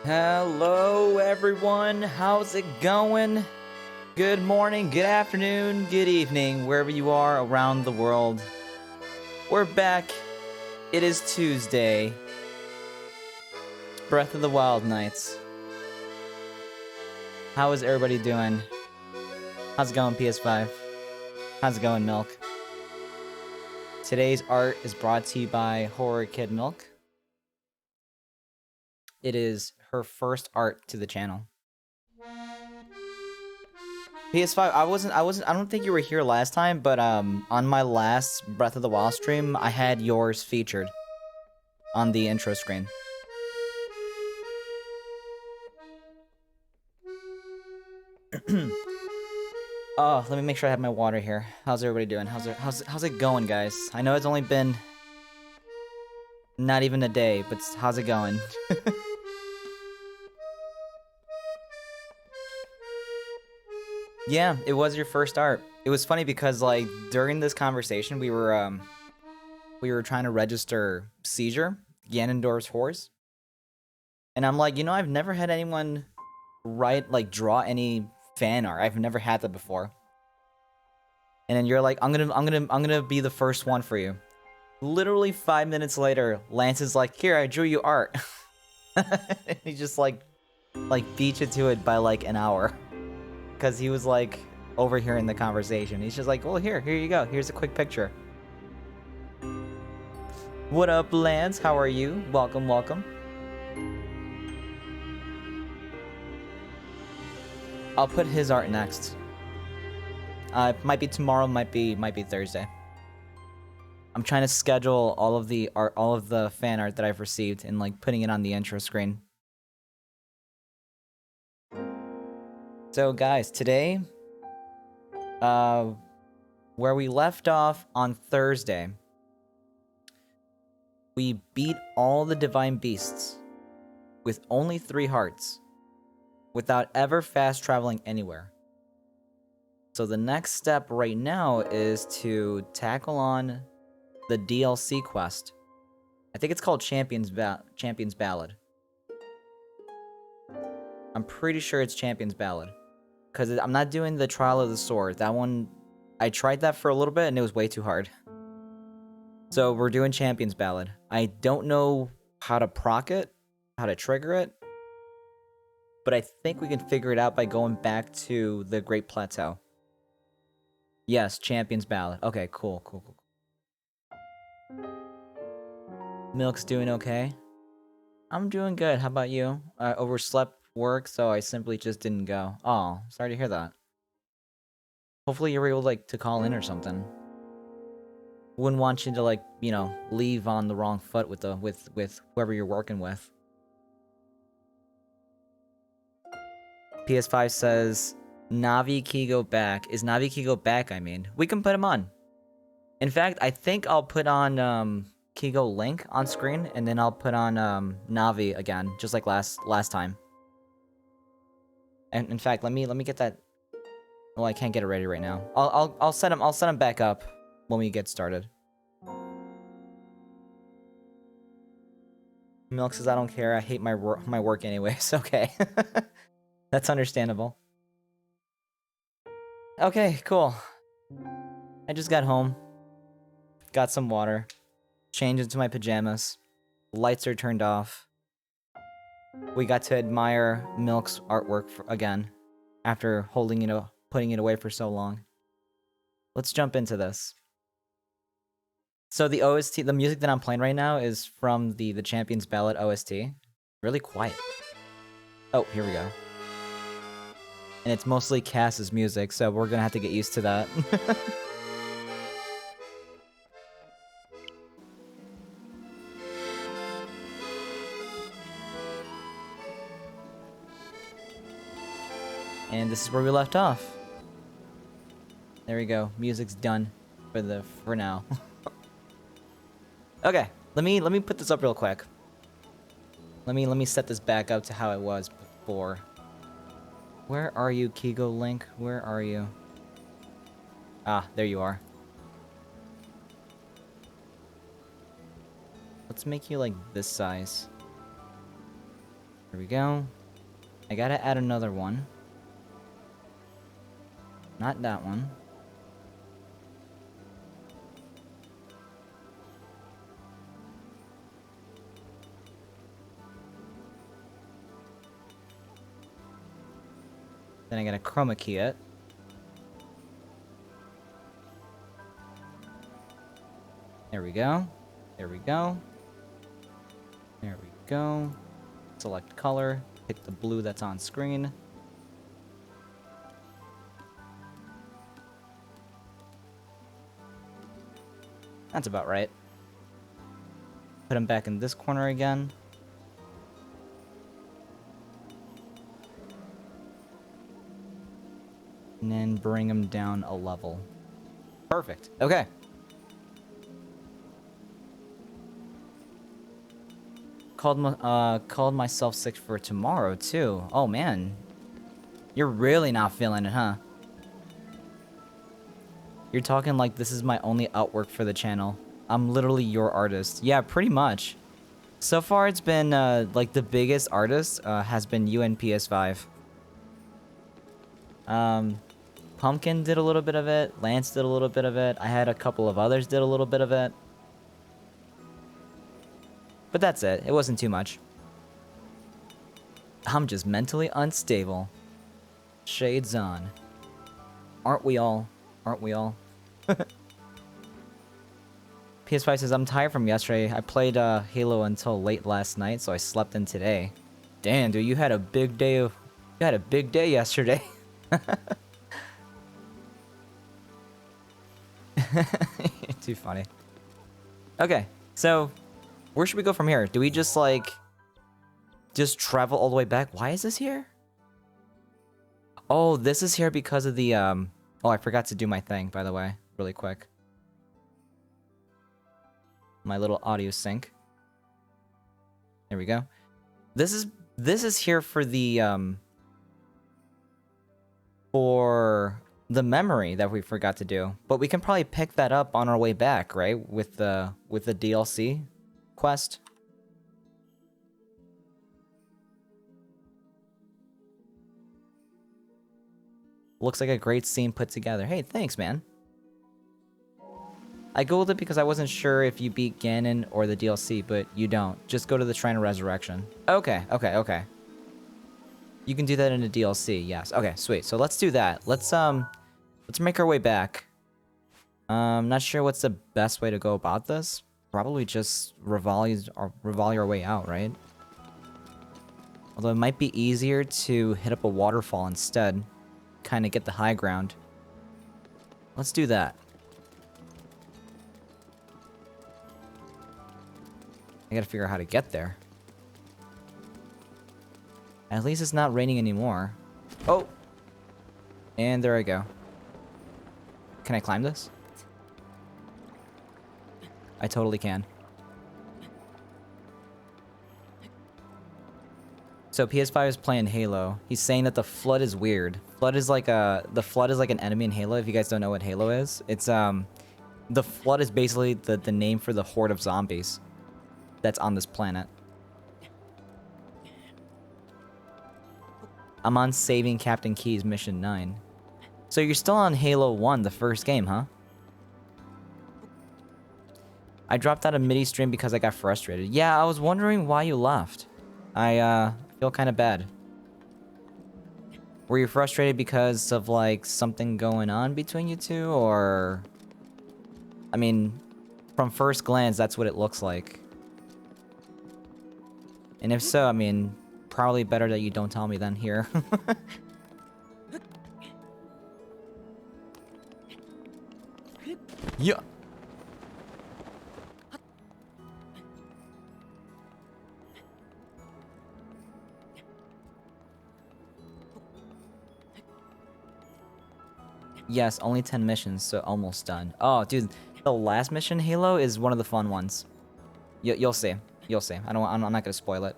Hello everyone, how's it going? Good morning, good afternoon, good evening, wherever you are around the world. We're back. It is Tuesday. Breath of the Wild nights. How is everybody doing? How's it going, PS5? How's it going, Milk? Today's art is brought to you by Horror Kid Milk. It is her first art to the channel. PS5, I don't think you were here last time, but on my last Breath of the Wild stream, I had yours featured on the intro screen. Oh, let me make sure I have my water here. How's everybody doing? How's it going, guys? I know it's only been not even a day, but how's it going? Yeah, it was your first art. It was funny because like during this conversation we were trying to register Seizure, Ganondorf's horse. And I'm like, I've never had anyone draw any fan art. I've never had that before. And then you're like, I'm gonna be the first one for you. Literally 5 minutes later, Lance is like, here, I drew you art. And he just like beat you to it by like an hour. Because he was like overhearing the conversation. He's just like, well, here you go. Here's a quick picture. What up, Lance? How are you? Welcome, welcome. I'll put his art next. Might be tomorrow, might be Thursday. I'm trying to schedule all of the art, all of the fan art that I've received, and like putting it on the intro screen. So, guys, today, where we left off on Thursday, we beat all the divine beasts with only 3 hearts, without ever fast traveling anywhere. So the next step right now is to tackle on the DLC quest. I think it's called Champion's Ballad. I'm pretty sure it's Champion's Ballad. Because I'm not doing the Trial of the Sword. That one, I tried that for a little bit and it was way too hard. So we're doing Champion's Ballad. I don't know how to proc it, how to trigger it. But I think we can figure it out by going back to the Great Plateau. Yes, Champion's Ballad. Okay, cool. Milk's doing okay? I'm doing good. How about you? I overslept work, so I simply just didn't go. Oh, sorry to hear that. Hopefully you were able to call in or something. Wouldn't want you to leave on the wrong foot with whoever you're working with. PS5 says Navi Kigo back. Is Navi Kigo back, I mean? We can put him on. In fact, I think I'll put on Kigo Link on screen, and then I'll put on Navi again, just like last time. And in fact, let me get that. Well, I can't get it ready right now. I'll set him back up when we get started. Milk says I don't care. I hate my work anyways. Okay, that's understandable. Okay, cool. I just got home. Got some water. Changed into my pajamas. Lights are turned off. We got to admire Milk's artwork again after putting it away for so long. Let's jump into this. So the OST, the music that I'm playing right now is from the Champion's Ballad OST. Really quiet. Oh, here we go. And it's mostly Cass's music, so we're gonna have to get used to that. And this is where we left off. There we go. Music's done for now. Okay, let me put this up real quick. Let me set this back up to how it was before. Where are you, Kigo Link? Where are you? Ah, there you are. Let's make you like this size. There we go. I gotta add another one. Not that one. Then I gotta chroma key it. There we go. There we go. There we go. Select color. Pick the blue that's on screen. That's about right. Put him back in this corner again. And then bring him down a level. Perfect. Okay. Called myself sick for tomorrow, too. Oh, man. You're really not feeling it, huh? You're talking like this is my only outwork for the channel. I'm literally your artist. Yeah, pretty much. So far, it's been, like, the biggest artist, has been you and PS5. Pumpkin did a little bit of it. Lance did a little bit of it. I had a couple of others did a little bit of it. But that's it. It wasn't too much. I'm just mentally unstable. Shades on. Aren't we all? Aren't we all? PS5 says, I'm tired from yesterday. I played Halo until late last night, so I slept in today. Damn, dude, you had a big day. You had a big day yesterday. Too funny. Okay, so where should we go from here? Do we just like travel all the way back? Why is this here? Oh, this is here because of the oh, I forgot to do my thing, by the way, really quick. My little audio sync. There we go. This is here for the memory that we forgot to do. But we can probably pick that up on our way back, right? With the DLC quest. Looks like a great scene put together. Hey, thanks, man. I googled it because I wasn't sure if you beat Ganon or the DLC, but you don't. Just go to the Shrine of Resurrection. Okay, okay, okay. You can do that in a DLC, yes. Okay, sweet. So let's do that. Let's make our way back. Not sure what's the best way to go about this. Probably just revolley our way out, right? Although it might be easier to hit up a waterfall instead. Kind of get the high ground. Let's do that. I gotta figure out how to get there. At least it's not raining anymore. Oh! And there I go. Can I climb this? I totally can. So PS5 is playing Halo. He's saying that the flood is weird. The flood is like an enemy in Halo. If you guys don't know what Halo is, it's the flood is basically the name for the horde of zombies that's on this planet. I'm on Saving Captain Key's Mission 9. So you're still on Halo 1, the first game, huh? I dropped out of MIDI stream because I got frustrated. Yeah, I was wondering why you left. I feel kind of bad. Were you frustrated because of like something going on between you two, or... I mean, from first glance, that's what it looks like. And if so, I mean, probably better that you don't tell me then here. Yeah. Yes, only 10 missions, so almost done. Oh, dude, the last mission Halo is one of the fun ones. You'll see. You'll see. I'm not gonna spoil it.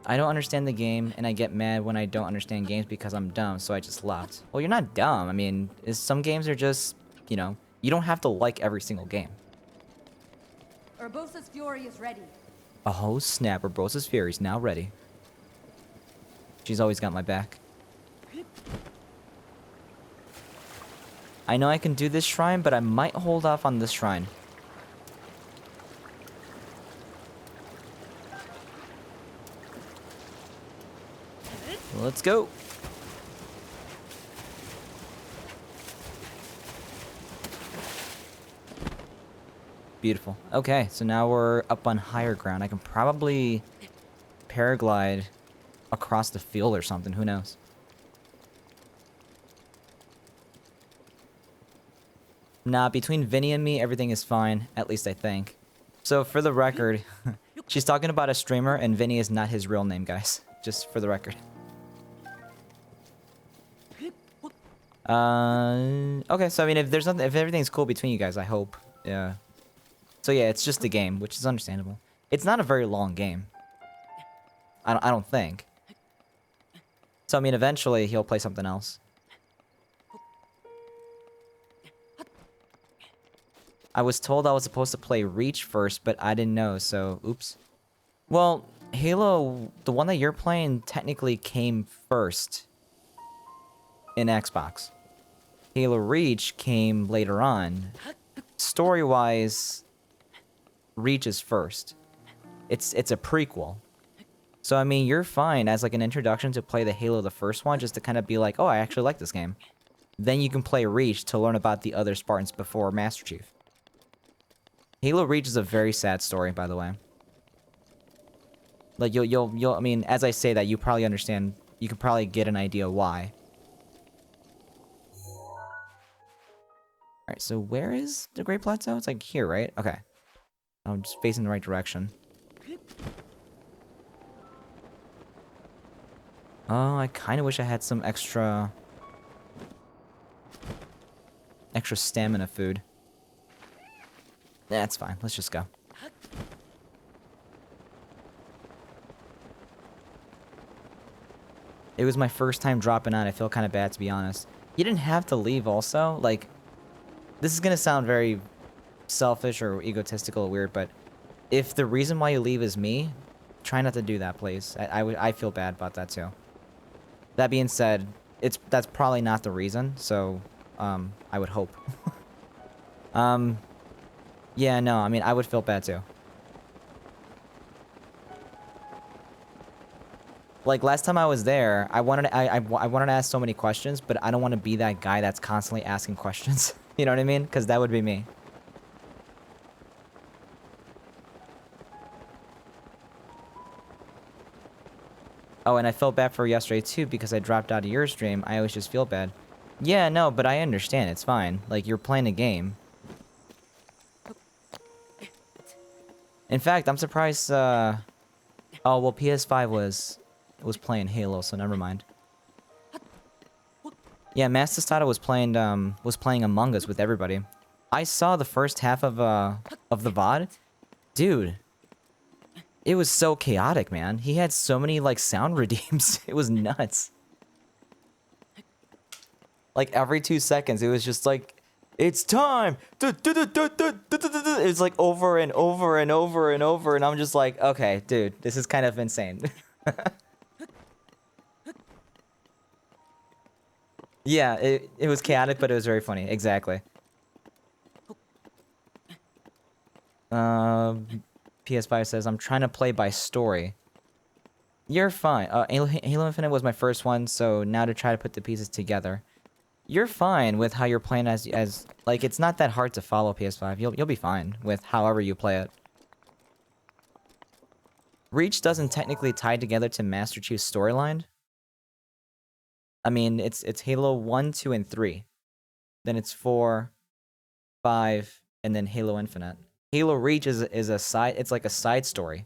I don't understand the game, and I get mad when I don't understand games because I'm dumb, so I just left. Well, you're not dumb. I mean, some games are just, you know, you don't have to like every single game. Urbosa's fury is ready. Oh, snap. Urbosa's Fury's now ready. She's always got my back. I know I can do this shrine, but I might hold off on this shrine. Let's go. Beautiful. Okay, so now we're up on higher ground. I can probably paraglide across the field or something. Who knows? Nah, between Vinny and me, everything is fine. At least I think. So, for the record, she's talking about a streamer, and Vinny is not his real name, guys. Just for the record. Okay, so I mean, if there's nothing, if everything's cool between you guys, I hope. Yeah. So yeah, it's just a game, which is understandable. It's not a very long game. I don't think. So I mean, eventually he'll play something else. I was told I was supposed to play Reach first, but I didn't know, so oops. Well, Halo, the one that you're playing, technically came first in Xbox. Halo Reach came later on. Story-wise, Reach is first. It's a prequel. So, I mean, you're fine as, like, an introduction to play the Halo, the first one, just to kind of be like, oh, I actually like this game. Then you can play Reach to learn about the other Spartans before Master Chief. Halo Reach is a very sad story, by the way. Like, you'll, I mean, as I say that, you probably understand, you can probably get an idea why. Alright, so where is the Great Plateau? It's like here, right? Okay. I'm just facing the right direction. Oh, I kind of wish I had some extra stamina food. That's fine. Let's just go. It was my first time dropping out. I feel kind of bad, to be honest. You didn't have to leave also. Like, this is going to sound very selfish or egotistical or weird, but if the reason why you leave is me, try not to do that, please. I feel bad about that, too. That being said, that's probably not the reason, so, I would hope. Yeah, no, I mean, I would feel bad, too. Like, last time I was there, I wanted to ask so many questions, but I don't want to be that guy that's constantly asking questions. You know what I mean? Because that would be me. Oh, and I felt bad for yesterday, too, because I dropped out of your stream. I always just feel bad. Yeah, no, but I understand. It's fine. Like, you're playing a game. In fact, I'm surprised, oh, well, PS5 was playing Halo, so never mind. Yeah, Mastostata was playing Among Us with everybody. I saw the first half of the VOD. Dude. It was so chaotic, man. He had so many, like, sound redeems. It was nuts. Like, every 2 seconds, it was just like, it's time! It's like over and over and over and over, and I'm just like, okay, dude, this is kind of insane. Yeah, it was chaotic, but it was very funny. Exactly. PS5 says, I'm trying to play by story. You're fine. Halo Infinite was my first one, so now to try to put the pieces together. You're fine with how you're playing as like, it's not that hard to follow PS5. You'll be fine with however you play it. Reach doesn't technically tie together to Master Chief's storyline. I mean, it's Halo 1, 2, and 3. Then it's 4, 5, and then Halo Infinite. Halo Reach is a side, it's like a side story.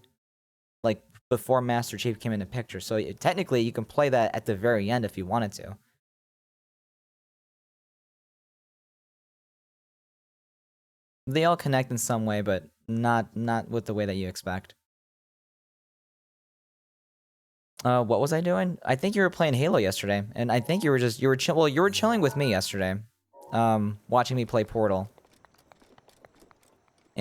Like, before Master Chief came into picture. So, technically, you can play that at the very end if you wanted to. They all connect in some way, but not with the way that you expect. What was I doing? I think you were playing Halo yesterday, and I think you were chilling with me yesterday, watching me play Portal.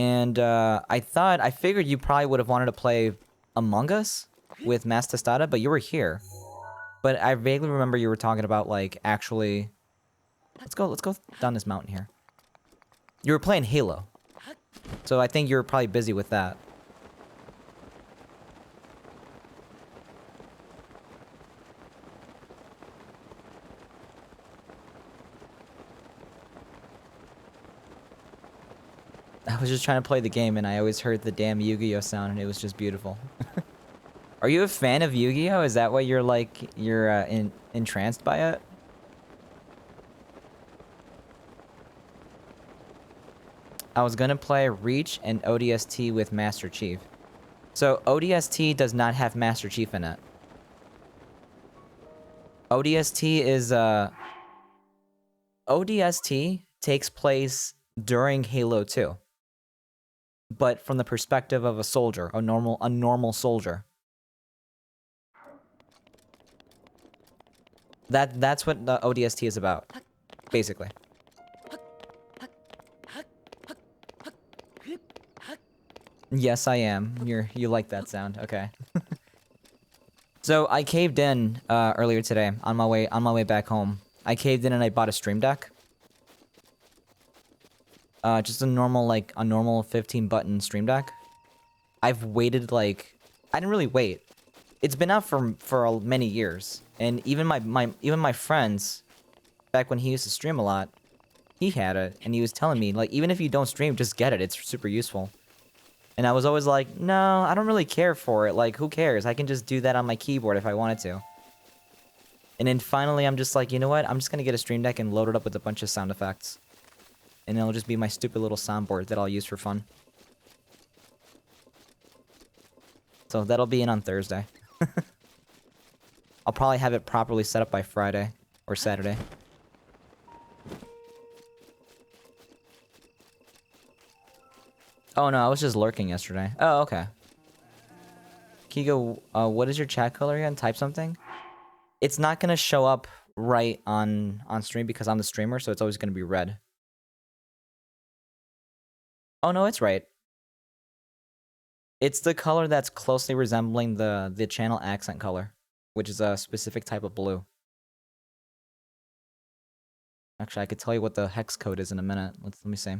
And I figured you probably would have wanted to play Among Us with Mass Testada, but you were here. But I vaguely remember you were talking about, like, actually... Let's go down this mountain here. You were playing Halo. So I think you were probably busy with that. I was just trying to play the game and I always heard the damn Yu-Gi-Oh sound and it was just beautiful. Are you a fan of Yu-Gi-Oh? Is that why you're like, entranced by it? I was gonna play Reach and ODST with Master Chief. So ODST does not have Master Chief in it. ODST is, ODST takes place during Halo 2. But from the perspective of a soldier, a normal soldier. That's what the ODST is about, basically. Yes, I am. You like that sound, okay. So I caved in earlier today on my way back home. I caved in and I bought a stream deck. Just a normal 15 button stream deck. I've waited I didn't really wait. It's been out for many years, and even my friends, back when he used to stream a lot, he had it, and he was telling me like, even if you don't stream, just get it. It's super useful. And I was always like, no, I don't really care for it. Like, who cares? I can just do that on my keyboard if I wanted to. And then finally, I'm just like, you know what? I'm just gonna get a stream deck and load it up with a bunch of sound effects. And it'll just be my stupid little soundboard that I'll use for fun. So that'll be in on Thursday. I'll probably have it properly set up by Friday or Saturday. Oh no, I was just lurking yesterday. Oh, okay. Kigo, what is your chat color again? Type something. It's not gonna show up right on stream because I'm the streamer, so it's always gonna be red. Oh no, it's right. It's the color that's closely resembling the channel accent color, which is a specific type of blue. Actually, I could tell you what the hex code is in a minute. Let me see.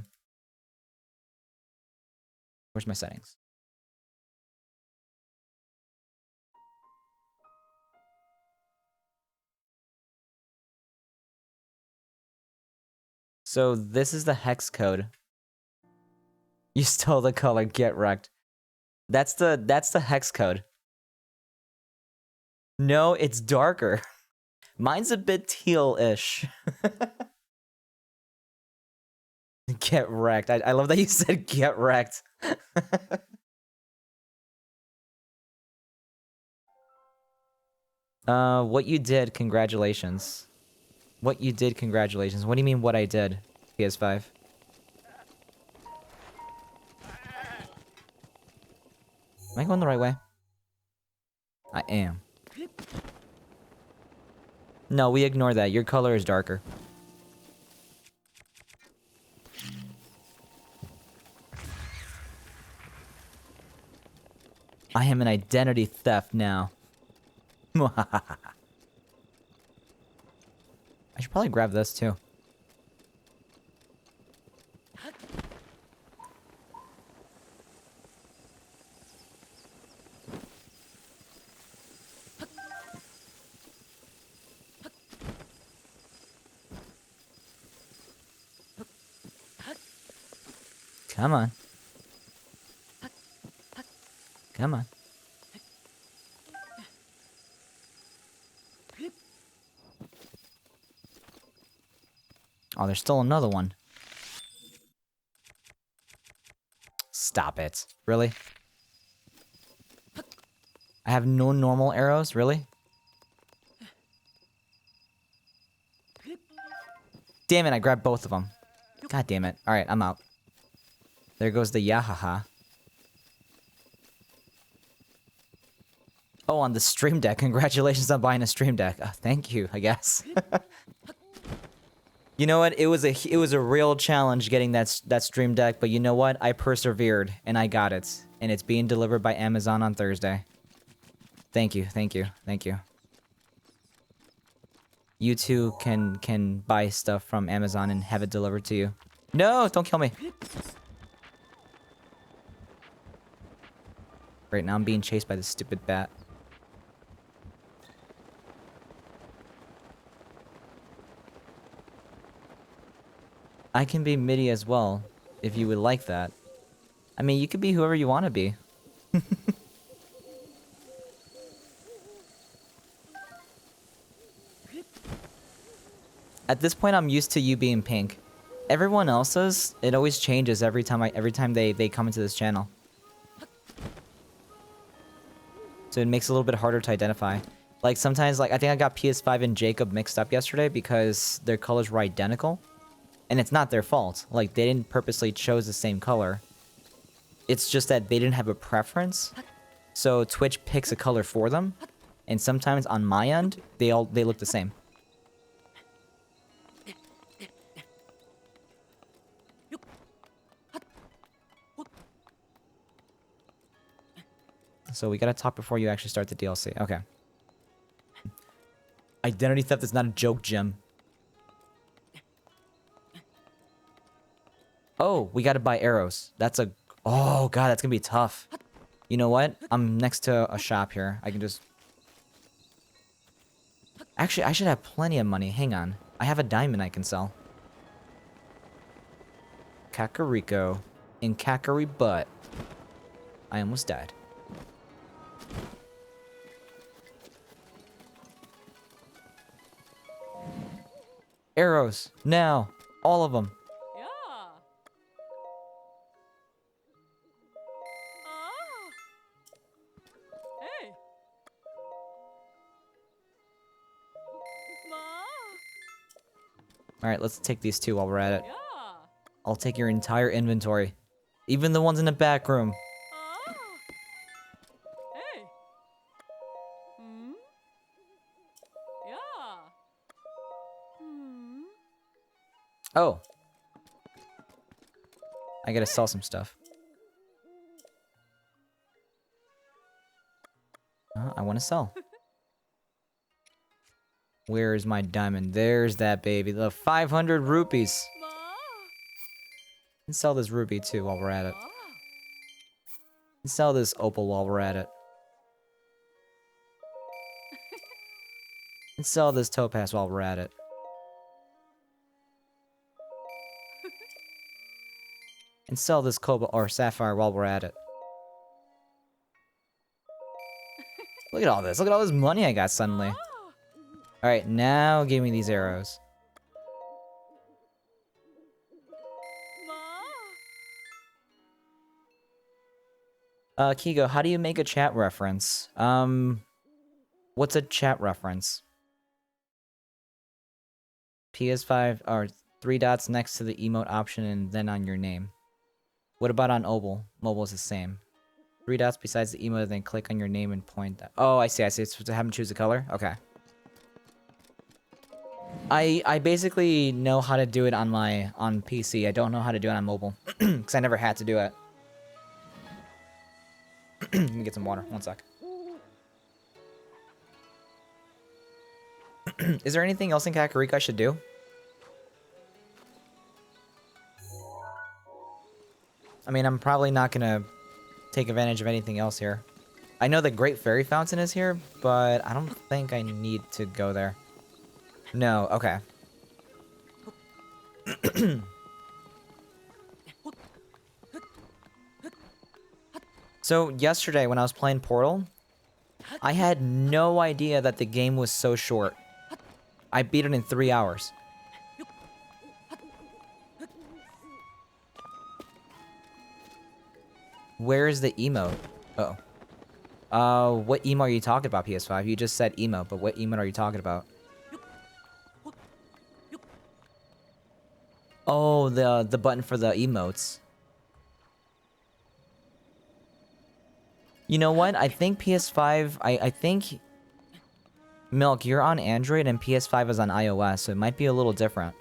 Where's my settings? So this is the hex code. You stole the color, get wrecked. That's the hex code. No, it's darker. Mine's a bit teal-ish. Get wrecked. I love that you said get wrecked. What you did, congratulations. What you did, congratulations. What do you mean what I did, PS5? Am I going the right way? I am. No, we ignore that. Your color is darker. I am an identity theft now. I should probably grab this too. Come on. Come on. Oh, there's still another one. Stop it. Really? I have no normal arrows? Really? Damn it, I grabbed both of them. God damn it. Alright, I'm out. There goes the yahaha. Oh, on the stream deck. Congratulations on buying a stream deck. Thank you, I guess. You know what? It was a real challenge getting that stream deck, but you know what? I persevered and I got it, and it's being delivered by Amazon on Thursday. Thank you, thank you, thank you. You too can buy stuff from Amazon and have it delivered to you. No, don't kill me. Right now I'm being chased by this stupid bat. I can be MIDI as well, if you would like that. I mean, you could be whoever you want to be. At this point, I'm used to you being pink. Everyone else's, it always changes every time they come into this channel. So it makes it a little bit harder to identify. Like sometimes, like I think I got PS5 and Jacob mixed up yesterday because their colors were identical. And it's not their fault. Like, they didn't purposely chose the same color. It's just that they didn't have a preference. So Twitch picks a color for them. And sometimes on my end, they look the same. So we gotta talk before you actually start the DLC. Okay. Identity theft is not a joke, Jim. Oh, we gotta buy arrows. That's a... Oh, God, that's gonna be tough. You know what? I'm next to a shop here. I can just... Actually, I should have plenty of money. Hang on. I have a diamond I can sell. Kakariko. In Kakari butt. I almost died. Arrows. Now. All of them. Alright, let's take these two while we're at it. I'll take your entire inventory. Even the ones in the back room. Oh. I gotta sell some stuff. I want to sell. Where's my diamond? There's that baby. The 500 rupees. And sell this ruby too while we're at it. And sell this opal while we're at it. And sell this topaz while we're at it. And sell this cobalt or sapphire while we're at it. Look at all this. Look at all this money I got suddenly. Alright, now give me these arrows. Kigo, how do you make a chat reference? What's a chat reference? PS5, or 3 dots next to the emote option and then on your name. What about on mobile? Mobile is the same. 3 dots besides the emote, then click on your name and point that. Oh, I see, I see. It's supposed to have them choose a color? Okay. I basically know how to do it on PC. I don't know how to do it on mobile. Because I never had to do it. Let me get some water. 1 sec. Is there anything else in Kakariko I should do? I mean, I'm probably not gonna take advantage of anything else here. I know the Great Fairy Fountain is here, but I don't think I need to go there. No, okay. So, yesterday when I was playing Portal, I had no idea that the game was so short. I beat it in 3 hours. Where is the emote? Uh-oh. What emote are you talking about, PS5? You just said emote, but what emote are you talking about? Oh, the button for the emotes. You know what? I think PS5... I think... Milk, you're on Android and PS5 is on iOS, so it might be a little different.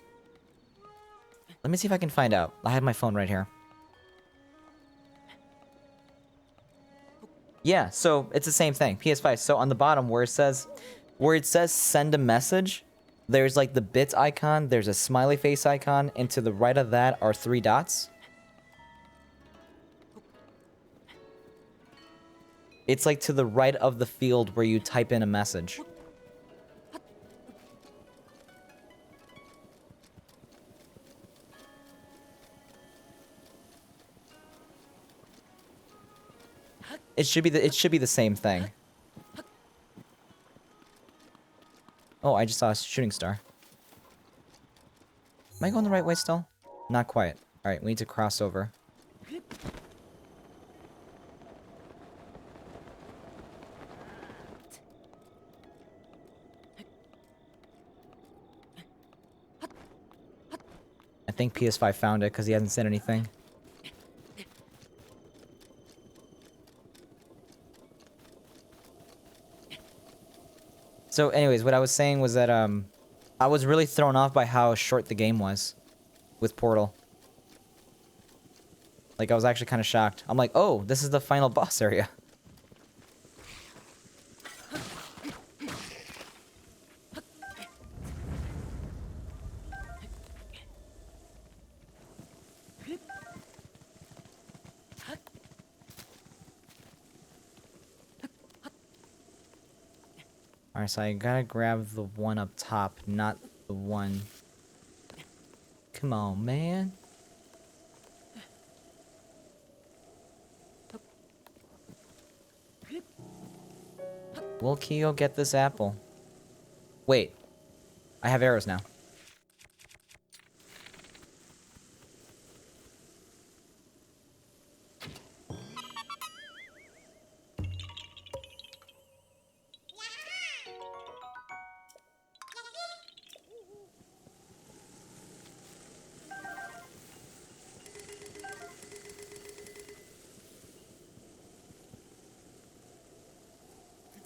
Let me see if I can find out. I have my phone right here. Yeah, so it's the same thing. PS5. So on the bottom where it says send a message, there's like the bits icon, there's a smiley face icon, and to the right of that are 3 dots. It's like to the right of the field where you type in a message. It should be the same thing. Oh, I just saw a shooting star. Am I going the right way still? Not quite. Alright, we need to cross over. I think PS5 found it because he hasn't said anything. So anyways, what I was saying was that I was really thrown off by how short the game was with Portal. Like I was actually kind of shocked. I'm like, "Oh, this is the final boss area." Alright, so I gotta grab the one up top, not the one... Come on, man. Will Keo get this apple? Wait. I have arrows now.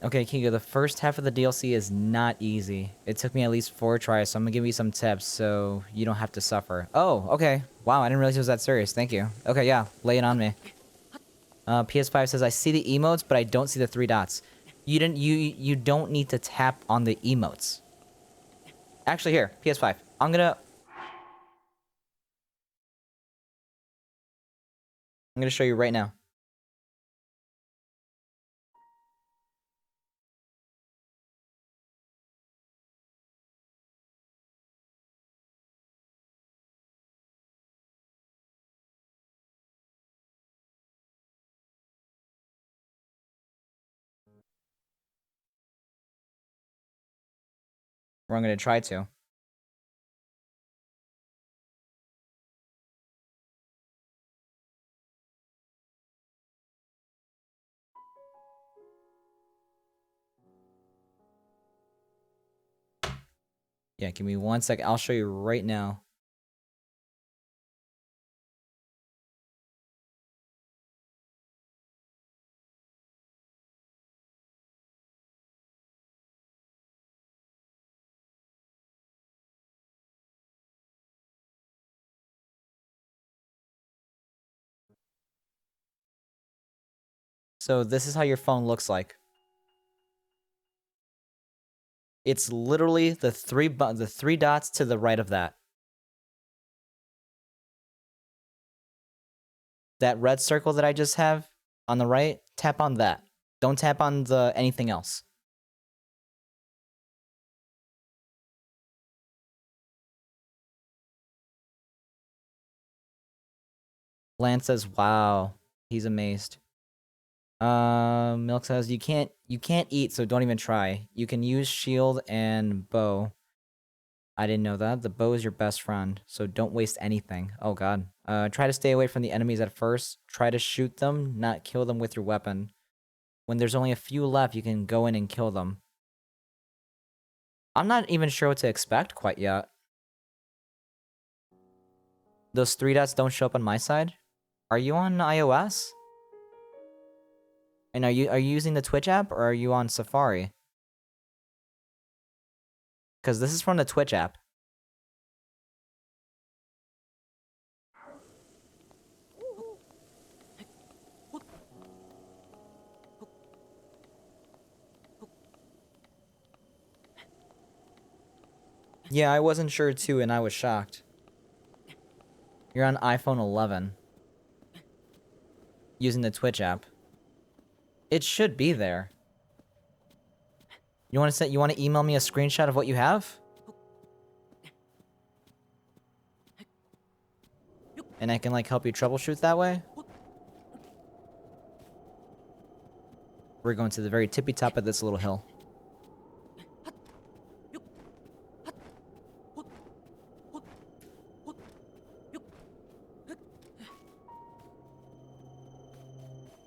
Okay, Kingo, the first half of the DLC is not easy. It took me at least 4 tries, so I'm gonna give you some tips so you don't have to suffer. Oh, okay. Wow, I didn't realize it was that serious. Thank you. Okay, yeah, lay it on me. PS5 says, I see the emotes, but I don't see the 3 dots. You don't need to tap on the emotes. Actually, here, PS5. I'm gonna show you right now. Or I'm gonna try to. Yeah, give me 1 second. I'll show you right now. So this is how your phone looks like. It's literally the 3 dots to the right of that. That red circle that I just have on the right, tap on that. Don't tap on the anything else. Lance says, "Wow, he's amazed." Milk says, you can't eat, so don't even try. You can use shield and bow. I didn't know that. The bow is your best friend, so don't waste anything. Oh god. Try to stay away from the enemies at first. Try to shoot them, not kill them with your weapon. When there's only a few left, you can go in and kill them. I'm not even sure what to expect quite yet. Those 3 dots don't show up on my side? Are you on iOS? And are you using the Twitch app or are you on Safari? Because this is from the Twitch app. Yeah, I wasn't sure too, and I was shocked. You're on iPhone 11. Using the Twitch app. It should be there. You want to email me a screenshot of what you have? And I can like help you troubleshoot that way? We're going to the very tippy top of this little hill.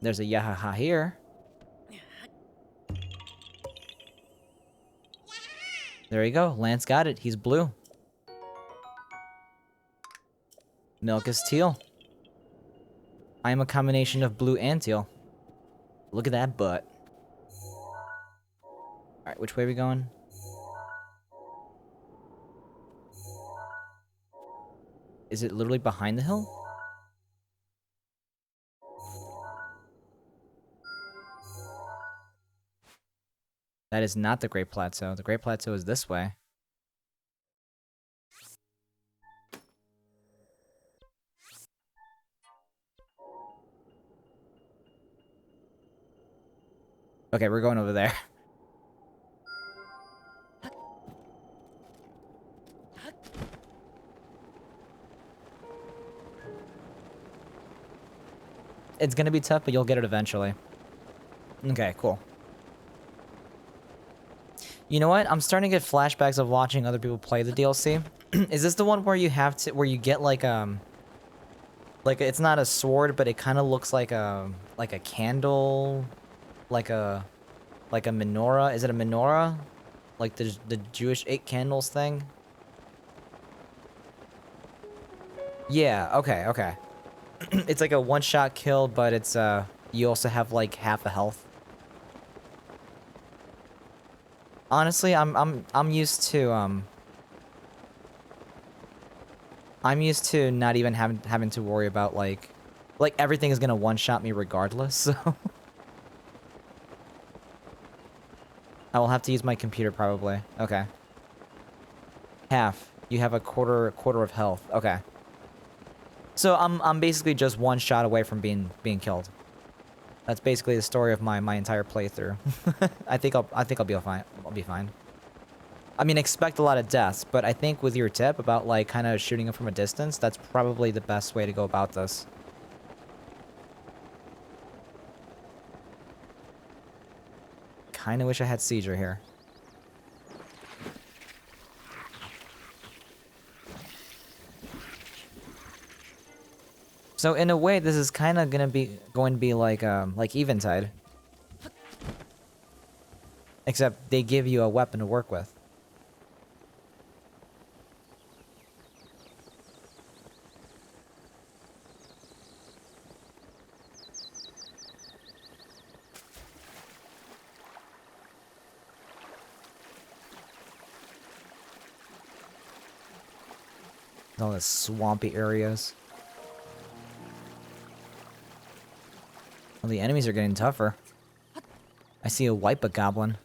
There's a Yahaha here. There you go. Lance got it. He's blue. Milk is teal. I am a combination of blue and teal. Look at that butt. Alright, which way are we going? Is it literally behind the hill? That is not the Great Plateau. The Great Plateau is this way. Okay, we're going over there. It's gonna be tough, but you'll get it eventually. Okay, cool. You know what? I'm starting to get flashbacks of watching other people play the DLC. Is this the one where you have to, where you get like it's not a sword, but it kind of looks like a candle, like a menorah? Is it a menorah? Like the Jewish 8 candles thing? Yeah, okay, okay. It's like a one-shot kill, but it's you also have like half a health. Honestly, I'm used to I'm used to not even having to worry about like everything is gonna one-shot me regardless, so I will have to use my computer probably. Okay. Half. You have a quarter of health. Okay. So I'm basically just one shot away from being killed. That's basically the story of my entire playthrough. I think I'll be fine. I'll be fine. I mean, expect a lot of deaths, but I think with your tip about like kind of shooting them from a distance, that's probably the best way to go about this. Kind of wish I had Seizure here. So in a way, this is kind of going to be like Eventide. Except they give you a weapon to work with. All the swampy areas. Well, the enemies are getting tougher. I see a Wipa goblin.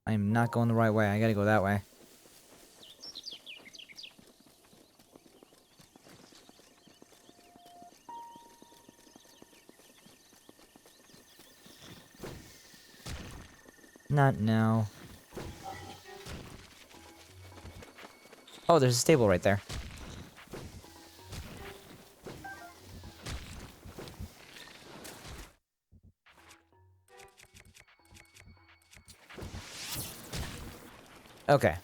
I am not going the right way. I gotta go that way. Not now. Oh, there's a stable right there. Okay.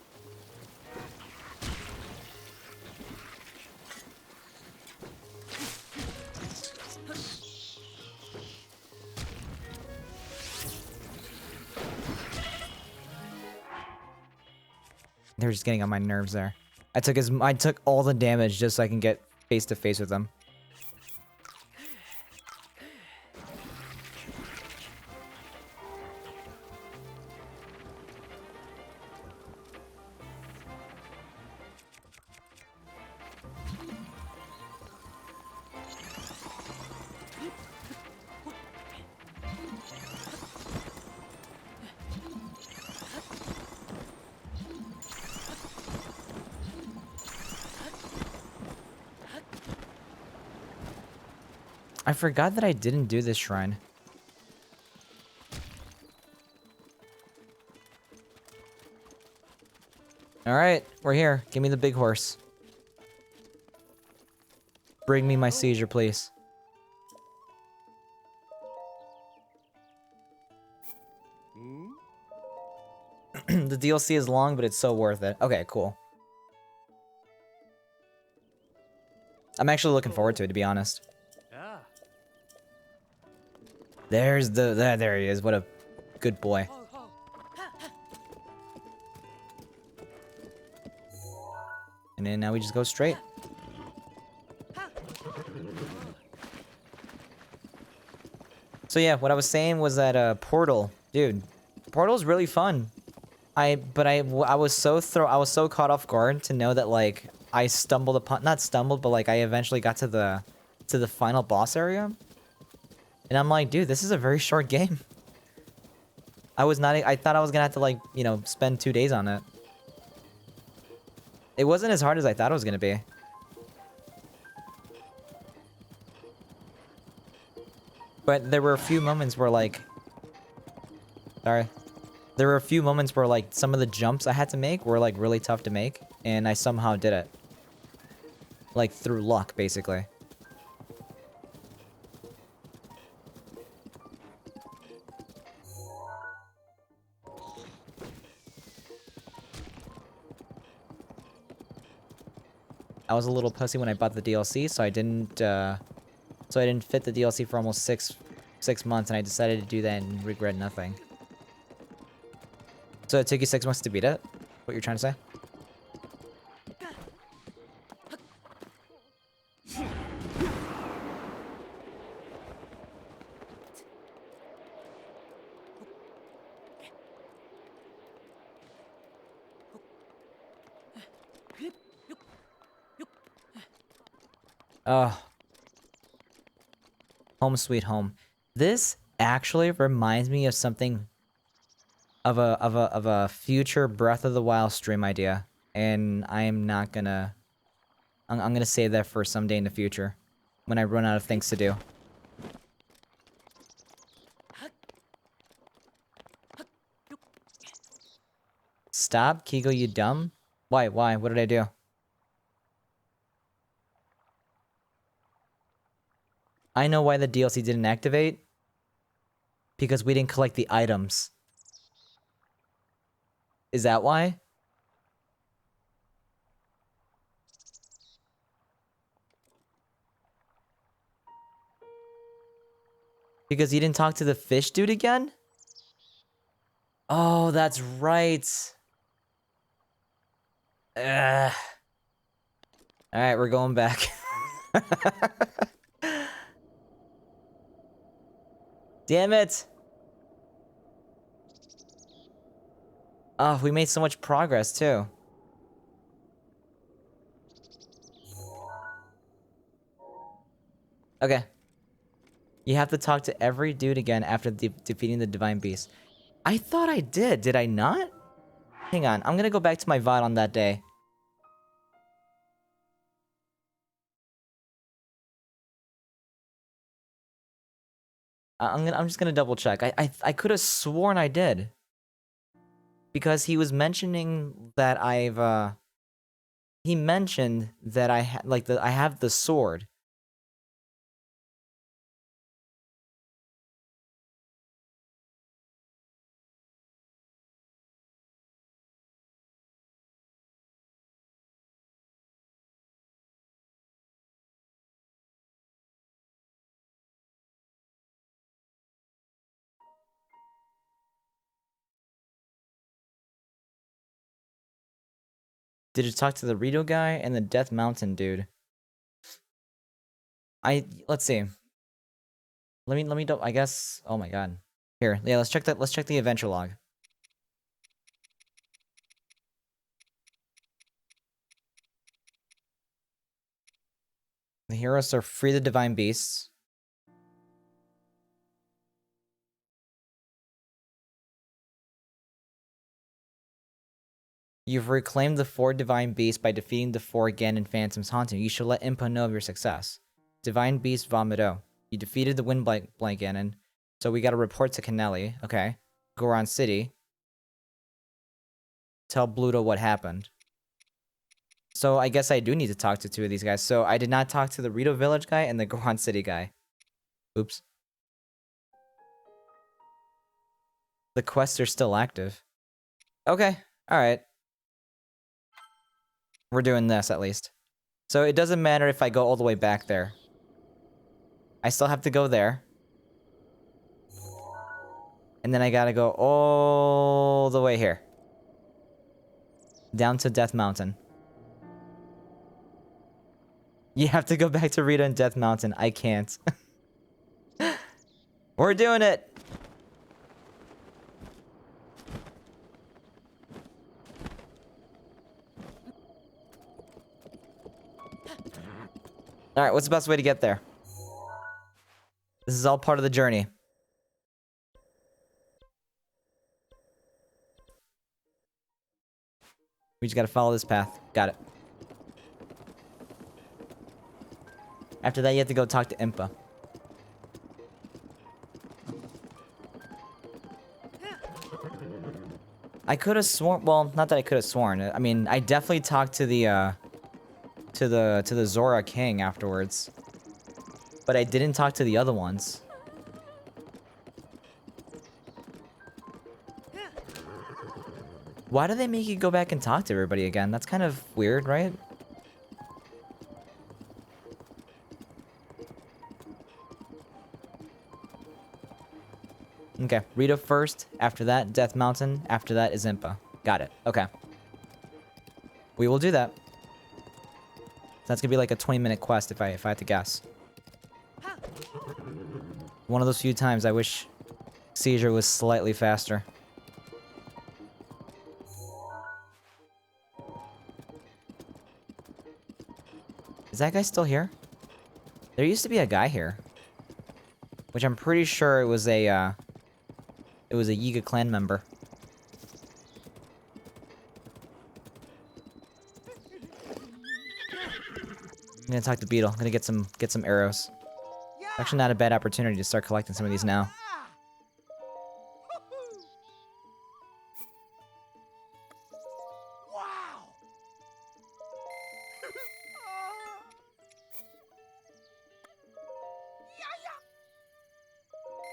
They're just getting on my nerves there. I took all the damage just so I can get face to face with them. I forgot that I didn't do this shrine. Alright, we're here. Give me the big horse. Bring me my seizure, please. The DLC is long, but it's so worth it. Okay, cool. I'm actually looking forward to it, to be honest. There's the... There he is. What a good boy. And then now we just go straight. So yeah, what I was saying was that Portal, dude, Portal's really fun. I was so caught off guard to know that like I stumbled upon, not stumbled, but like I eventually got to the final boss area. And I'm like, dude, this is a very short game. I thought I was gonna have to like, you know, spend 2 days on it. It wasn't as hard as I thought it was gonna be. But there were a few moments where like... Sorry. There were a few moments where like some of the jumps I had to make were like really tough to make. And I somehow did it. Like through luck, basically. I was a little pussy when I bought the DLC, so I didn't fit the DLC for almost six months, and I decided to do that and regret nothing. So it took you 6 months to beat it? What you're trying to say? Oh. Home sweet home. This actually reminds me of something of a future Breath of the Wild stream idea. And I am not gonna... I'm gonna save that for someday in the future. When I run out of things to do. Stop, Kigo, you dumb? Why? What did I do? I know why the DLC didn't activate. Because we didn't collect the items. Is that why? Because you didn't talk to the fish dude again? Oh, that's right. Alright, we're going back. Damn it! Oh, we made so much progress, too. Okay. You have to talk to every dude again after defeating the Divine Beast. I thought I did. Did I not? Hang on. I'm gonna go back to my VOD on that day. I'm just gonna double check. I could have sworn I did. Because he was mentioning that he mentioned that I have the sword. Did you talk to the Rito guy and the Death Mountain dude? Let's see. Let me I guess. Oh my god. Here, yeah, let's check that. Let's check the adventure log. The heroes are free the divine beasts. You've reclaimed the 4 divine beasts by defeating the 4 Ganon Phantoms haunting you. You should let Impa know of your success. Divine Beast Vomito. You defeated the Wind Blank Ganon. So we gotta report to Kennelly. Okay. Goron City. Tell Bluto what happened. So I guess I do need to talk to 2 of these guys. So I did not talk to the Rito Village guy and the Goron City guy. Oops. The quests are still active. Okay. Alright. We're doing this, at least. So it doesn't matter if I go all the way back there. I still have to go there. And then I gotta go all the way here. Down to Death Mountain. You have to go back to Rita and Death Mountain. I can't. We're doing it! Alright, what's the best way to get there? This is all part of the journey. We just gotta follow this path. Got it. After that, you have to go talk to Impa. I could have sworn... Well, not that I could have sworn. I mean, I definitely talked to the, to the Zora King afterwards. But I didn't talk to the other ones. Why do they make you go back and talk to everybody again? That's kind of weird, right? Okay, Rita first, after that, Death Mountain, after that is Impa. Got it. Okay. We will do that. That's gonna be like a 20-minute quest if I had to guess. One of those few times I wish Seizure was slightly faster. Is that guy still here? There used to be a guy here. Which I'm pretty sure it was a Yiga clan member. I'm gonna talk to Beetle. I'm gonna get some arrows. Actually not a bad opportunity to start collecting some of these now.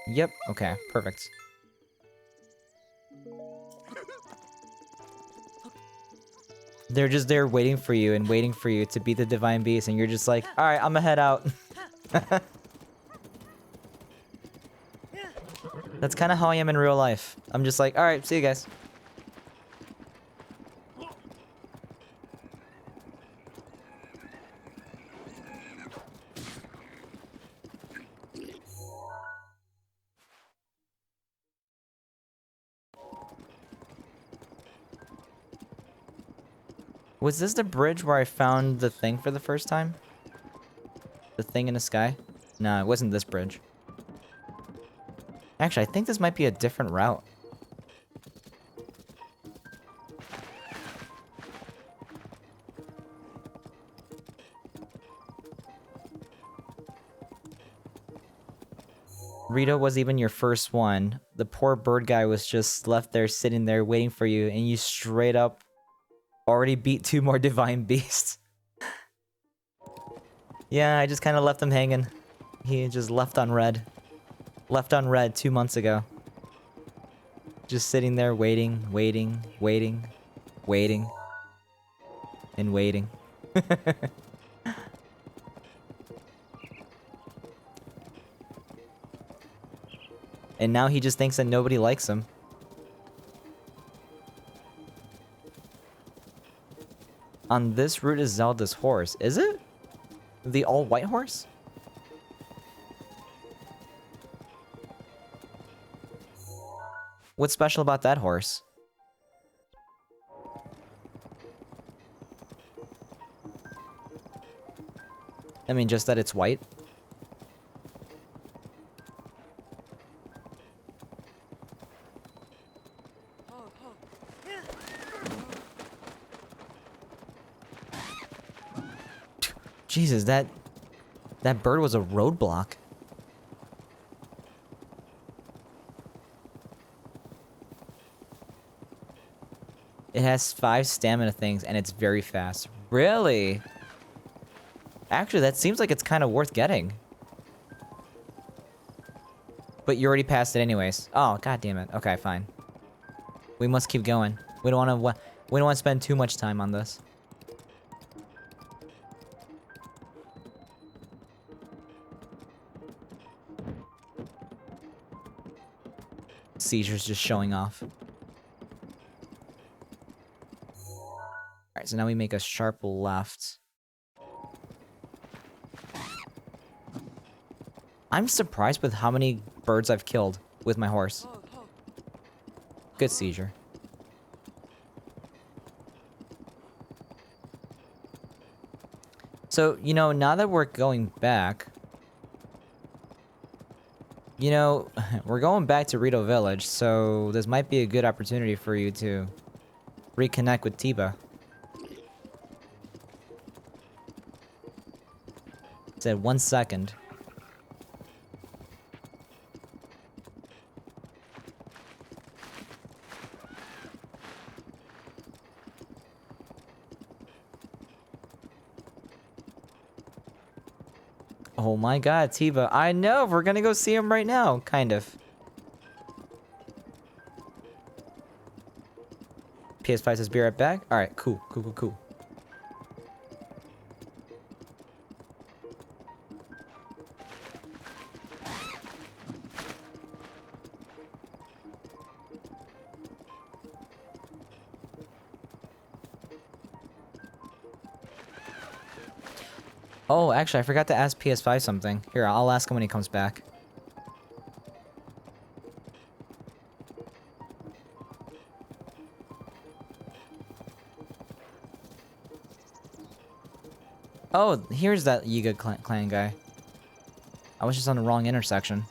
Yep, okay, perfect. They're just there waiting for you and waiting for you to beat the Divine Beast, and you're just like, alright, I'm gonna head out. That's kind of how I am in real life. I'm just like, alright, see you guys. Was this the bridge where I found the thing for the first time? The thing in the sky? No, it wasn't this bridge. Actually, I think this might be a different route. Rito was even your first one. The poor bird guy was just left there sitting there waiting for you, and you straight up already beat 2 more Divine Beasts. Yeah, I just kind of left him hanging. He just left on red. Left on red 2 months ago. Just sitting there waiting, waiting, waiting, waiting, and waiting. And now he just thinks that nobody likes him. On this route is Zelda's horse. Is it? The all-white horse? What's special about that horse? I mean, just that it's white? Jesus, that bird was a roadblock. It has 5 stamina things, and it's very fast. Really? Actually, that seems like it's kind of worth getting. But you already passed it anyways. Oh, god damn it. Okay, fine. We must keep going. We don't want to spend too much time on this. Seizure's just showing off. Alright, so now we make a sharp left. I'm surprised with how many birds I've killed with my horse. Good seizure. So, you know, now that we're going back... You know, we're going back to Rito Village, so this might be a good opportunity for you to reconnect with Tiba. Said 1 second. Oh my god, Tiba. I know, we're gonna go see him right now, kind of. PS5 says be right back? Alright, cool. Oh, actually, I forgot to ask PS5 something. Here, I'll ask him when he comes back. Oh, here's that Yiga clan guy. I was just on the wrong intersection.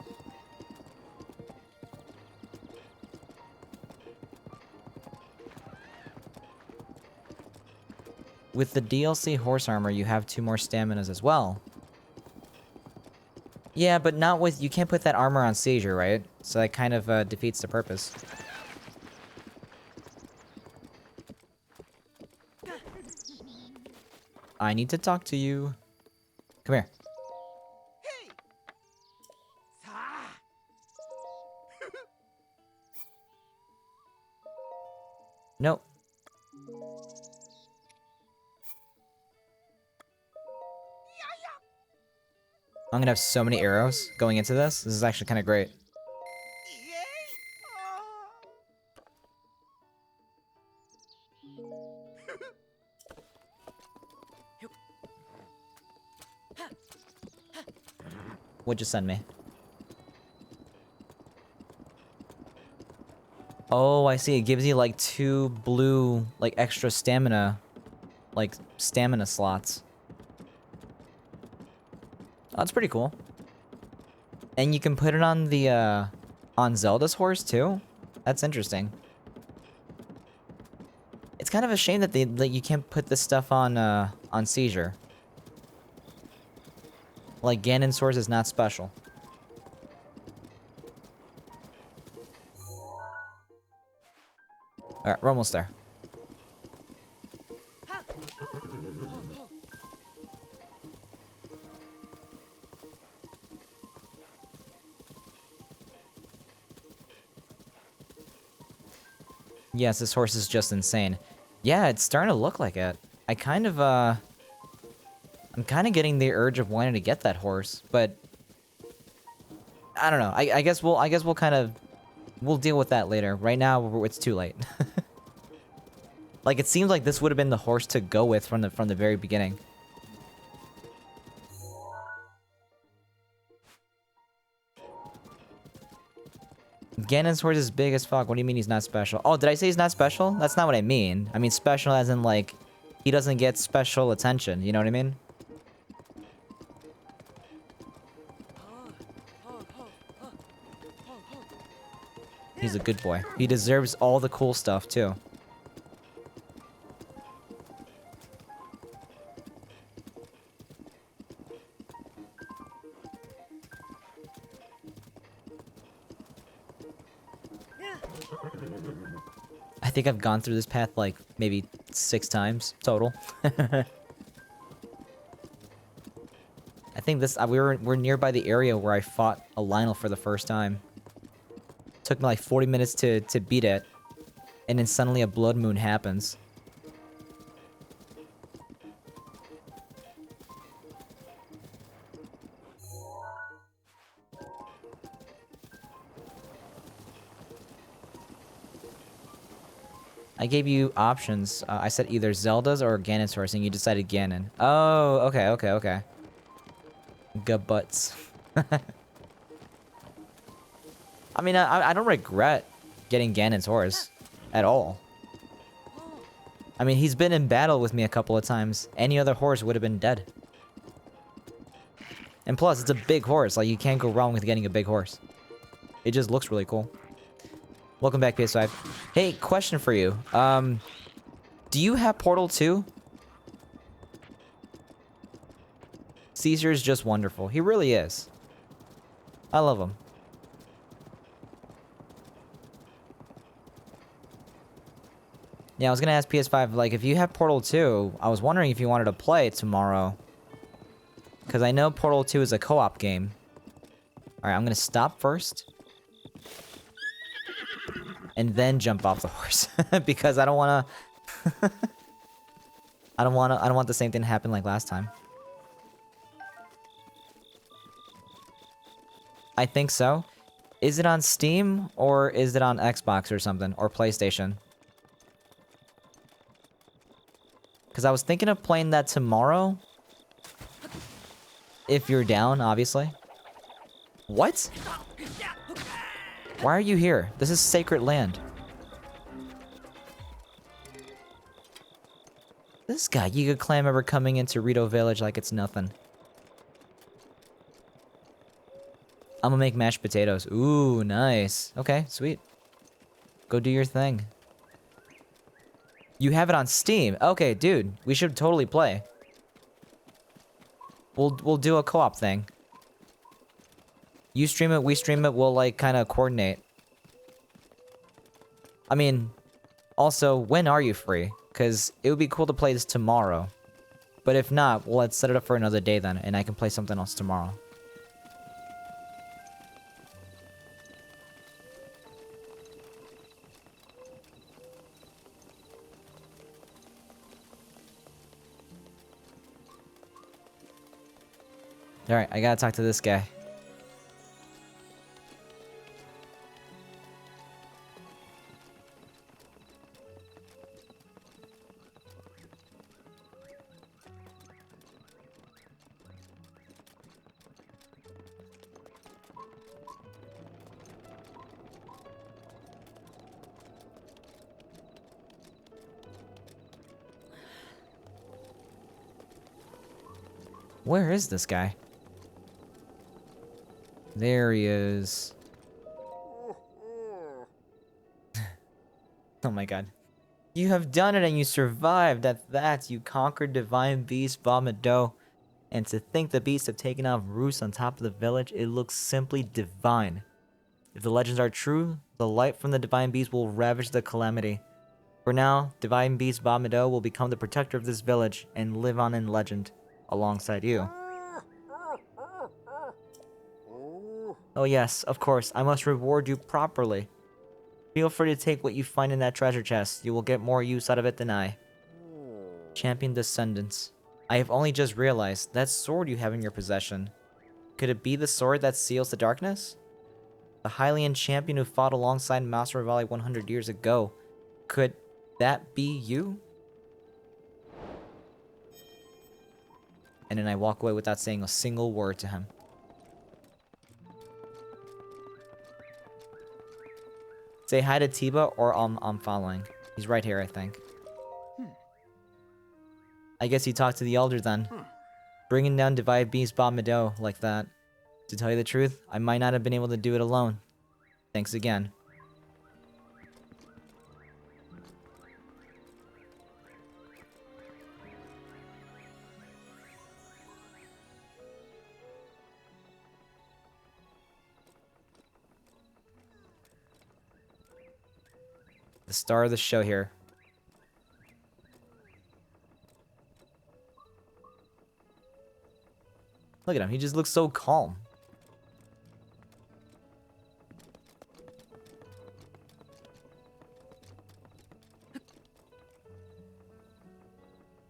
With the DLC horse armor, you have 2 more staminas as well. Yeah, but not with... You can't put that armor on Seizure, right? So that kind of defeats the purpose. I need to talk to you. Come here. Nope. I'm gonna have so many arrows going into this. This is actually kind of great. What'd you send me? Oh, I see. It gives you like 2 blue, like extra stamina, like stamina slots. Oh, that's pretty cool. And you can put it on the, on Zelda's horse too? That's interesting. It's kind of a shame that you can't put this stuff on Seizure. Like, Ganon's horse is not special. Alright, we're almost there. Yes, this horse is just insane. Yeah, it's starting to look like it. I kind of, I'm kind of getting the urge of wanting to get that horse, but... I don't know. I guess we'll kind of... We'll deal with that later. Right now, it's too late. Like, it seems like this would have been the horse to go with from the very beginning. Ganon's horse is big as fuck. What do you mean he's not special? Oh, did I say he's not special? That's not what I mean. I mean special as in, like, he doesn't get special attention. You know what I mean? He's a good boy. He deserves all the cool stuff, too. I think I've gone through this path like maybe 6 times total. I think this we're nearby the area where I fought a Lionel for the first time. Took me like 40 minutes to beat it, and then suddenly a blood moon happens. I gave you options. I said either Zelda's or Ganonsaurus, and you decided Ganon. Oh, okay, okay, okay. Butts. I mean, I don't regret getting Ganon's horse at all. I mean, he's been in battle with me a couple of times. Any other horse would have been dead. And plus, it's a big horse. Like, you can't go wrong with getting a big horse. It just looks really cool. Welcome back, PS5. Hey, question for you. Do you have Portal 2? Caesar is just wonderful. He really is. I love him. Yeah, I was gonna ask PS5, like, if you have Portal 2, I was wondering if you wanted to play it tomorrow. Because I know Portal 2 is a co-op game. Alright, I'm gonna stop first. And then jump off the horse. Because I don't wanna... I don't want the same thing to happen like last time. I think so. Is it on Steam, or is it on Xbox or something? Or PlayStation? Because I was thinking of playing that tomorrow. If you're down, obviously. What? Why are you here? This is sacred land. This guy, Yiga Clan member coming into Rito Village like it's nothing. I'm gonna make mashed potatoes. Ooh, nice. Okay, sweet. Go do your thing. You have it on Steam. Okay, dude, we should totally play. We'll do a co-op thing. You stream it, we stream it, we'll like kind of coordinate. I mean, also, when are you free? Because it would be cool to play this tomorrow. But if not, well, let's set it up for another day then, and I can play something else tomorrow. Alright, I gotta talk to this guy. Where is this guy? There he is. Oh my god. You have done it and you survived. At that, you conquered Divine Beast Vomito. And to think the beasts have taken off roosts on top of the village, it looks simply divine. If the legends are true, the light from the Divine Beast will ravage the calamity. For now, Divine Beast Vomito will become the protector of this village and live on in legend alongside you. Oh yes, of course, I must reward you properly. Feel free to take what you find in that treasure chest. You will get more use out of it than I. Champion Descendants. I have only just realized that sword you have in your possession. Could it be the sword that seals the darkness? The Hylian champion who fought alongside Master Rivali 100 years ago. Could that be you? And then I walk away without saying a single word to him. Say hi to Tiba, or I'm following. He's right here, I think. I guess you talked to the Elder then. Bringing down Divine Beast Vomito like that. To tell you the truth, I might not have been able to do it alone. Thanks again. the star of the show here. Look at him. He just looks so calm.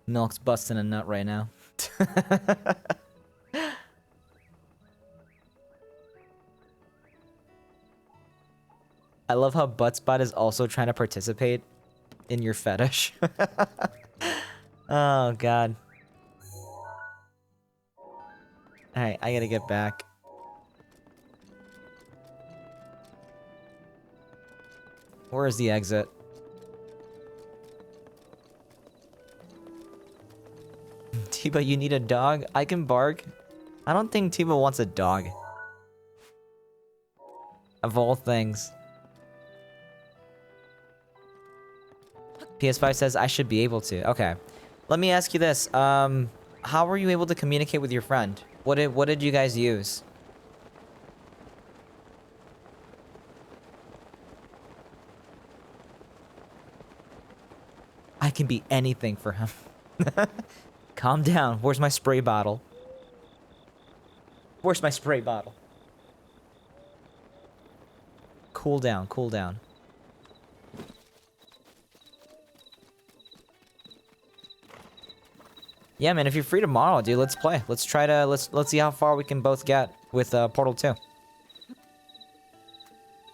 Milk's busting a nut right now. I love how Buttspot is also trying to participate in your fetish. Oh, God. Alright, I gotta get back. Where is the exit? Tiba, you need a dog? I can bark. I don't think Tiba wants a dog. Of all things. PS5 says I should be able to. Okay. Let me ask you this. How were you able to communicate with your friend? What did you guys use? I can be anything for him. Calm down. Where's my spray bottle? Where's my spray bottle? Cool down, cool down. Yeah, man, if you're free tomorrow, dude, let's play. Let's try to let's see how far we can both get with Portal 2.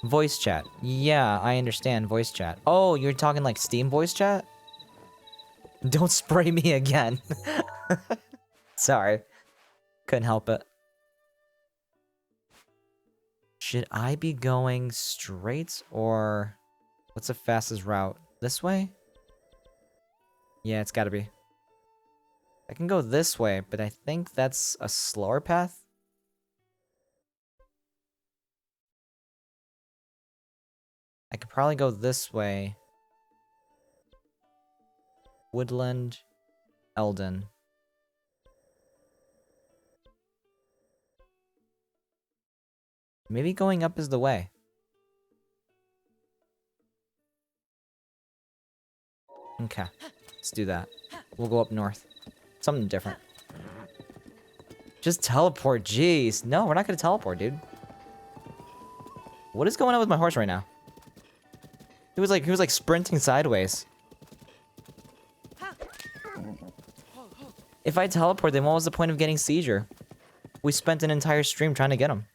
Voice chat. Yeah, I understand voice chat. Oh, you're talking like Steam voice chat? Don't spray me again. Sorry. Couldn't help it. Should I be going straight or what's the fastest route? This way? Yeah, it's gotta be. I can go this way, but I think that's a slower path. I could probably go this way. Woodland, Eldon. Maybe going up is the way. Okay, let's do that. We'll go up north. Something different. Just teleport, jeez. No, we're not gonna teleport, dude. What is going on with my horse right now? He was like sprinting sideways. If I teleport, then what was the point of getting seizure? We spent an entire stream trying to get him.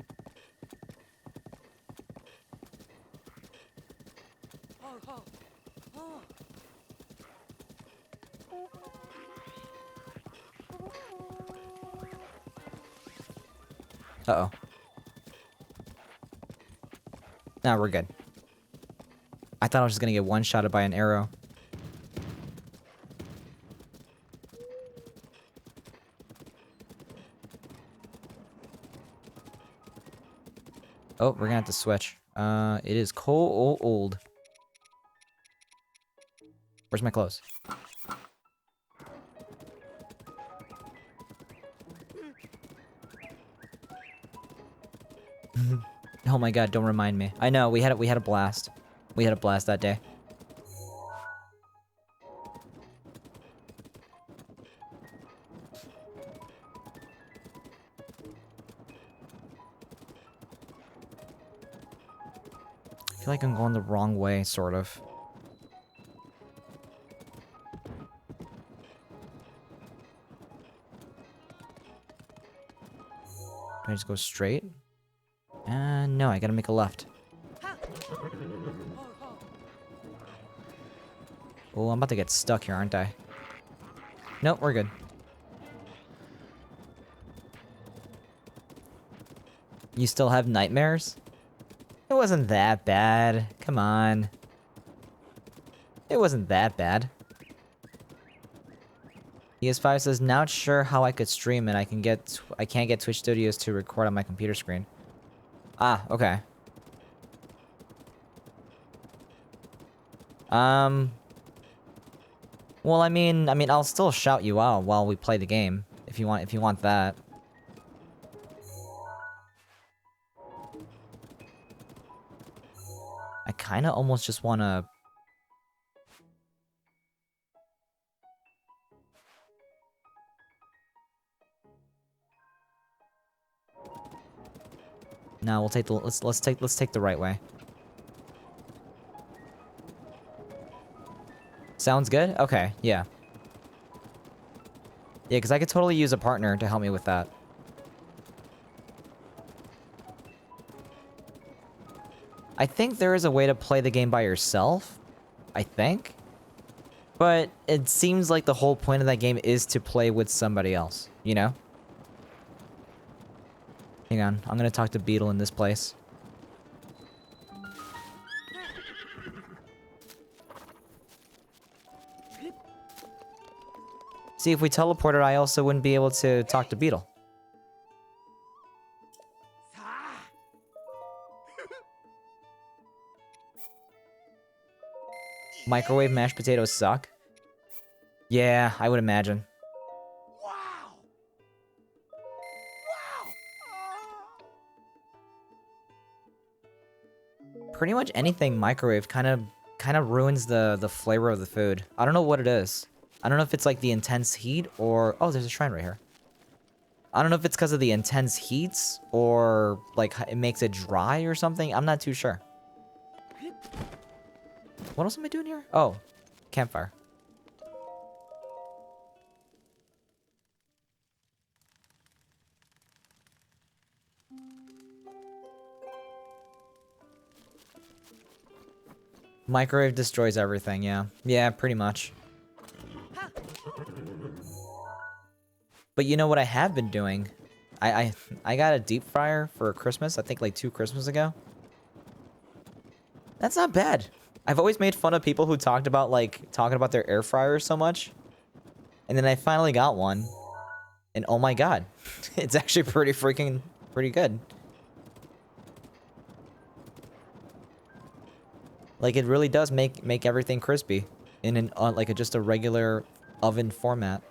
Uh-oh. Nah, we're good. I thought I was just gonna get one-shotted by an arrow. Oh, we're gonna have to switch. It is cold. Where's my clothes? Oh my god, don't remind me. I know, we had a blast. We had a blast that day. I feel like I'm going the wrong way, sort of. Can I just go straight? No, I gotta make a left. Oh, I'm about to get stuck here, aren't I? Nope, we're good. You still have nightmares? It wasn't that bad. Come on. It wasn't that bad. PS5 says, not sure how I could stream it. I can't get Twitch Studios to record on my computer screen. Ah, okay. Well, I mean, I'll still shout you out while we play the game, if you want that. I kinda almost just wanna No, we'll take the let's take the right way. Sounds good? Okay, yeah. Yeah, because I could totally use a partner to help me with that. I think there is a way to play the game by yourself. I think. But it seems like the whole point of that game is to play with somebody else, you know? Hang on, I'm gonna talk to Beetle in this place. See, if we teleported, I also wouldn't be able to talk to Beetle. Microwave mashed potatoes suck? Yeah, I would imagine. Pretty much anything microwave kind of ruins the flavor of the food. I don't know what it is. I don't know if it's like the intense heat or... Oh, there's a shrine right here. I don't know if it's because of the intense heats or like it makes it dry or something. I'm not too sure. What else am I doing here? Oh, campfire. Microwave destroys everything, yeah. Yeah, pretty much. But you know what I have been doing? I got a deep fryer for Christmas, I think like 2 Christmas ago. That's not bad. I've always made fun of people who talked about like talking about their air fryer so much. And then I finally got one. And oh my god. It's actually pretty good. Like it really does make everything crispy in an like just a regular oven format.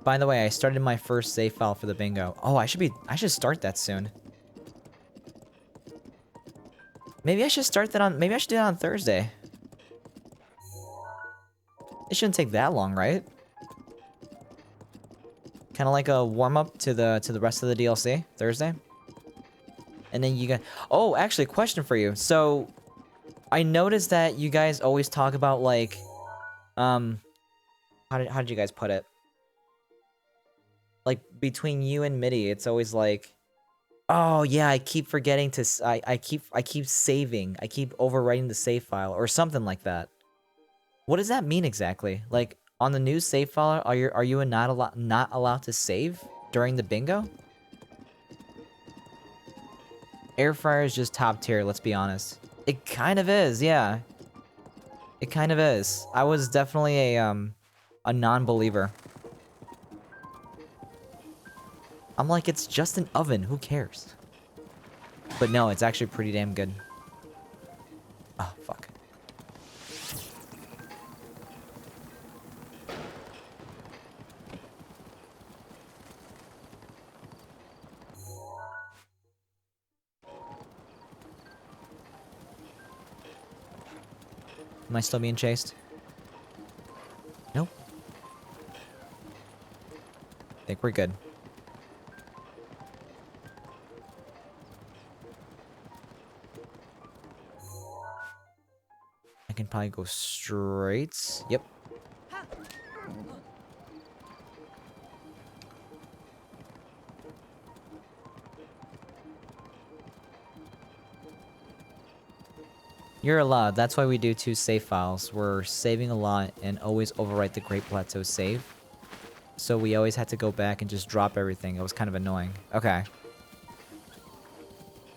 By the way, I started my first save file for the bingo. Oh, I should start that soon. Maybe I should start that on, maybe I should do it on Thursday. It shouldn't take that long, right? Kind of like a warm-up to the rest of the DLC, Thursday. And then you got... Oh, actually, question for you. So, I noticed that you guys always talk about, like... How did you guys put it? Like, between you and Mitty, it's always like... Oh, yeah, I keep forgetting to... I keep saving. I keep overwriting the save file, or something like that. What does that mean exactly? Like, on the new save file, are you not allowed to save during the bingo? Air fryer is just top tier, let's be honest. It kind of is, yeah. It kind of is. I was definitely a non-believer. I'm like, it's just an oven, who cares? But no, it's actually pretty damn good. Oh, fuck. Am I still being chased? Nope. I think we're good. I can probably go straight. Yep. You're allowed. That's why we do 2 save files. We're saving a lot and always overwrite the Great Plateau save. So we always had to go back and just drop everything. It was kind of annoying. Okay.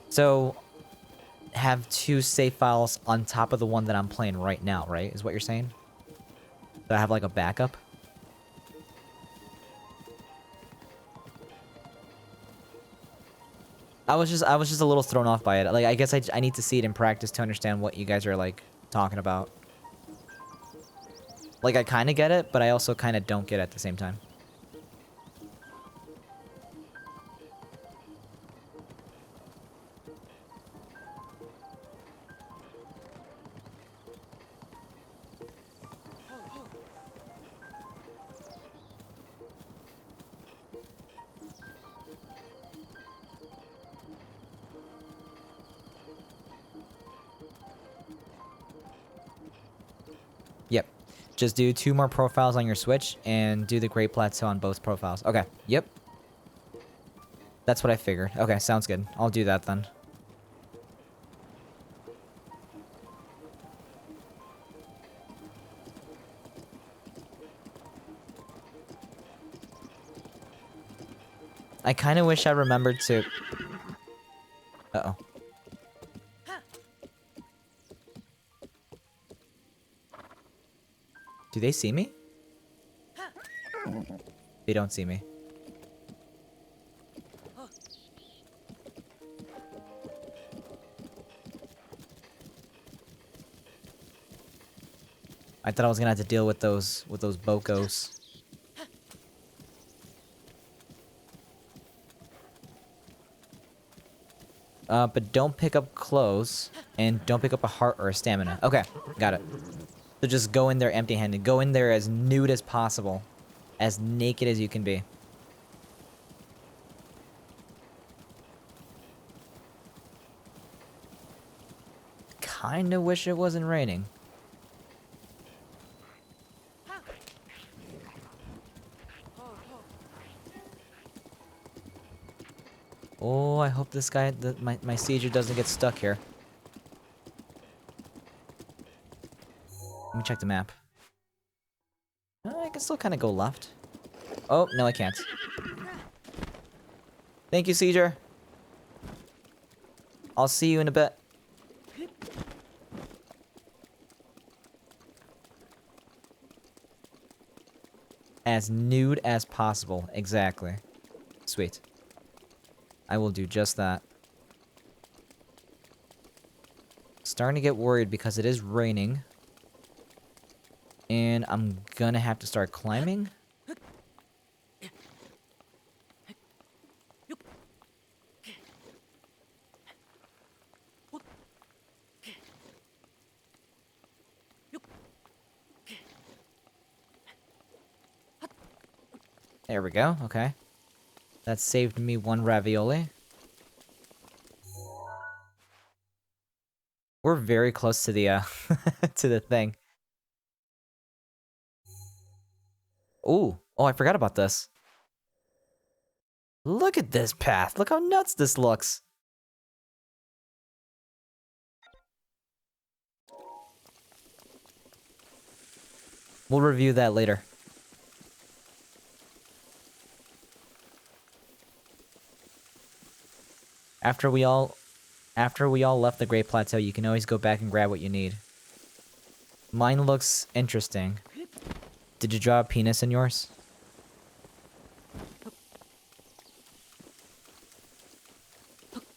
So, have 2 save files on top of the one that I'm playing right now, right? Is what you're saying? So I have like a backup? I was just a little thrown off by it. Like, I guess I need to see it in practice to understand what you guys are, like, talking about. Like, I kind of get it, but I also kind of don't get it at the same time. Yep. Just do 2 more profiles on your Switch and do the Great Plateau on both profiles. Okay. Yep. That's what I figured. Okay, sounds good. I'll do that then. I kind of wish I remembered to... Uh-oh. Do they see me? They don't see me. I thought I was gonna have to deal with those bokos. But don't pick up clothes, and don't pick up a heart or a stamina. Okay, got it. So just go in there empty-handed. Go in there as nude as possible. As naked as you can be. Kinda wish it wasn't raining. Oh, I hope this guy, my sieger doesn't get stuck here. Let me check the map. I can still kind of go left. Oh, no I can't. Thank you, Sieger. I'll see you in a bit. As nude as possible. Exactly. Sweet. I will do just that. Starting to get worried because it is raining. And I'm gonna have to start climbing. There we go, okay. That saved me 1 ravioli. We're very close to the, to the thing. Ooh. Oh, I forgot about this. Look at this path. Look how nuts this looks. We'll review that later. After we all left the Great Plateau, you can always go back and grab what you need. Mine looks interesting. Did you draw a penis in yours?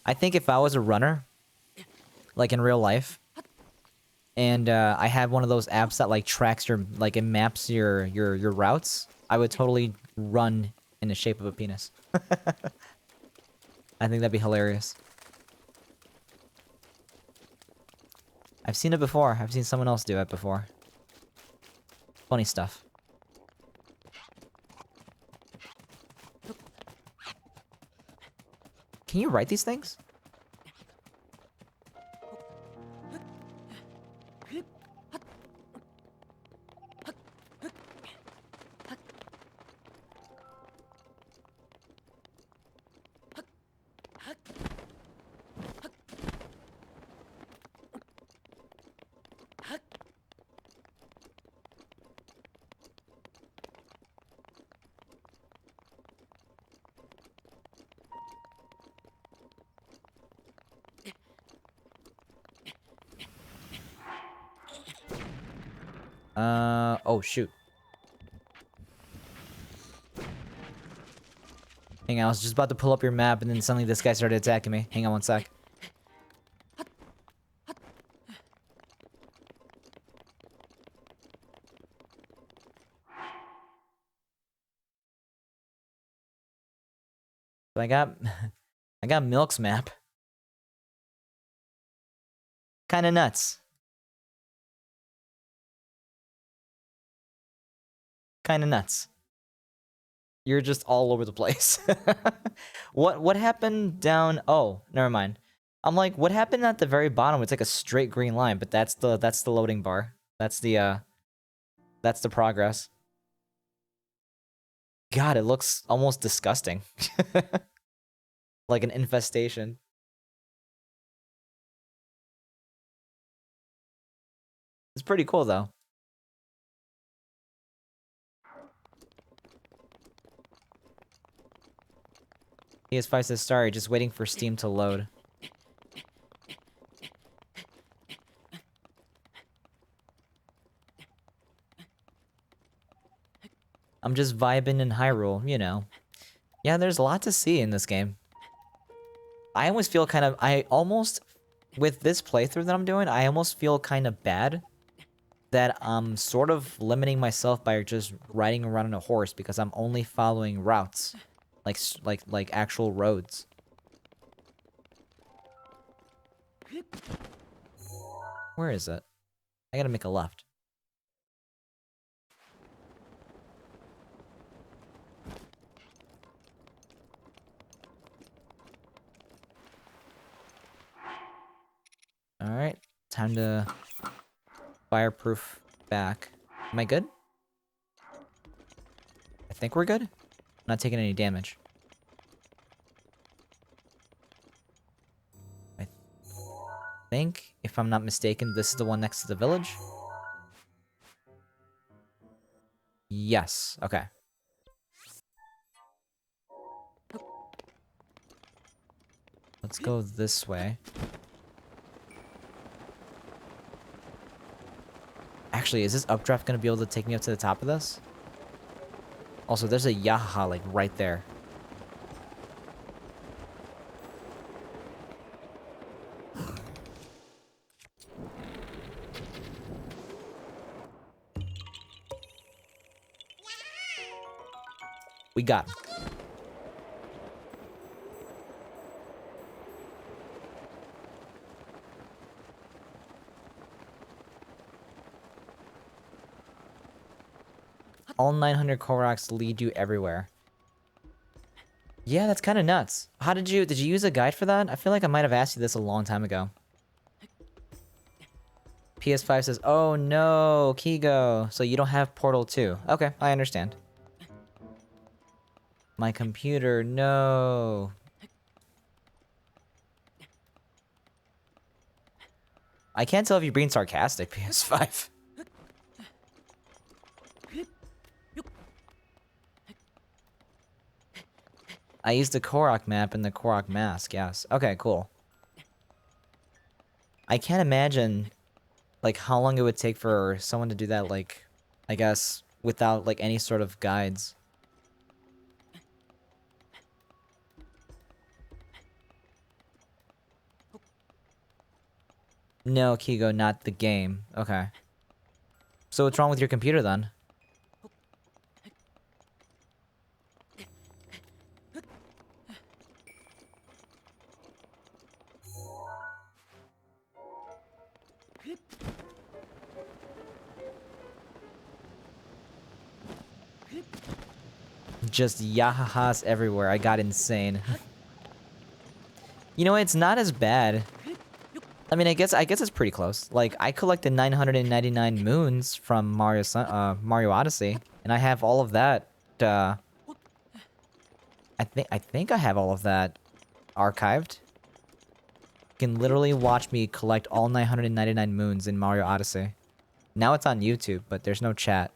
I think if I was a runner, like in real life, and I had one of those apps that like tracks your, like it maps your routes, I would totally run in the shape of a penis. I think that'd be hilarious. I've seen it before. I've seen someone else do it before. Funny stuff. Can you write these things? Oh shoot. Hang on, I was just about to pull up your map and then suddenly this guy started attacking me. Hang on 1 sec. So I got Milk's map. Kinda nuts. Kinda nuts. You're just all over the place. What happened down? Oh, never mind. I'm like, what happened at the very bottom? It's like a straight green line, but that's the loading bar. That's the That's the progress. God, it looks almost disgusting. Like an infestation. It's pretty cool, though. PS5 says, sorry, just waiting for Steam to load. I'm just vibing in Hyrule, you know. Yeah, there's a lot to see in this game. I almost feel kind of... with this playthrough that I'm doing, I almost feel kind of bad that I'm sort of limiting myself by just riding around on a horse because I'm only following routes. Like actual roads. Where is it? I gotta make a left. Alright, time to fireproof back. Am I good? I think we're good. I'm not taking any damage. I think, if I'm not mistaken, this is the one next to the village? Yes, okay. Let's go this way. Actually, is this updraft gonna be able to take me up to the top of this? Also, there's a Yahaha, like, right there. We got him. All 900 Koroks lead you everywhere. Yeah, that's kind of nuts. How did you use a guide for that? I feel like I might have asked you this a long time ago. PS5 says, oh no, Kigo. So you don't have Portal 2. Okay, I understand. My computer, no. I can't tell if you're being sarcastic, PS5. I used the Korok map and the Korok mask, yes. Okay, cool. I can't imagine, like, how long it would take for someone to do that, like, I guess, without, like, any sort of guides. No, Kigo, not the game. Okay. So what's wrong with your computer, then? Just yahahas everywhere. I got insane. You know, it's not as bad. I mean, I guess it's pretty close. Like, I collected 999 moons from Mario Odyssey, and I have all of that. I think I have all of that archived. You can literally watch me collect all 999 moons in Mario Odyssey. Now it's on YouTube, but there's no chat.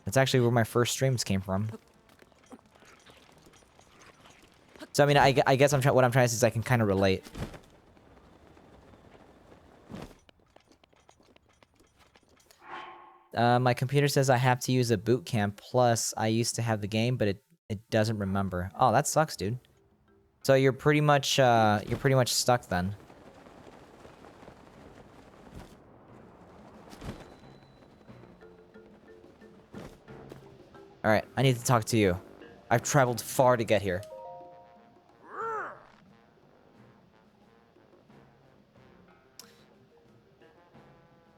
That's actually where my first streams came from. So, I mean, I guess what I'm trying to say is I can kind of relate. My computer says I have to use a boot camp, plus I used to have the game, but it doesn't remember. Oh, that sucks, dude. So you're pretty much stuck then. Alright, I need to talk to you. I've traveled far to get here.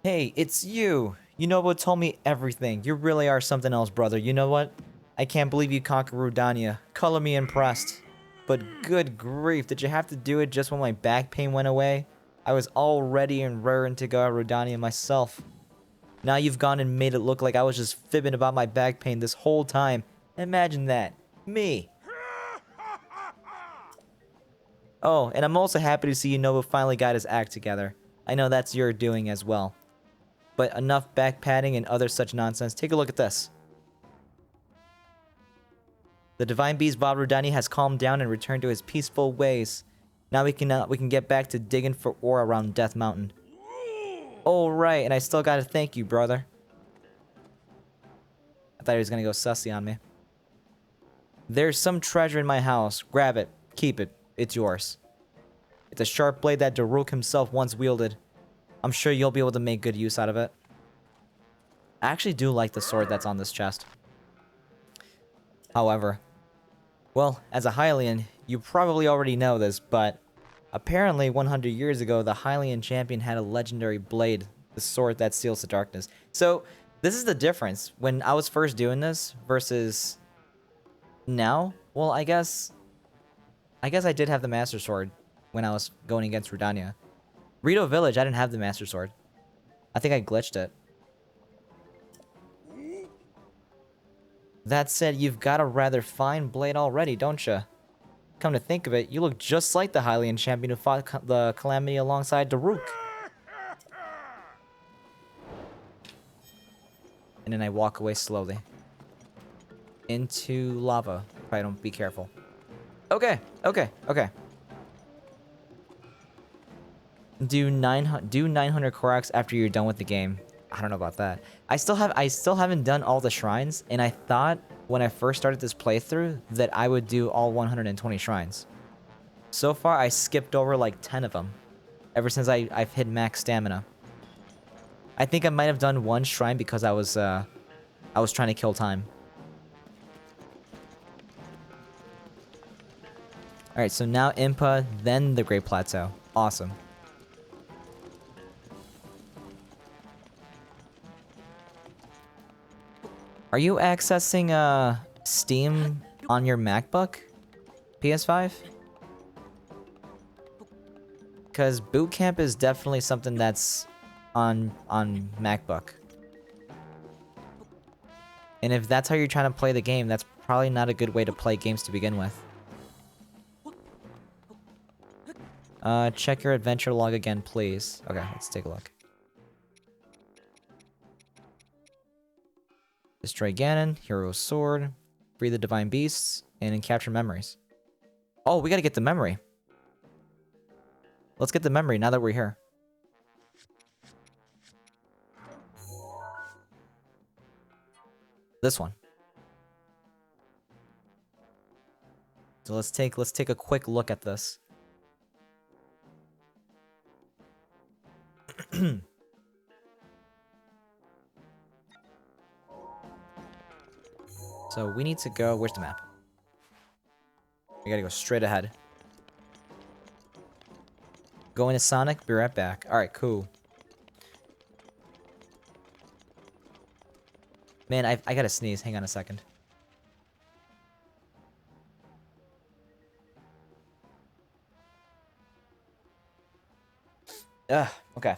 Hey, it's you! Yunobo told me everything. You really are something else, brother. You know what? I can't believe you conquered Rudania. Color me impressed. But good grief, did you have to do it just when my back pain went away? I was all ready and raring to go at Rodania myself. Now you've gone and made it look like I was just fibbing about my back pain this whole time. Imagine that. Me. Oh, and I'm also happy to see Nova finally got his act together. I know that's your doing as well. But enough back patting and other such nonsense. Take a look at this. The Divine Beast Bob Rodani has calmed down and returned to his peaceful ways. Now we can get back to digging for ore around Death Mountain. Oh, right, and I still gotta thank you, brother. I thought he was gonna go sussy on me. There's some treasure in my house. Grab it. Keep it. It's yours. It's a sharp blade that Daruk himself once wielded. I'm sure you'll be able to make good use out of it. I actually do like the sword that's on this chest. However, well, as a Hylian, you probably already know this, but apparently 100 years ago, the Hylian champion had a legendary blade, the sword that seals the darkness. So, this is the difference. When I was first doing this versus now, well, I guess I did have the Master Sword when I was going against Rudania. Rito Village, I didn't have the Master Sword. I think I glitched it. That said, you've got a rather fine blade already, don't you? Come to think of it, you look just like the Hylian champion who fought the Calamity alongside Daruk. And then I walk away slowly. Into lava, if I don't be careful. Okay. Do 900 Korax after you're done with the game. I don't know about that. I still haven't done all the shrines, and I thought when I first started this playthrough that I would do all 120 shrines. So far, I skipped over like 10 of them. Ever since I've hit max stamina. I think I might have done one shrine because I was trying to kill time. Alright, so now Impa, then the Great Plateau. Awesome. Are you accessing Steam on your MacBook? PS5? Because Boot Camp is definitely something that's on MacBook. And if that's how you're trying to play the game, that's probably not a good way to play games to begin with. Check your adventure log again, please. Okay, let's take a look. Destroy Ganon, Hero's Sword, free the Divine Beasts, and capture memories. Oh, we gotta get the memory. Let's get the memory now that we're here. This one. So let's take a quick look at this. So we need to go. Where's the map? We gotta go straight ahead. Going to Sonic. Be right back. All right, cool. Man, I gotta sneeze. Hang on a second. Ugh. Okay.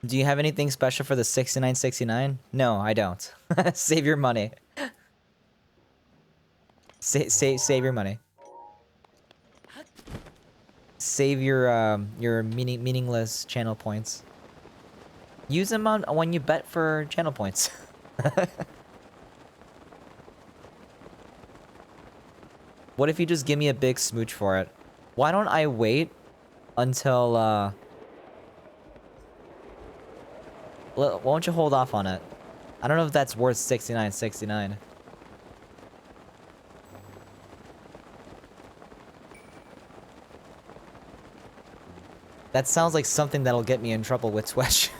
Do you have anything special for the 6969? No, I don't. Save your money. Save your money. Save your meaningless channel points. Use them on when you bet for channel points. What if you just give me a big smooch for it? Why don't I wait until why don't you hold off on it? I don't know if that's worth 69.69. That sounds like something that'll get me in trouble with Twitch.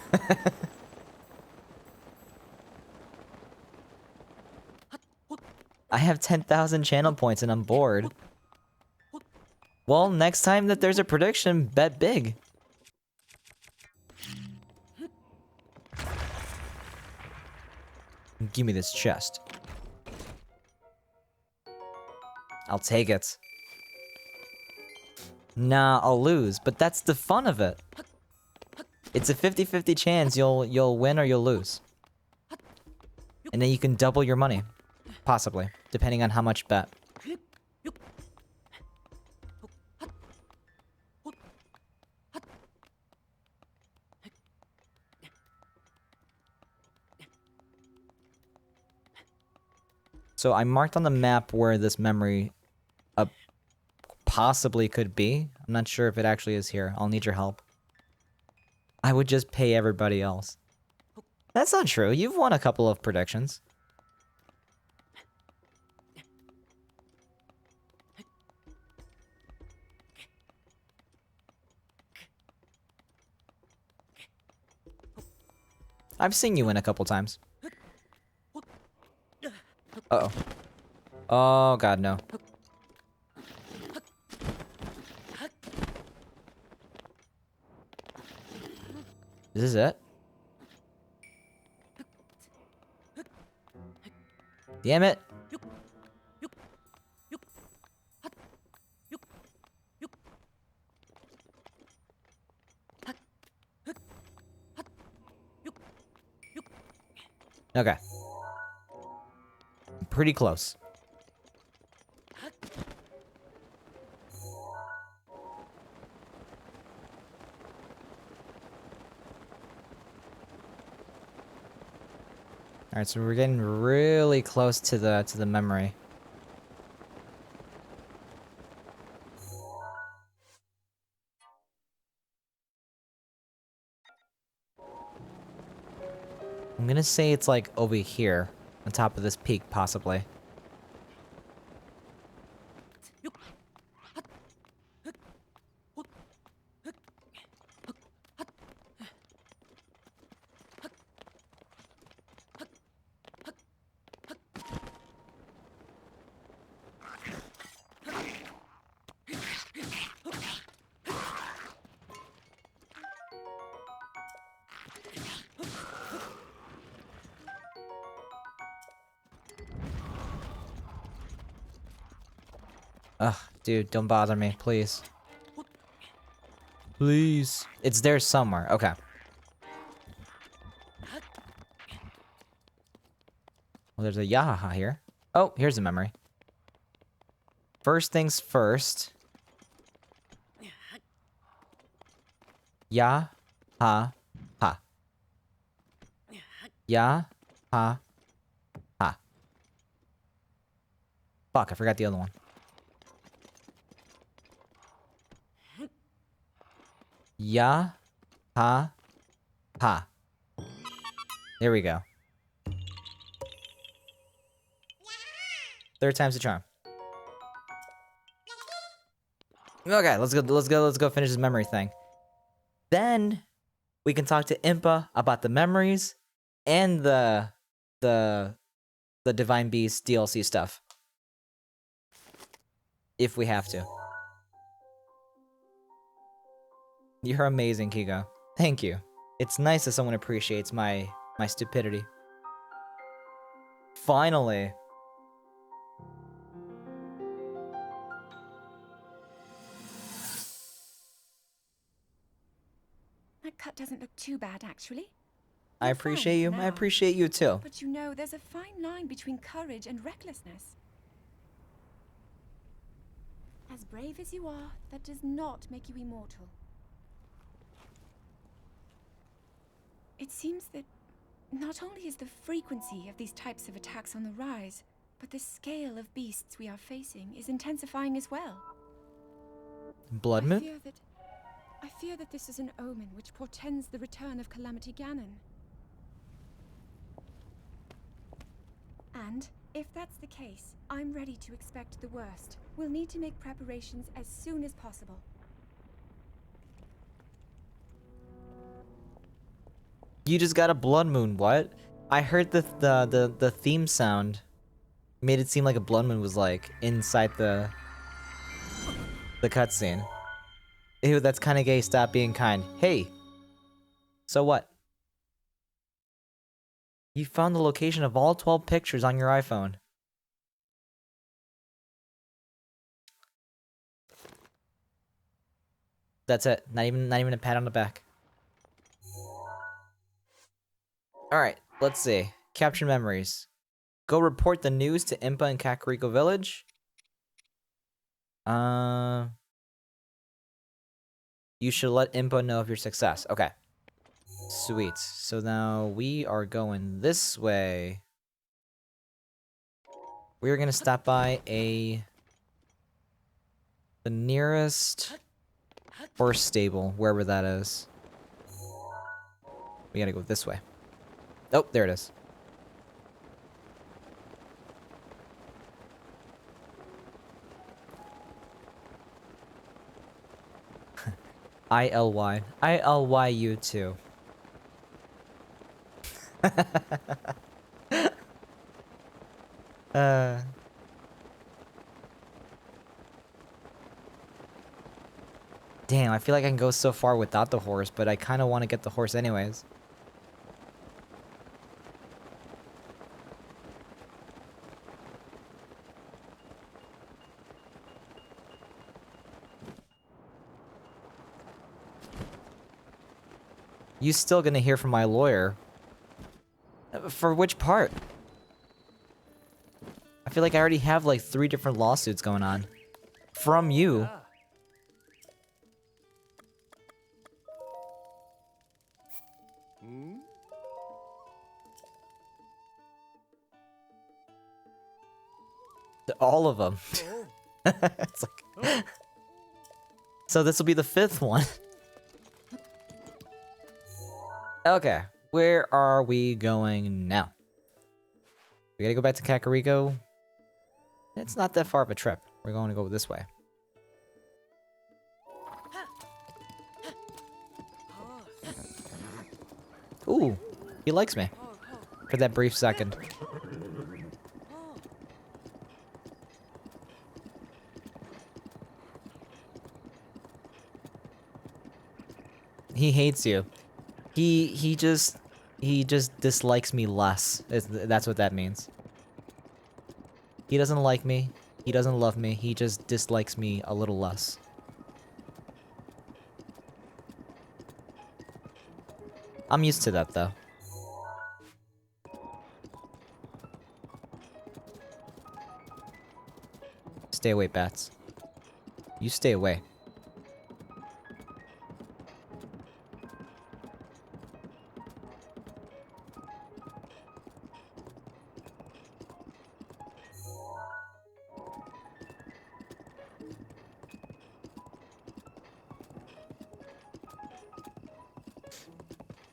I have 10,000 channel points and I'm bored. Well, next time that there's a prediction, bet big. Give me this chest. I'll take it. Nah, I'll lose, but that's the fun of it. It's a 50-50 chance you'll win or you'll lose. And then you can double your money. Possibly, depending on how much bet. So I marked on the map where this memory possibly could be. I'm not sure if it actually is here. I'll need your help. I would just pay everybody else. That's not true. You've won a couple of predictions. I've seen you win a couple times. Uh-oh. Oh, God, no. This is it? Damn it. Okay. Pretty close. Alright, so we're getting really close to the memory. I'm gonna say it's like over here, on top of this peak, possibly. Ugh, dude, don't bother me, please. Please. It's there somewhere. Okay. Well, there's a Yahaha here. Oh, here's a memory. First things first. Ya, ha, ha. Ya, ha, ha. Fuck, I forgot the other one. Ya, ha, ha. There we go. Third time's the charm. Okay, let's go finish this memory thing. Then we can talk to Impa about the memories and the Divine Beast DLC stuff. If we have to. You're amazing, Kigo. Thank you. It's nice that someone appreciates my stupidity. Finally. That cut doesn't look too bad, actually. I You're appreciate fine you. for I now. appreciate you too. But you know, there's a fine line between courage and recklessness. As brave as you are, that does not make you immortal. It seems that not only is the frequency of these types of attacks on the rise, but the scale of beasts we are facing is intensifying as well. Blood Moon? I fear that this is an omen which portends the return of Calamity Ganon. And if that's the case, I'm ready to expect the worst. We'll need to make preparations as soon as possible. You just got a blood moon, what? I heard the theme sound made it seem like a blood moon was like inside the cutscene. Ew, that's kinda gay, stop being kind. Hey! So what? You found the location of all 12 pictures on your iPhone. That's it. Not even a pat on the back. Alright, let's see. Capture memories. Go report the news to Impa in Kakariko Village. You should let Impa know of your success. Okay. Sweet. So now we are going this way. We're gonna stop by the nearest horse stable, wherever that is. We gotta go this way. Oh, there it is. ILY. ILYU too. Damn, I feel like I can go so far without the horse, but I kind of want to get the horse anyways. You still gonna hear from my lawyer. For which part? I feel like I already have like 3 different lawsuits going on. From you. All of them. It's like... So this will be the 5th one. Okay, where are we going now? We gotta go back to Kakariko. It's not that far of a trip. We're going to go this way. Ooh, he likes me. For that brief second. He hates you. He just dislikes me less. That's what that means. He doesn't like me. He doesn't love me. He just dislikes me a little less. I'm used to that though. Stay away, bats. You stay away.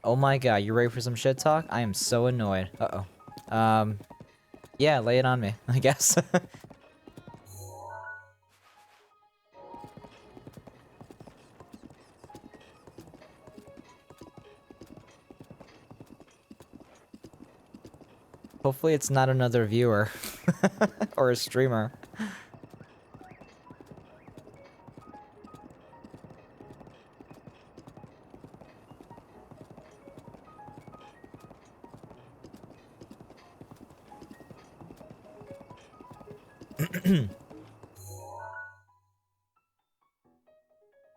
Oh my god, you ready for some shit talk? I am so annoyed. Uh-oh. Yeah, lay it on me, I guess. Hopefully it's not another viewer. Or a streamer.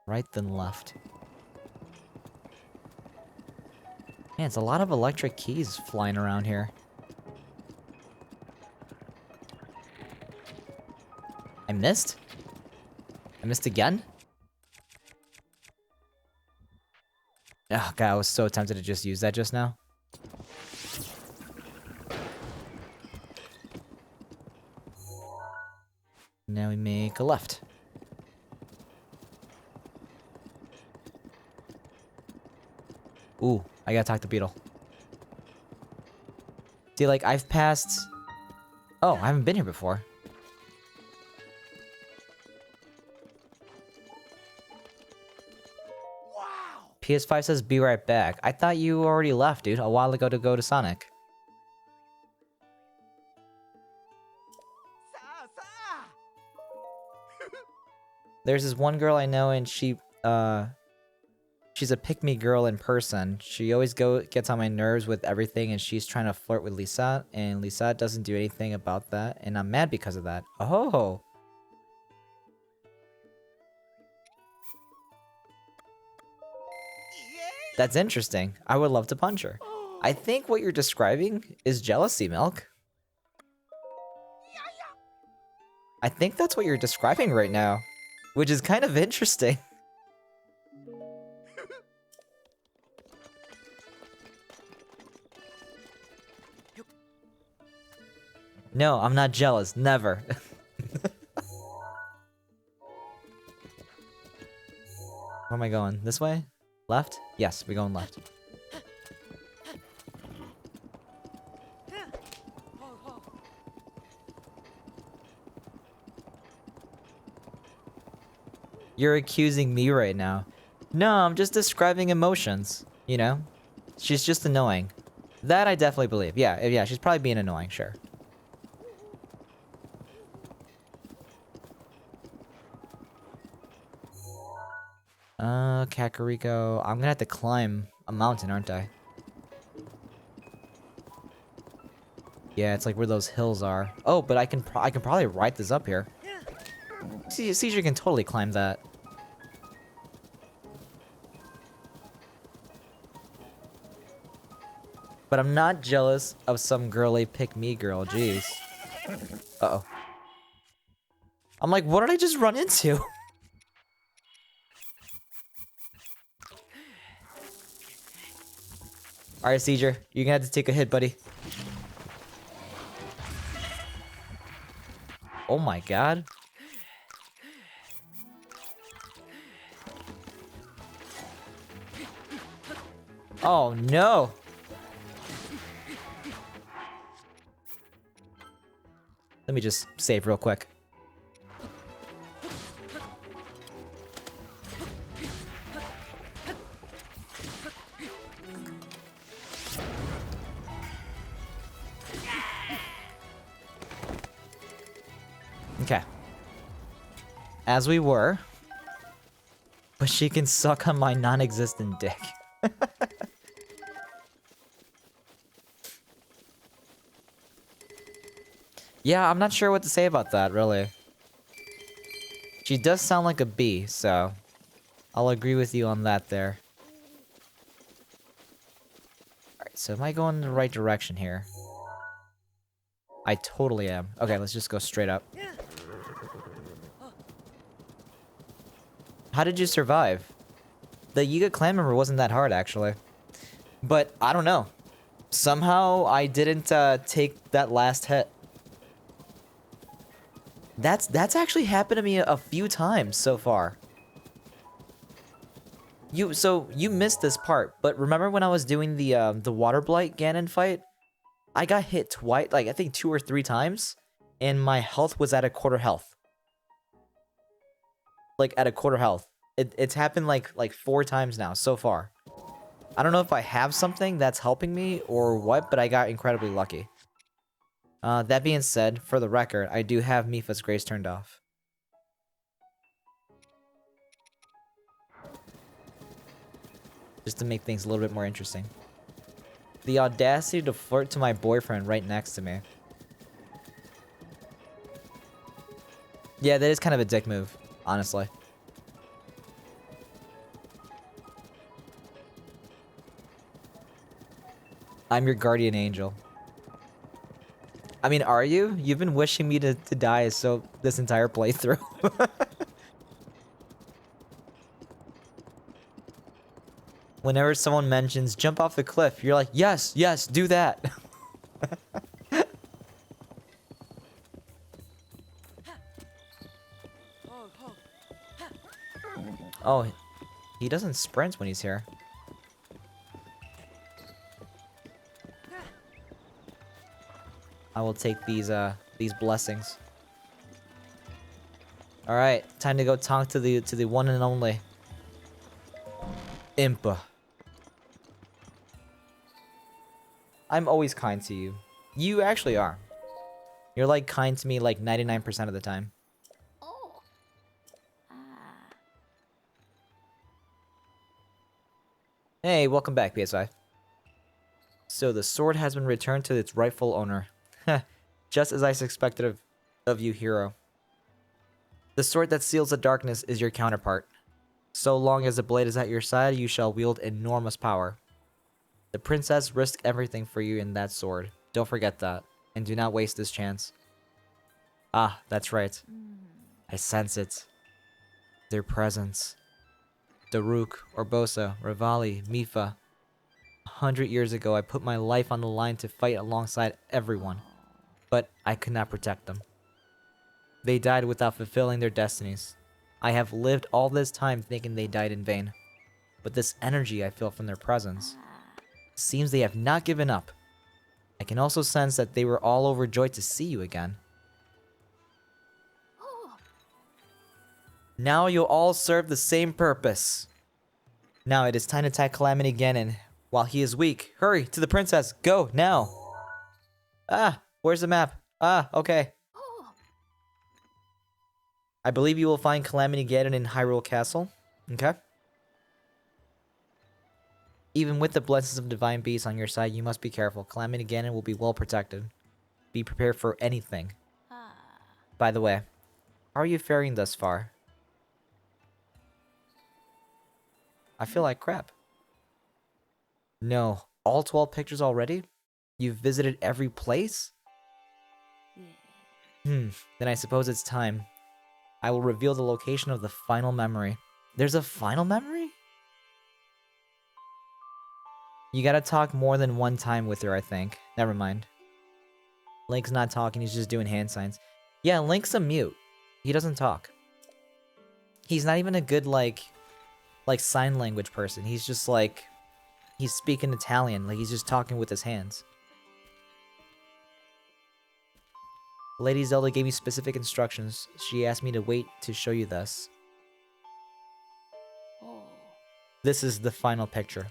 Right then left. Man, it's a lot of electric keys flying around here. I missed? I missed again? Oh god, I was so tempted to just use that just now. Now we make a left. Ooh, I gotta talk to Beetle. See, like, I've passed... Oh, I haven't been here before. Wow. PS5 says be right back. I thought you already left, dude, a while ago to go to Sonic. There's this one girl I know, and she's a pick-me girl in person. She always gets on my nerves with everything, and she's trying to flirt with Lisa, and Lisa doesn't do anything about that, and I'm mad because of that. Oh! That's interesting. I would love to punch her. I think what you're describing is jealousy, Milk. I think that's what you're describing right now, which is kind of interesting. No, I'm not jealous. Never. Where am I going? This way? Left? Yes, we're going left. You're accusing me right now. No, I'm just describing emotions, you know? She's just annoying. That I definitely believe. Yeah, she's probably being annoying, sure. Kakariko. I'm gonna have to climb a mountain, aren't I? Yeah, it's like where those hills are. Oh, but I can probably ride this up here. Caesar can totally climb that. But I'm not jealous of some girly pick-me girl, jeez. Uh-oh. I'm like, what did I just run into? Alright, Caesar, you're gonna have to take a hit, buddy. Oh my god. Oh no! Let me just save real quick. Okay. As we were. But she can suck on my non-existent dick. Yeah, I'm not sure what to say about that, really. She does sound like a bee, so I'll agree with you on that there. Alright, so am I going in the right direction here? I totally am. Okay, let's just go straight up. How did you survive? The Yiga clan member wasn't that hard, actually. But, I don't know. Somehow, I didn't take that last hit. That's actually happened to me a few times so far. So you missed this part, but remember when I was doing the Water Blight Ganon fight? I got hit twice, like I think 2 or 3 times, and my health was at a quarter health. Like at a quarter health. It's happened like 4 times now so far. I don't know if I have something that's helping me or what, but I got incredibly lucky. That being said, for the record, I do have Mipha's Grace turned off. Just to make things a little bit more interesting. The audacity to flirt to my boyfriend right next to me. Yeah, that is kind of a dick move, honestly. I'm your guardian angel. I mean, are you? You've been wishing me to die so this entire playthrough. Whenever someone mentions jump off the cliff, you're like, yes, yes, do that. Oh, he doesn't sprint when he's here. I will take these blessings. All right, time to go talk to the one and only Impa. I'm always kind to you. You actually are. You're like kind to me like 99% of the time. Oh. Ah. Hey, welcome back, PS5. So the sword has been returned to its rightful owner. Just as I suspected of you, hero. The sword that seals the darkness is your counterpart. So long as the blade is at your side, you shall wield enormous power. The princess risked everything for you in that sword. Don't forget that, and do not waste this chance. Ah, that's right. I sense it. Their presence. Daruk, Orbosa, Rivali, Mifa. 100 years ago, I put my life on the line to fight alongside everyone, but I could not protect them. They died without fulfilling their destinies. I have lived all this time thinking they died in vain, but this energy I feel from their presence seems they have not given up. I can also sense that they were all overjoyed to see you again. Now you'll all serve the same purpose. Now it is time to attack Calamity Ganon. While he is weak, hurry to the princess. Go now. Ah, where's the map? Ah, okay. I believe you will find Calamity Ganon in Hyrule Castle. Okay. Even with the blessings of Divine Beasts on your side, you must be careful. Calamity Ganon will be well protected. Be prepared for anything. By the way, how are you faring thus far? I feel like crap. No, all 12 pictures already? You've visited every place? Then I suppose it's time. I will reveal the location of the final memory. There's a final memory? You gotta talk more than one time with her, I think. Never mind. Link's not talking, he's just doing hand signs. Yeah, Link's a mute. He doesn't talk. He's not even a good, like sign language person. He's just like... He's speaking Italian, like he's just talking with his hands. Lady Zelda gave me specific instructions. She asked me to wait to show you this. This is the final picture.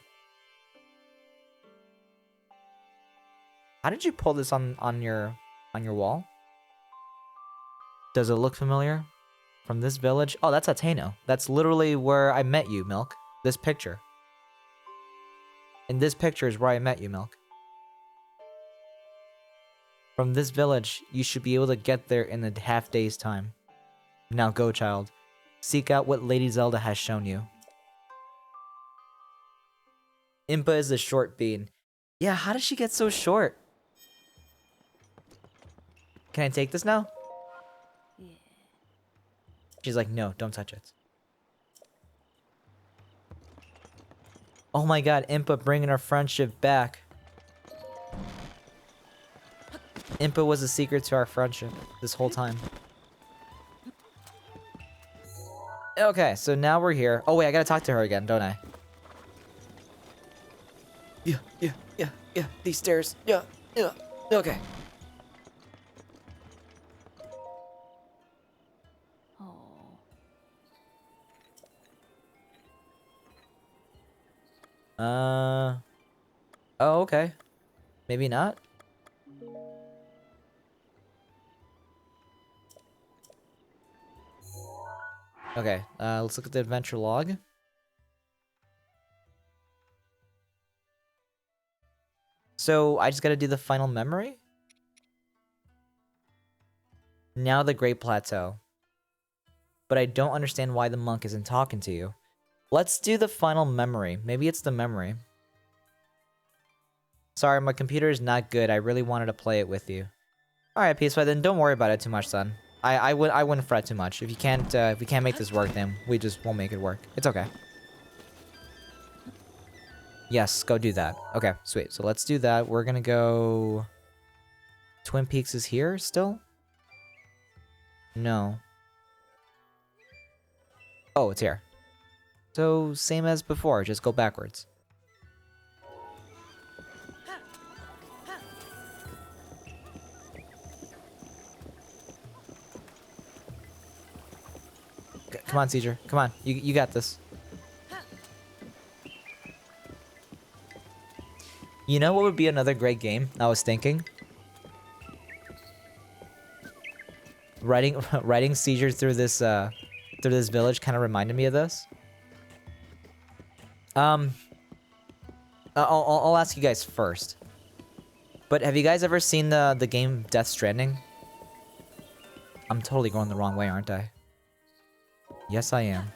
How did you pull this on your wall? Does it look familiar? From this village? Oh, that's Ateno. That's literally where I met you, Milk. This picture. And this picture is where I met you, Milk. From this village, you should be able to get there in a half day's time. Now go, child. Seek out what Lady Zelda has shown you. Impa is a short bean. Yeah, how did she get so short? Can I take this now? She's like, no, don't touch it. Oh my god, Impa bringing our friendship back. Impa was the secret to our friendship this whole time. Okay, so now we're here. Oh wait, I gotta talk to her again, don't I? Yeah, these stairs. Yeah, okay. Oh, okay. Maybe not? Okay, let's look at the adventure log. So, I just gotta do the final memory? Now the Great Plateau. But I don't understand why the monk isn't talking to you. Let's do the final memory. Maybe it's the memory. Sorry, my computer is not good. I really wanted to play it with you. Alright, Peaceful, then don't worry about it too much, son. I wouldn't fret too much. If we can't make this work, then we just won't make it work. It's okay. Yes, go do that. Okay, sweet. So let's do that. We're gonna go... Twin Peaks is here still? No. Oh, it's here. So, same as before, just go backwards. Come on, Caesar. Come on. You got this. You know what would be another great game? I was thinking. Riding Caesar through this village kind of reminded me of this. I'll ask you guys first. But have you guys ever seen the game Death Stranding? I'm totally going the wrong way, aren't I? Yes, I am.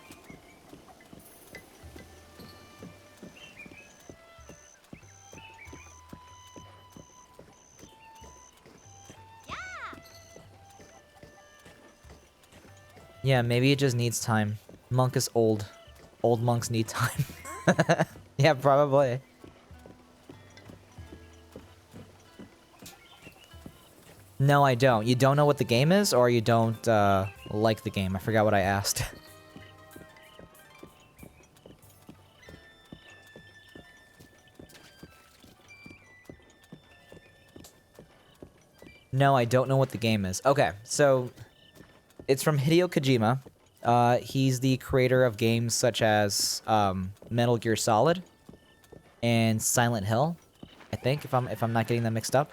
Yeah, maybe it just needs time. Monk is old. Old monks need time. Yeah, probably. No, I don't. You don't know what the game is, or you don't, like the game? I forgot what I asked. No, I don't know what the game is. Okay, so it's from Hideo Kojima. He's the creator of games such as Metal Gear Solid and Silent Hill. I think if I'm not getting them mixed up.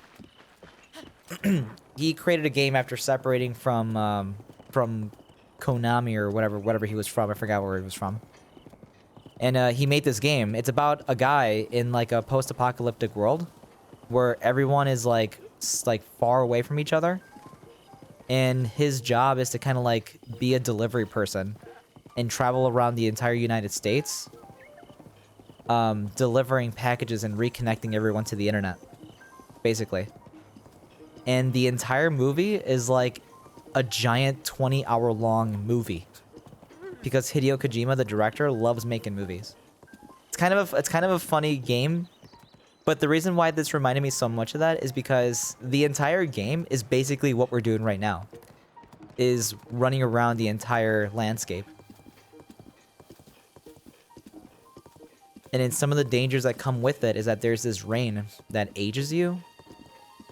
He created a game after separating from Konami or whatever he was from. I forgot where he was from. And he made this game. It's about a guy in like a post-apocalyptic world where everyone is like far away from each other. And his job is to kind of like be a delivery person and travel around the entire United States, delivering packages and reconnecting everyone to the internet, basically. And the entire movie is like a giant 20-hour-long movie because Hideo Kojima, the director, loves making movies. It's kind of a funny game, but the reason why this reminded me so much of that is because the entire game is basically what we're doing right now, is running around the entire landscape. And then some of the dangers that come with it is that there's this rain that ages you.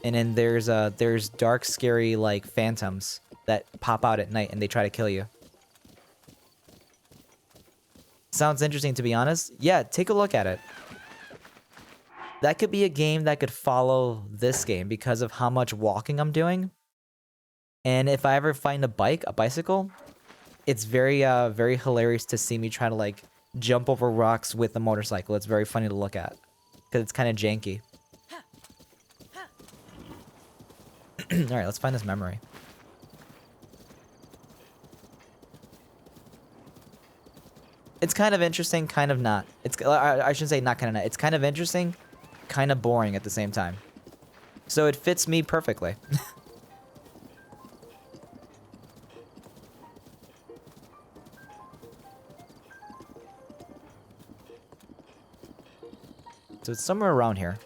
And then there's dark, scary, like, phantoms that pop out at night and they try to kill you. Sounds interesting, to be honest. Yeah, take a look at it. That could be a game that could follow this game because of how much walking I'm doing. And if I ever find a bicycle, it's very hilarious to see me try to, like, jump over rocks with a motorcycle. It's very funny to look at because it's kind of janky. Alright, let's find this memory. It's kind of interesting, kind of not. I shouldn't say not kind of not. It's kind of interesting, kind of boring at the same time. So it fits me perfectly. So it's somewhere around here.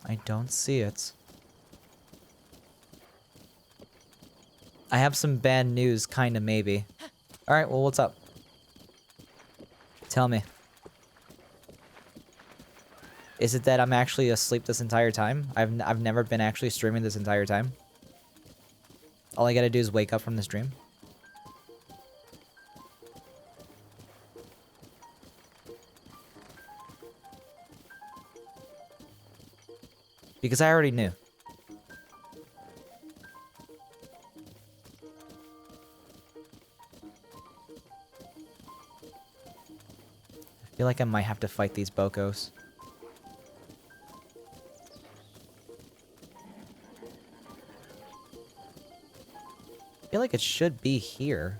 I don't see it. I have some bad news, kinda, maybe. Alright, well, what's up? Tell me. Is it that I'm actually asleep this entire time? I've never been actually streaming this entire time? All I gotta do is wake up from this dream? Because I already knew. I feel like I might have to fight these bokos. I feel like it should be here.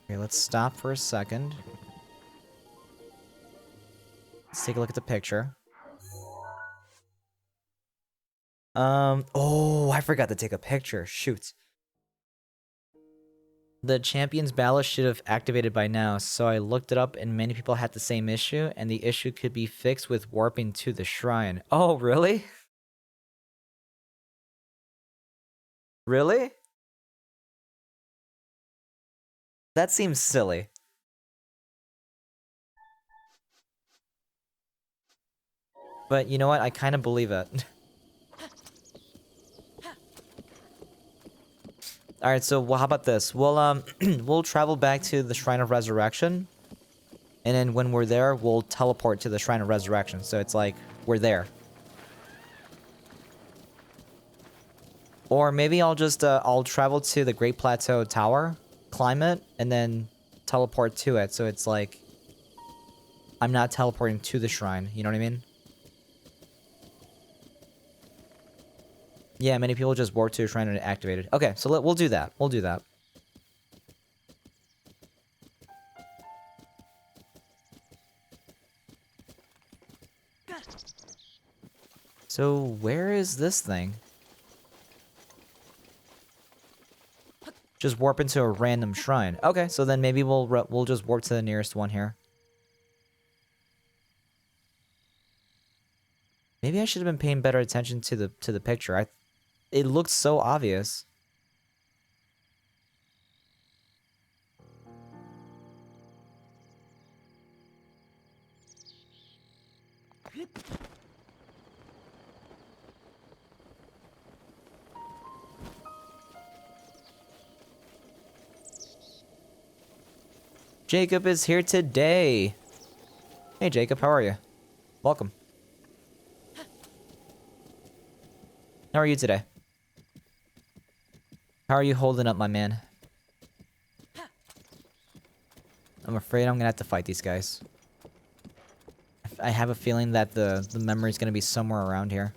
Okay, let's stop for a second. Let's take a look at the picture. Oh, I forgot to take a picture. Shoot. The Champion's Ballad should have activated by now, so I looked it up and many people had the same issue, and the issue could be fixed with warping to the shrine. Oh, really? Really? That seems silly. But you know what? I kind of believe it. All right, so well, how about this? We'll we'll travel back to the Shrine of Resurrection, and then when we're there, we'll teleport to the Shrine of Resurrection. So it's like we're there. Or maybe I'll just I'll travel to the Great Plateau Tower, climb it, and then teleport to it. So it's like I'm not teleporting to the shrine. You know what I mean? Yeah, many people just warp to a shrine and activate it. Okay, so we'll do that. We'll do that. So where is this thing? Just warp into a random shrine. Okay, so then maybe we'll just warp to the nearest one here. Maybe I should have been paying better attention to the picture. It looked so obvious. Jacob is here today. Hey Jacob, how are you? Welcome. How are you today? How are you holding up, my man? I'm afraid I'm gonna have to fight these guys. I have a feeling that the memory is gonna be somewhere around here.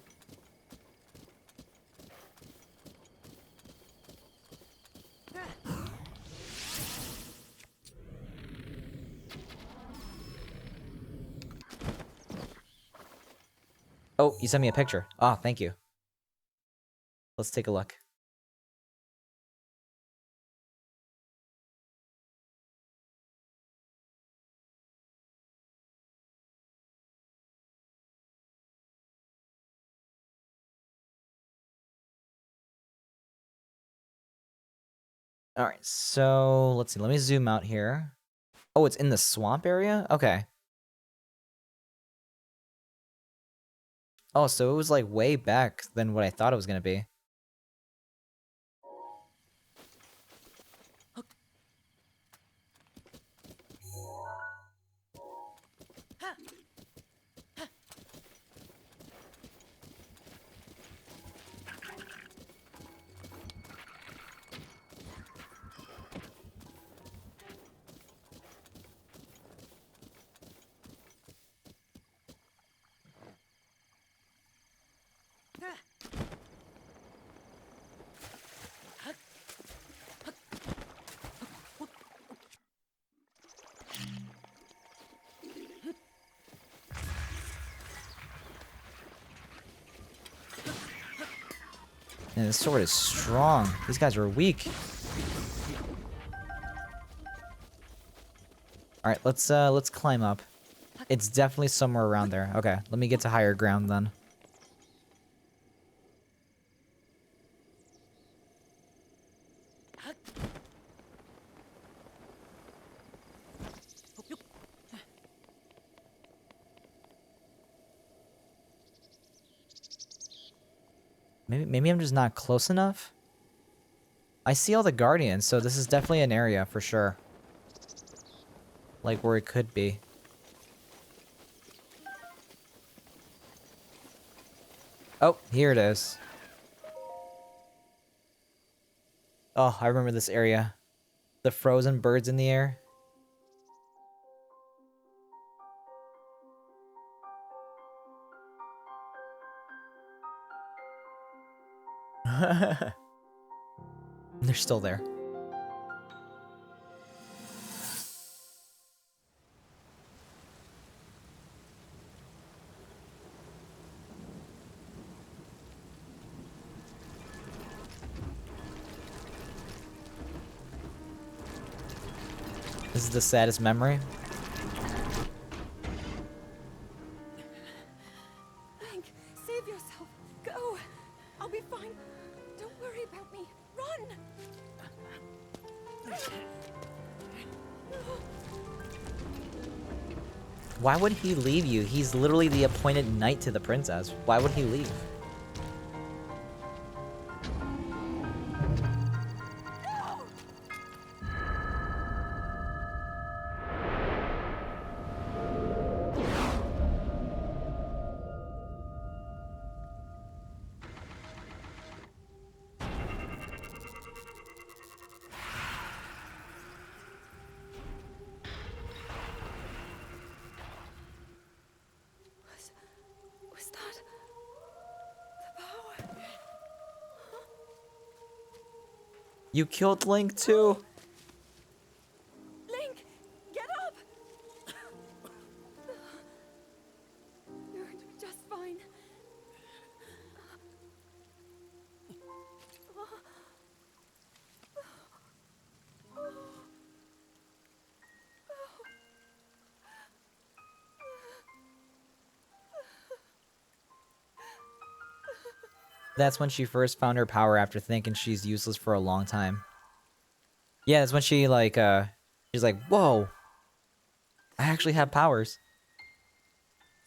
Oh, you sent me a picture. Ah, thank you. Let's take a look. Alright, so let's see. Let me zoom out here. Oh, it's in the swamp area? Okay. Oh, so it was like way back than what I thought it was gonna be. And this sword is strong. These guys are weak. Alright, let's climb up. It's definitely somewhere around there. Okay, let me get to higher ground then. Maybe I'm just not close enough? I see all the guardians, so this is definitely an area for sure. Like where it could be. Oh, here it is. Oh, I remember this area. The frozen birds in the air. They're still there. This is the saddest memory. Hank, save yourself. Go. I'll be fine. Don't worry about me. Run. Why would he leave you? He's literally the appointed knight to the princess. Why would he leave? You killed Link too. Link, get up! You're just fine. That's when she first found her power after thinking she's useless for a long time. Yeah, that's when she like she's like, "Whoa. I actually have powers."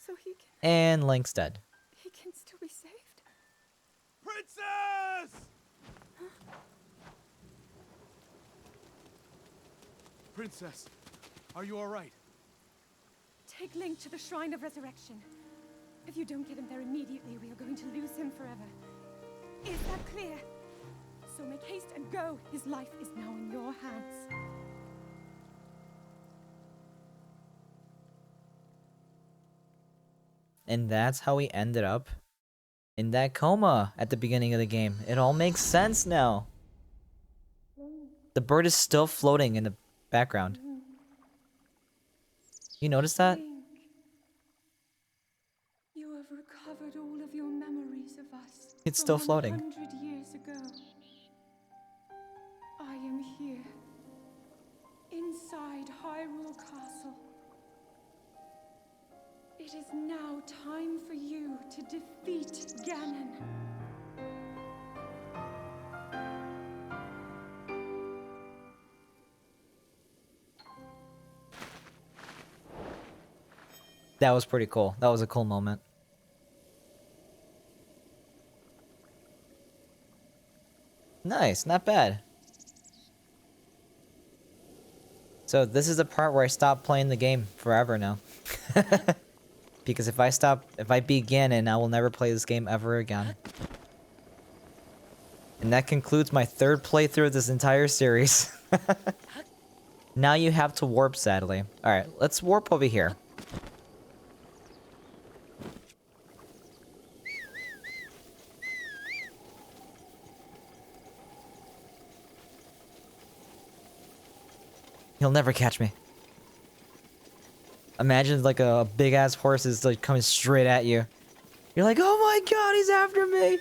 So And Link's dead. he can still be saved? Princess! Princess, are you all right? Take Link to the Shrine of Resurrection. If you don't get him there immediately, we are going to lose him forever. Is that clear? So make haste and go. His life is now in your hands. And that's how we ended up in that coma at the beginning of the game. It all makes sense now. The bird is still floating in the background. You notice that? Link, you have recovered all of your memories of us. It's from still floating. 100 years ago. I am here, inside Hyrule Castle. It is now time for you to defeat Ganon. That was pretty cool. That was a cool moment. Nice, not bad. So this is the part where I stop playing the game forever now. Because if I beat Ganon, I will never play this game ever again. And that concludes my third playthrough of this entire series. Now you have to warp, sadly. Alright, let's warp over here. He'll never catch me. Imagine like a big ass horse is like coming straight at you. You're like, oh my god, he's after me!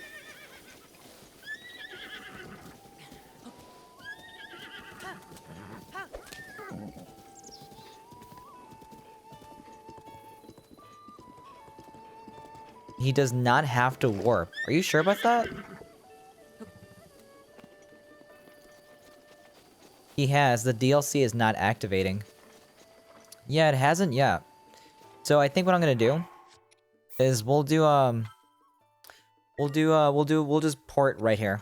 He does not have to warp. Are you sure about that? He has. The DLC is not activating. Yeah, it hasn't yet. So I think what I'm gonna do is we'll just port right here.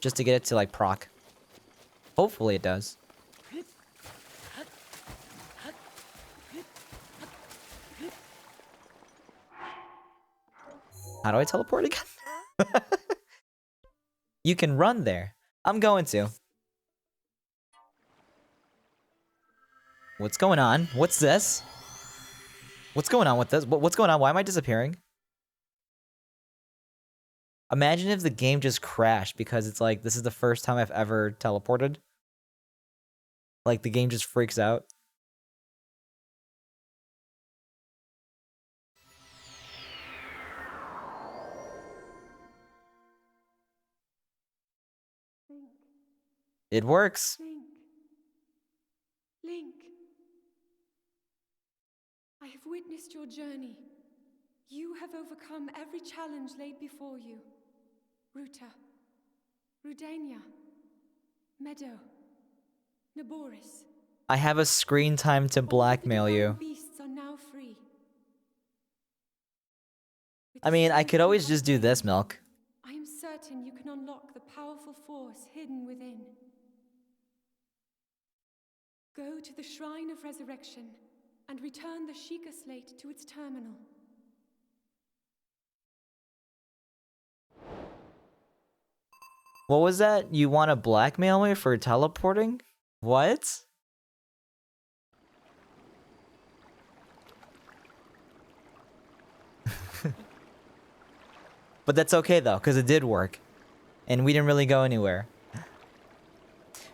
Just to get it to like proc. Hopefully it does. How do I teleport again? You can run there. I'm going to. What's going on? What's this? What's going on with this? What's going on? Why am I disappearing? Imagine if the game just crashed because it's like, this is the first time I've ever teleported. Like, the game just freaks out. Link, It works. Link, Link. I have witnessed your journey. You have overcome every challenge laid before you. Ruta, Rudania, Meadow, Naboris. I have a screen time to blackmail All the you. divine beasts are now free. With I the mean, I strength could you always have just do this, gained, Milk. I am certain you can unlock the powerful force hidden within. Go to the Shrine of Resurrection and return the Sheikah Slate to its terminal. What was that? You want to blackmail me for teleporting? What? But that's okay though, because it did work. And we didn't really go anywhere.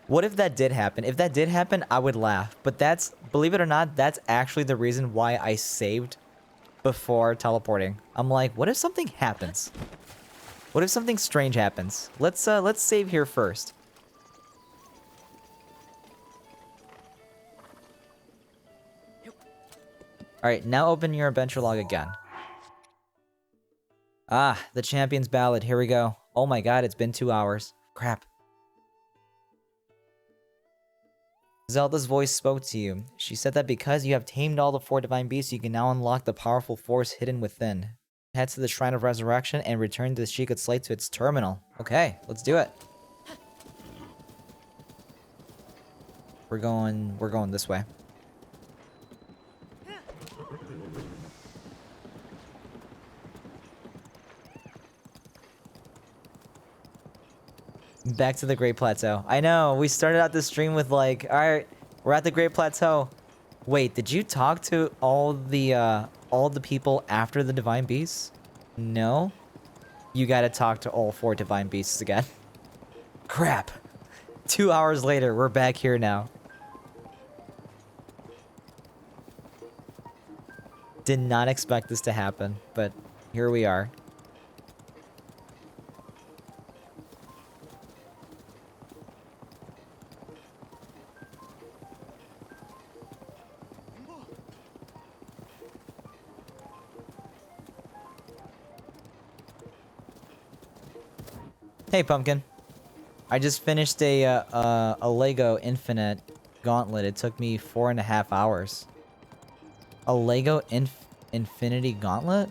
What if that did happen? If that did happen, I would laugh. But that's, believe it or not, that's actually the reason why I saved before teleporting. I'm like, what if something happens? What if something strange happens? Let's save here first. Alright, now open your adventure log again. Ah, the Champion's Ballad. Here we go. Oh my god, it's been 2 hours. Crap. Zelda's voice spoke to you. She said that because you have tamed all the 4 divine beasts, you can now unlock the powerful force hidden within. Head to the Shrine of Resurrection and return the Sheikah Slate to its terminal. Okay, let's do it. We're going this way. Back to the Great Plateau. I know, we started out this stream with like, alright, we're at the Great Plateau. Wait, did you talk to all the people after the Divine Beasts? No? You gotta talk to all 4 Divine Beasts again. Crap. 2 hours later, we're back here now. Did not expect this to happen, but here we are. Hey, Pumpkin. I just finished a Lego Infinite Gauntlet. It took me 4.5 hours. A Lego Infinity Gauntlet?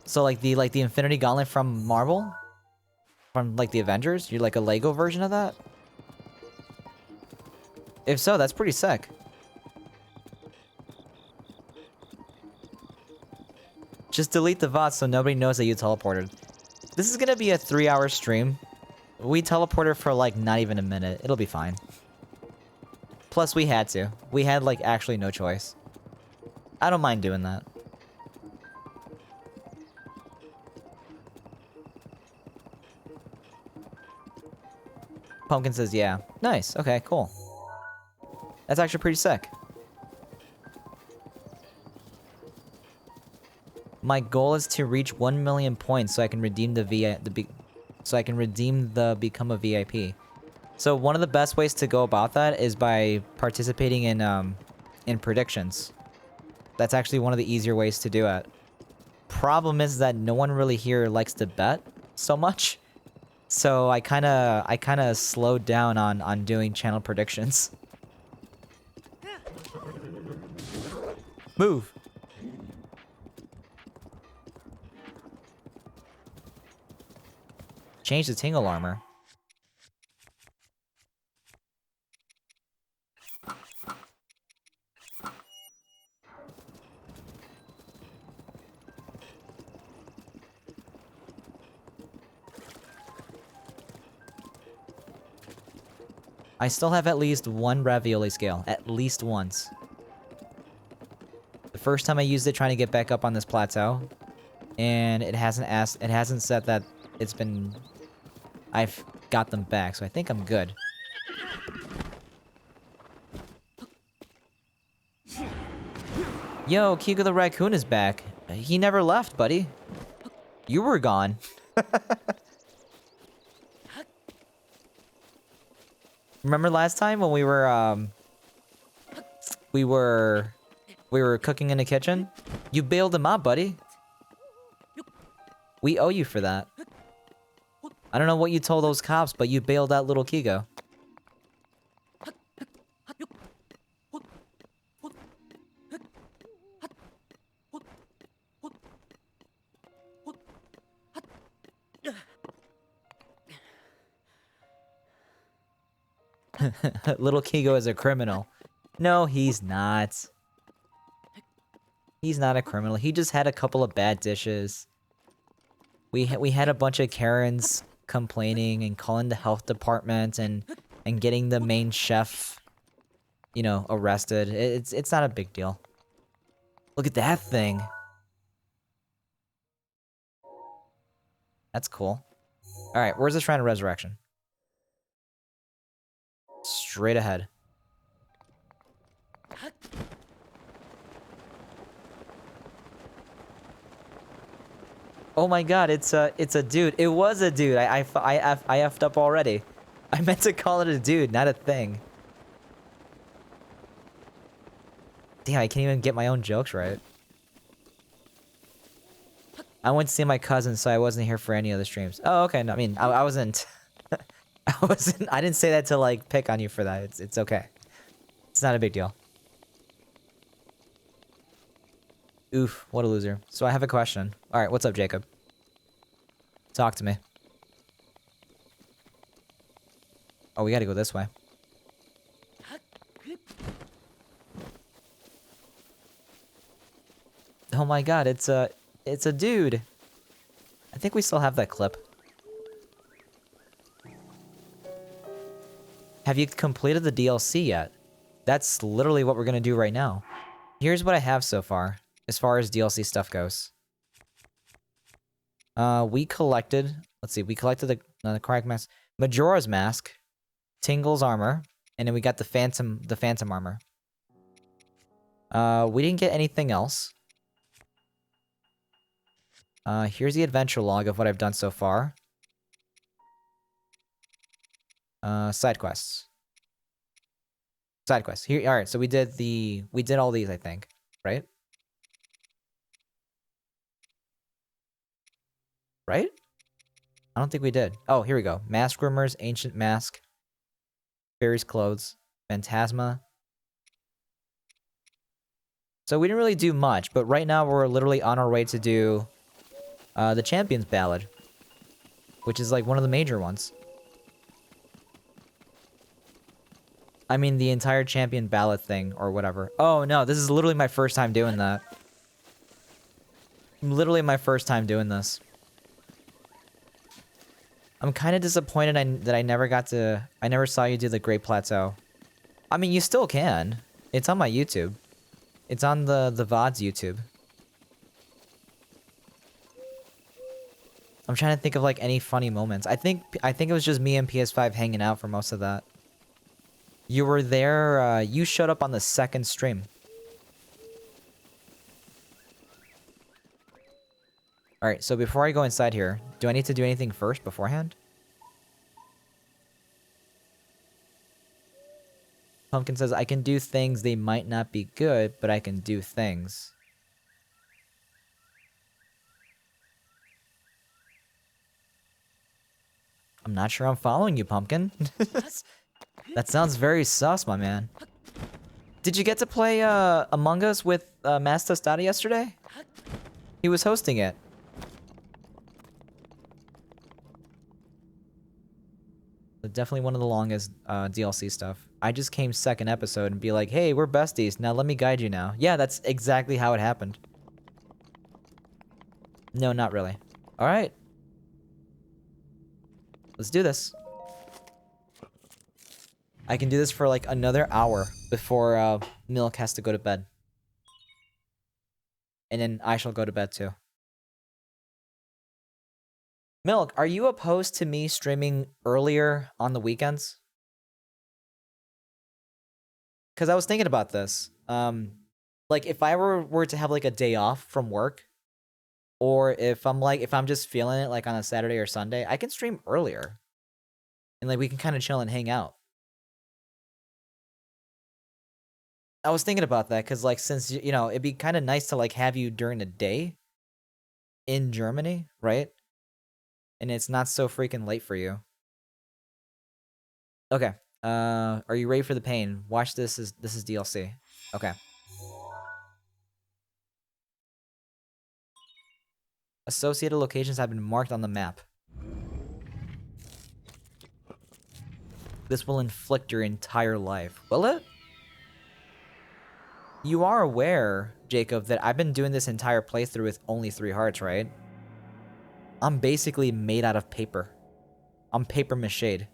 So like the Infinity Gauntlet from Marvel? From like the Avengers? You're like a Lego version of that? If so, that's pretty sick. Just delete the VOD so nobody knows that you teleported. This is gonna be a 3-hour stream. We teleported for like not even a minute. It'll be fine. Plus we had to. We had like actually no choice. I don't mind doing that. Pumpkin says yeah. Nice. Okay, cool. That's actually pretty sick. My goal is to reach 1 million points so I can redeem the become a VIP. So one of the best ways to go about that is by participating in predictions. That's actually one of the easier ways to do it. Problem is that no one really here likes to bet so much. So I kind of slowed down on doing channel predictions. Move. Change the tingle armor. I still have at least 1 ravioli scale. At least once. The first time I used it trying to get back up on this plateau. And it hasn't said that it's been... I've got them back, so I think I'm good. Yo, Kiko the raccoon is back. He never left, buddy. You were gone. Remember last time when we were cooking in the kitchen? You bailed him out, buddy. We owe you for that. I don't know what you told those cops, but you bailed out little Kigo. Little Kigo is a criminal. No, he's not. He's not a criminal. He just had a couple of bad dishes. We had a bunch of Karens complaining and calling the health department and getting the main chef, you know, arrested. It's not a big deal. Look at that thing. That's cool. Alright, where's the Shrine of Resurrection? Straight ahead. Oh my god, it's a dude. It was a dude. I effed up already. I meant to call it a dude, not a thing. Damn, I can't even get my own jokes right. I went to see my cousin, so I wasn't here for any of the streams. Oh, okay. No, I mean, I wasn't... I didn't say that to, like, pick on you for that. It's okay. It's not a big deal. Oof, what a loser. So I have a question. Alright, what's up, Jacob? Talk to me. Oh, we gotta go this way. Oh my god, it's a dude. I think we still have that clip. Have you completed the DLC yet? That's literally what we're gonna do right now. Here's what I have so far as DLC stuff goes. We collected... Let's see, we collected the Crack Mask... Majora's Mask, Tingle's armor, and then we got the Phantom armor. We didn't get anything else. Here's the adventure log of what I've done so far. Side quests. Side quests. Here, alright, so we did all these, I think. Right? Right? I don't think we did. Oh, here we go. Mask Grimmers, Ancient Mask, Fairy's Clothes, Phantasma. So we didn't really do much, but right now we're literally on our way to do the Champion's Ballad, which is like one of the major ones. I mean, the entire Champion Ballad thing, or whatever. Oh no, this is literally my first time doing that. Literally my first time doing this. I'm kind of disappointed that I never saw you do the Great Plateau. I mean, you still can. It's on my YouTube. It's on the VOD's YouTube. I'm trying to think of like any funny moments. I think it was just me and PS5 hanging out for most of that. You were there, you showed up on the second stream. Alright, so before I go inside here, do I need to do anything first beforehand? Pumpkin says, I can do things, they might not be good, but I can do things. I'm not sure I'm following you, Pumpkin. That sounds very sus, my man. Did you get to play Among Us with Mass Tostada yesterday? He was hosting it. Definitely one of the longest DLC stuff. I just came second episode and be like, hey, we're besties. Now let me guide you now. Yeah, that's exactly how it happened. No, not really. Alright. Let's do this. I can do this for like another hour before Milk has to go to bed. And then I shall go to bed too. Milk, are you opposed to me streaming earlier on the weekends? Because I was thinking about this. Like, if I were to have, like, a day off from work, or if I'm just feeling it, like, on a Saturday or Sunday, I can stream earlier. And, like, we can kind of chill and hang out. I was thinking about that, because, like, since, you know, it'd be kind of nice to, like, have you during the day in Germany, right? And it's not so freaking late for you. Okay. Are you ready for the pain? Watch this. This is DLC. Okay. Associated locations have been marked on the map. This will inflict your entire life. Will it? You are aware, Jacob, that I've been doing this entire playthrough with only 3 hearts, right? I'm basically made out of paper. I'm paper mache.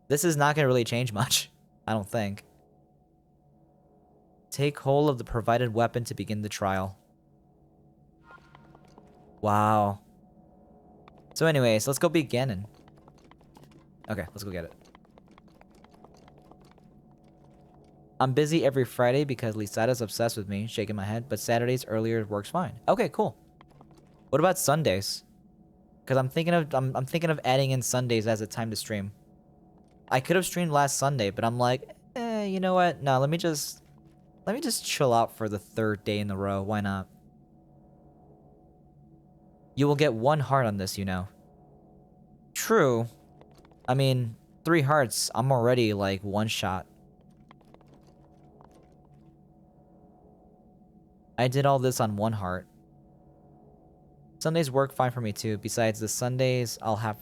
This is not gonna really change much, I don't think. Take hold of the provided weapon to begin the trial. Wow. So anyways, let's go beat Ganon. Okay, let's go get it. I'm busy every Friday because Lisada's obsessed with me, shaking my head, but Saturdays earlier works fine. Okay, cool. What about Sundays? Because I'm thinking of adding in Sundays as a time to stream. I could have streamed last Sunday, but I'm like, you know what? No, let me just chill out for the 3rd day in a row. Why not? You will get 1 heart on this, you know. True. I mean, 3 hearts. I'm already like 1 shot. I did all this on 1 heart. Sundays work fine for me too. Besides the Sundays I'll have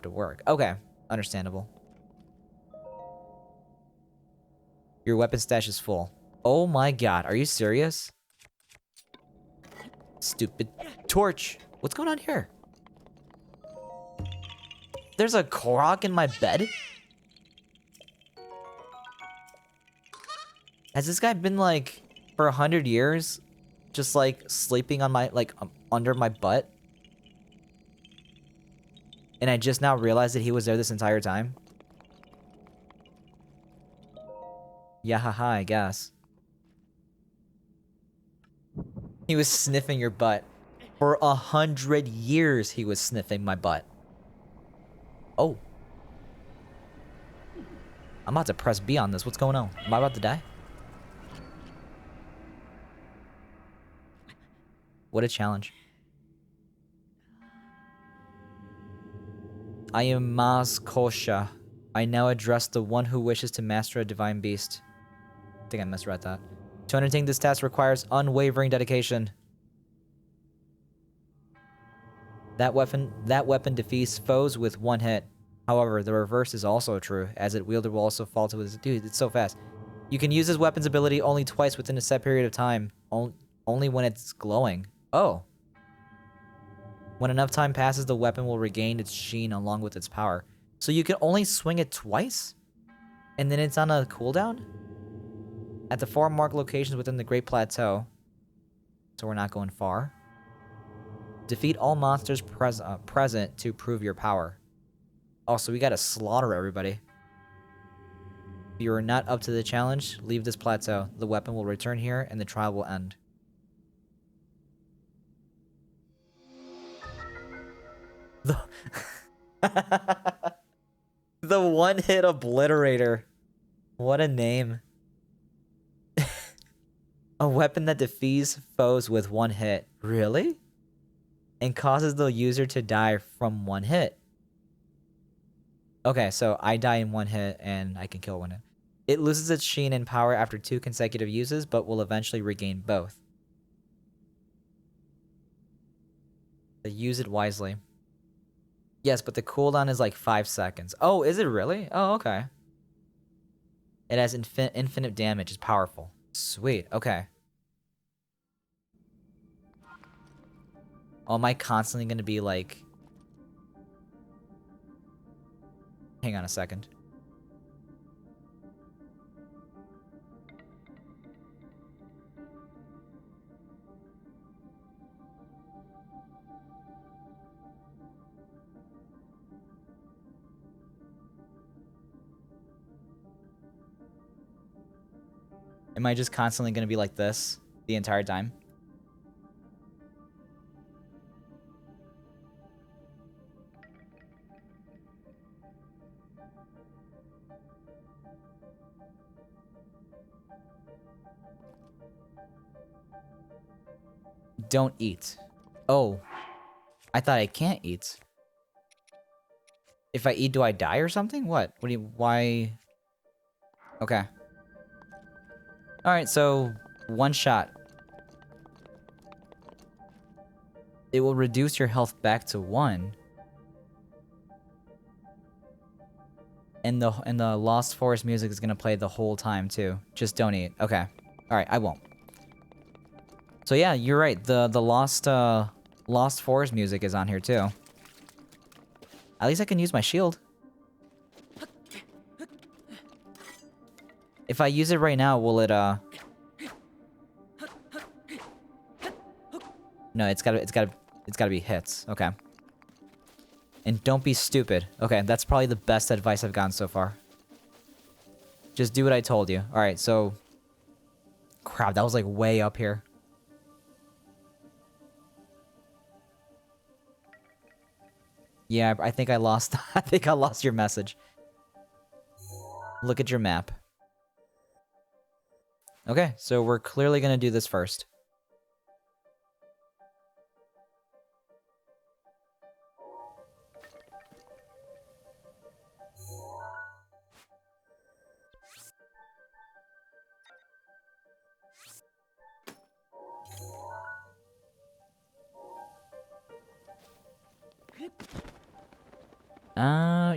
to work. Okay, understandable. Your weapon stash is full. Oh my god, are you serious? Stupid torch. What's going on here? There's a Korok in my bed? Has this guy been like for 100 years just like sleeping on my under my butt? And I just now realized that he was there this entire time? Yeah, haha, I guess. He was sniffing your butt. For 100 years, he was sniffing my butt. Oh. I'm about to press B on this. What's going on? Am I about to die? What a challenge. I am Maz Kosha. I now address the one who wishes to master a divine beast. I think I misread that. To undertake this task requires unwavering dedication. That weapon defeats foes with 1 hit. However, the reverse is also true, as its wielder will also fall to his... Dude, it's so fast. You can use this weapon's ability only twice within a set period of time. Only when it's glowing. Oh. When enough time passes, the weapon will regain its sheen along with its power. So you can only swing it twice? And then it's on a cooldown? At the 4 marked locations within the Great Plateau. So we're not going far. Defeat all monsters present to prove your power. Oh, so we gotta slaughter everybody. If you are not up to the challenge, leave this plateau. The weapon will return here and the trial will end. The the one-hit obliterator. What a name. A weapon that defeats foes with 1 hit. Really? And causes the user to die from 1 hit. Okay, so I die in 1 hit and I can kill 1 hit. It loses its sheen and power after 2 consecutive uses, but will eventually regain both. So use it wisely. Yes, but the cooldown is like 5 seconds. Oh, is it really? Oh, okay. It has infinite damage. It's powerful. Sweet. Okay. Oh, am I constantly going to be like... Hang on a second. Am I just constantly going to be like this the entire time? Don't eat. Oh. I thought I can't eat. If I eat, do I die or something? What? What do you... Why... Okay. Alright, so... 1 shot. It will reduce your health back to 1. And the Lost Forest music is gonna play the whole time, too. Just don't eat. Okay. Alright, I won't. So yeah, you're right. The Lost Forest music is on here too. At least I can use my shield. If I use it right now, will it No, it's gotta It's gotta be hits. Okay. And don't be stupid. Okay, that's probably the best advice I've gotten so far. Just do what I told you. Alright, so... Crap, that was like way up here. Yeah, I think I lost... I think I lost your message. Look at your map. Okay, so we're clearly gonna do this first.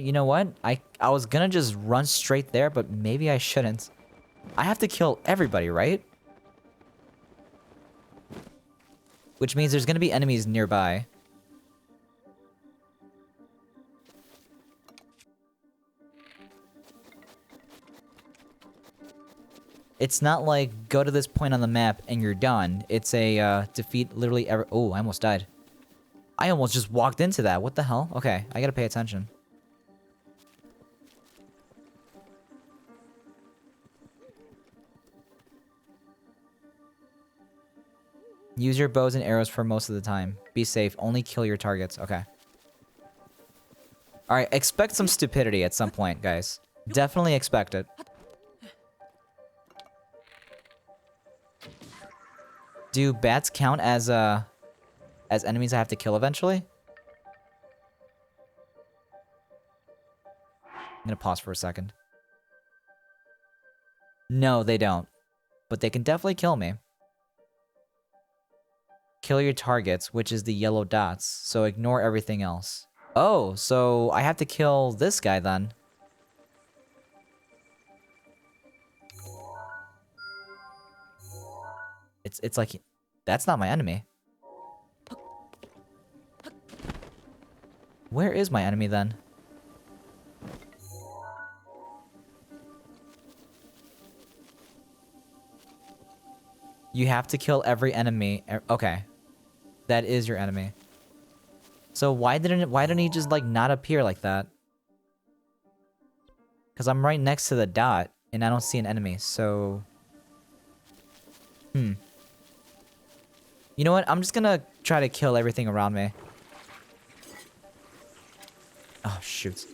You know what? I was gonna just run straight there, but maybe I shouldn't. I have to kill everybody, right? Which means there's gonna be enemies nearby. It's not like go to this point on the map and you're done. It's a defeat literally every— Oh, I almost died. I almost just walked into that. What the hell? Okay, I gotta pay attention. Use your bows and arrows for most of the time. Be safe. Only kill your targets. Okay. Alright, expect some stupidity at some point, guys. Definitely expect it. Do bats count as enemies I have to kill eventually? I'm gonna pause for a second. No, they don't. But they can definitely kill me. Kill your targets, which is the yellow dots, so ignore everything else. Oh, so I have to kill this guy then. It's like, that's not my enemy. Where is my enemy then? You have to kill every enemy. Okay. That is your enemy. So why didn't he just like not appear like that? Cuz I'm right next to the dot and I don't see an enemy. So You know what? I'm just going to try to kill everything around me. Oh, shoot.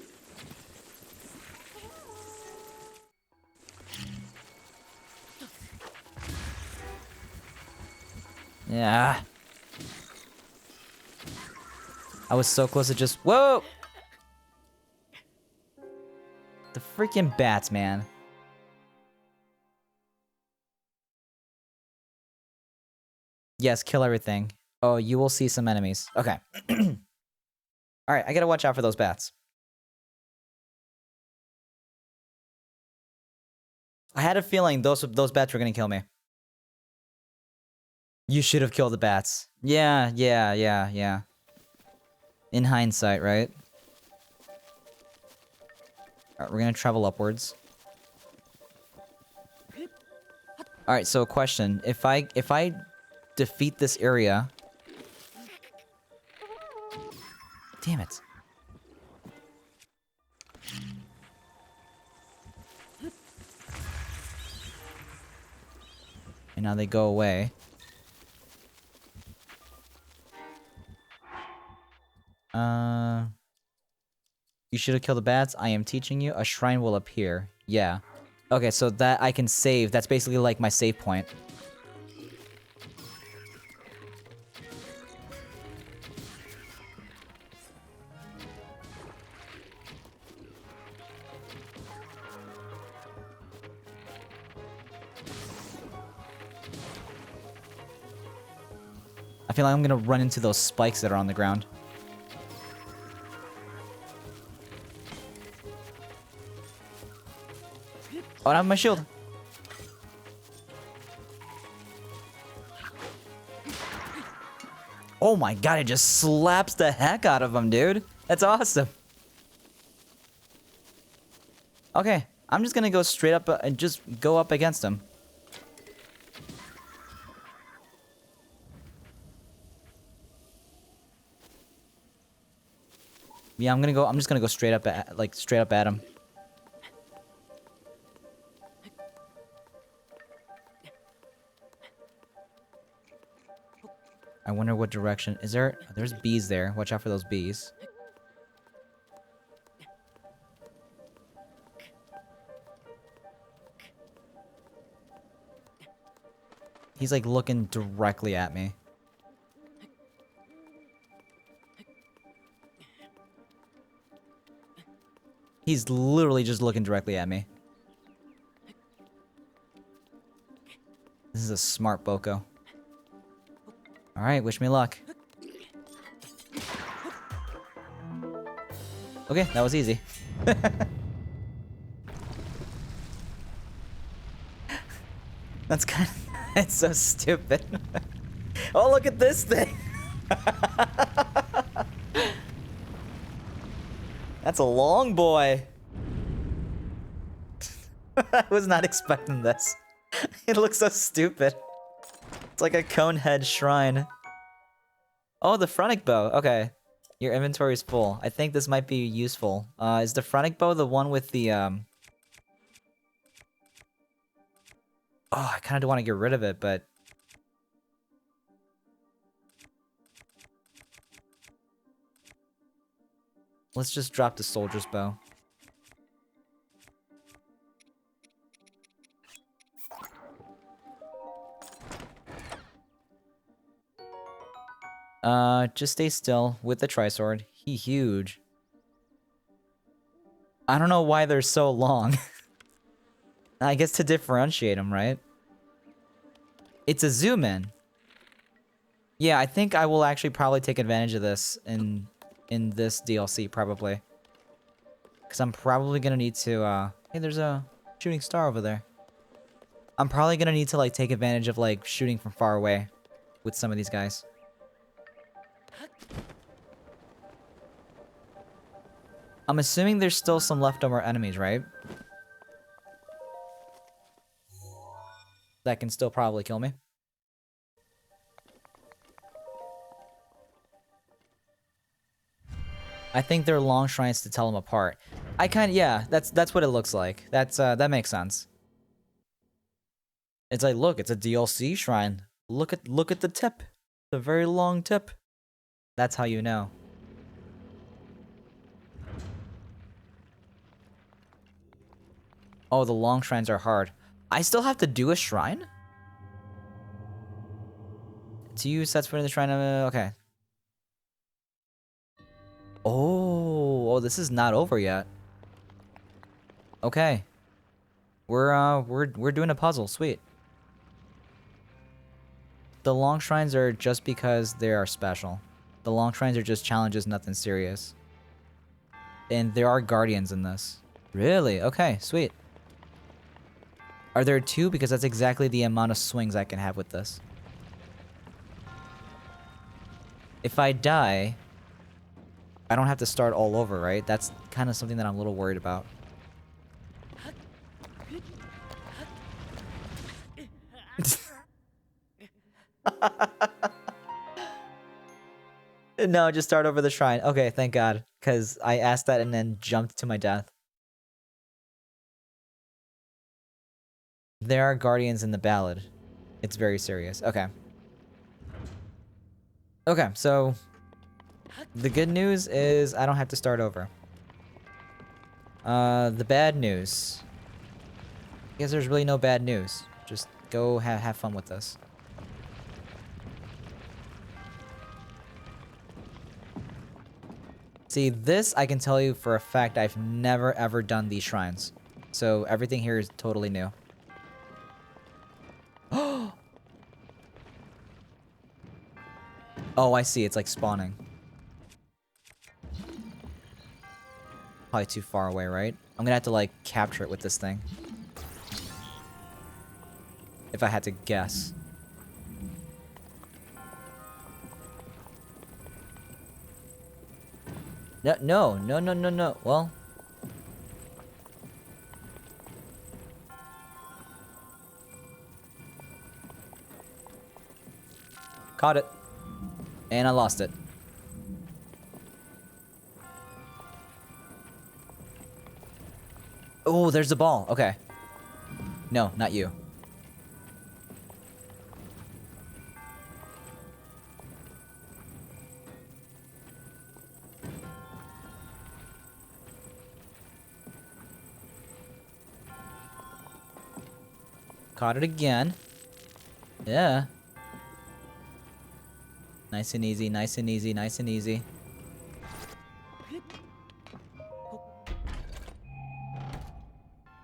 Yeah. I was so close to just— Whoa! The freaking bats, man. Yes, kill everything. Oh, you will see some enemies. Okay. Alright, I gotta watch out for those bats. I had a feeling those bats were gonna kill me. You should have killed the bats. Yeah. In hindsight, right? Alright, we're gonna travel upwards. Alright, so a question. If I defeat this area... Damn it. And now they go away. You should have killed the bats. I am teaching you. A shrine will appear. Yeah. Okay, so that I can save. That's basically like my save point. I feel like I'm gonna run into those spikes that are on the ground. Oh, I don't have my shield. Oh my god, it just slaps the heck out of him, dude. That's awesome. Okay, I'm just gonna go straight up and just go up against him. Yeah, I'm just gonna go straight up at, like, straight up at him. I wonder what direction. Is there... There's bees there. Watch out for those bees. He's, like, looking directly at me. He's literally just looking directly at me. This is a smart Boko. Alright, wish me luck. Okay, that was easy. That's kind of... It's so stupid. Oh, look at this thing! That's a long boy. I was not expecting this. It looks so stupid. It's like a cone head shrine. Oh, the Phrenic bow. Okay. Your inventory is full. I think this might be useful. Is the Phrenic bow the one with the, Oh, I kind of do want to get rid of it, but... Let's just drop the soldier's bow. Just stay still with the tri-sword. He huge. I don't know why they're so long. I guess to differentiate them, right? It's a zoom in. Yeah, I think I will actually probably take advantage of this in this DLC, probably. Because I'm probably gonna need to, Hey, there's a shooting star over there. I'm probably gonna need to, like, take advantage of, like, shooting from far away with some of these guys. I'm assuming there's still some leftover enemies, right? That can still probably kill me. I think they're long shrines to tell them apart. Yeah, that's what it looks like. That makes sense. It's like, look, it's a DLC shrine. Look at the tip. The very long tip. That's how you know. Oh, the long shrines are hard. I still have to do a shrine? To use sets for the shrine, okay. Oh, this is not over yet. Okay. We're doing a puzzle, sweet. The long shrines are just because they are special. The long shrines are just challenges, nothing serious. And there are guardians in this. Really? Okay, sweet. Are there 2? Because that's exactly the amount of swings I can have with this. If I die, I don't have to start all over, right? That's kind of something that I'm a little worried about. No, just start over the shrine. Okay, thank God. Because I asked that and then jumped to my death. There are guardians in the ballad. It's very serious. Okay. Okay, so... The good news is I don't have to start over. The bad news... I guess there's really no bad news. Just go have fun with this. See, this I can tell you for a fact I've never ever done these shrines. So everything here is totally new. Oh, I see. It's like spawning. Probably too far away, right? I'm gonna have to, like, capture it with this thing. If I had to guess. No. Well... Caught it. And I lost it. Oh, there's the ball. Okay. No, not you. Caught it again. Yeah. Nice and easy, nice and easy, nice and easy.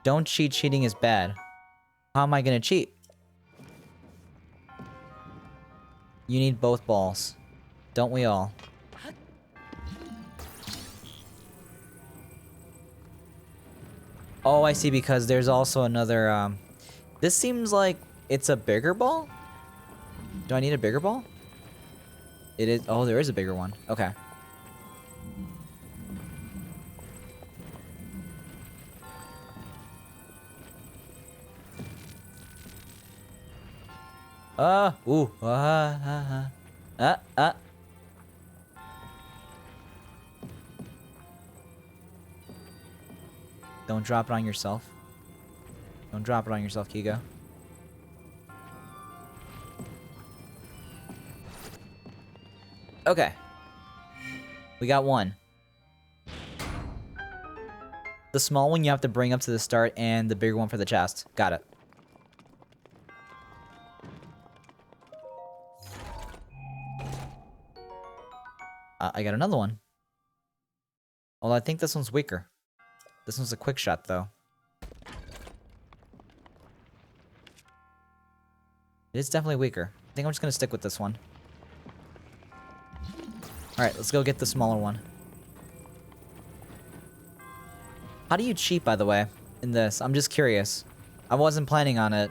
Don't cheat, cheating is bad. How am I gonna cheat? You need both balls. Don't we all? Oh, I see, because there's also another, this seems like it's a bigger ball? Do I need a bigger ball? It is. Oh, there is a bigger one. Okay. Ooh. Don't drop it on yourself. Don't drop it on yourself, Kigo. Okay. We got one. The small one you have to bring up to the start, and the bigger one for the chest. Got it. I got another one. Well, I think this one's weaker. This one's a quick shot, though. It is definitely weaker. I think I'm just gonna stick with this one. Alright, let's go get the smaller one. How do you cheat, by the way, in this? I'm just curious. I wasn't planning on it.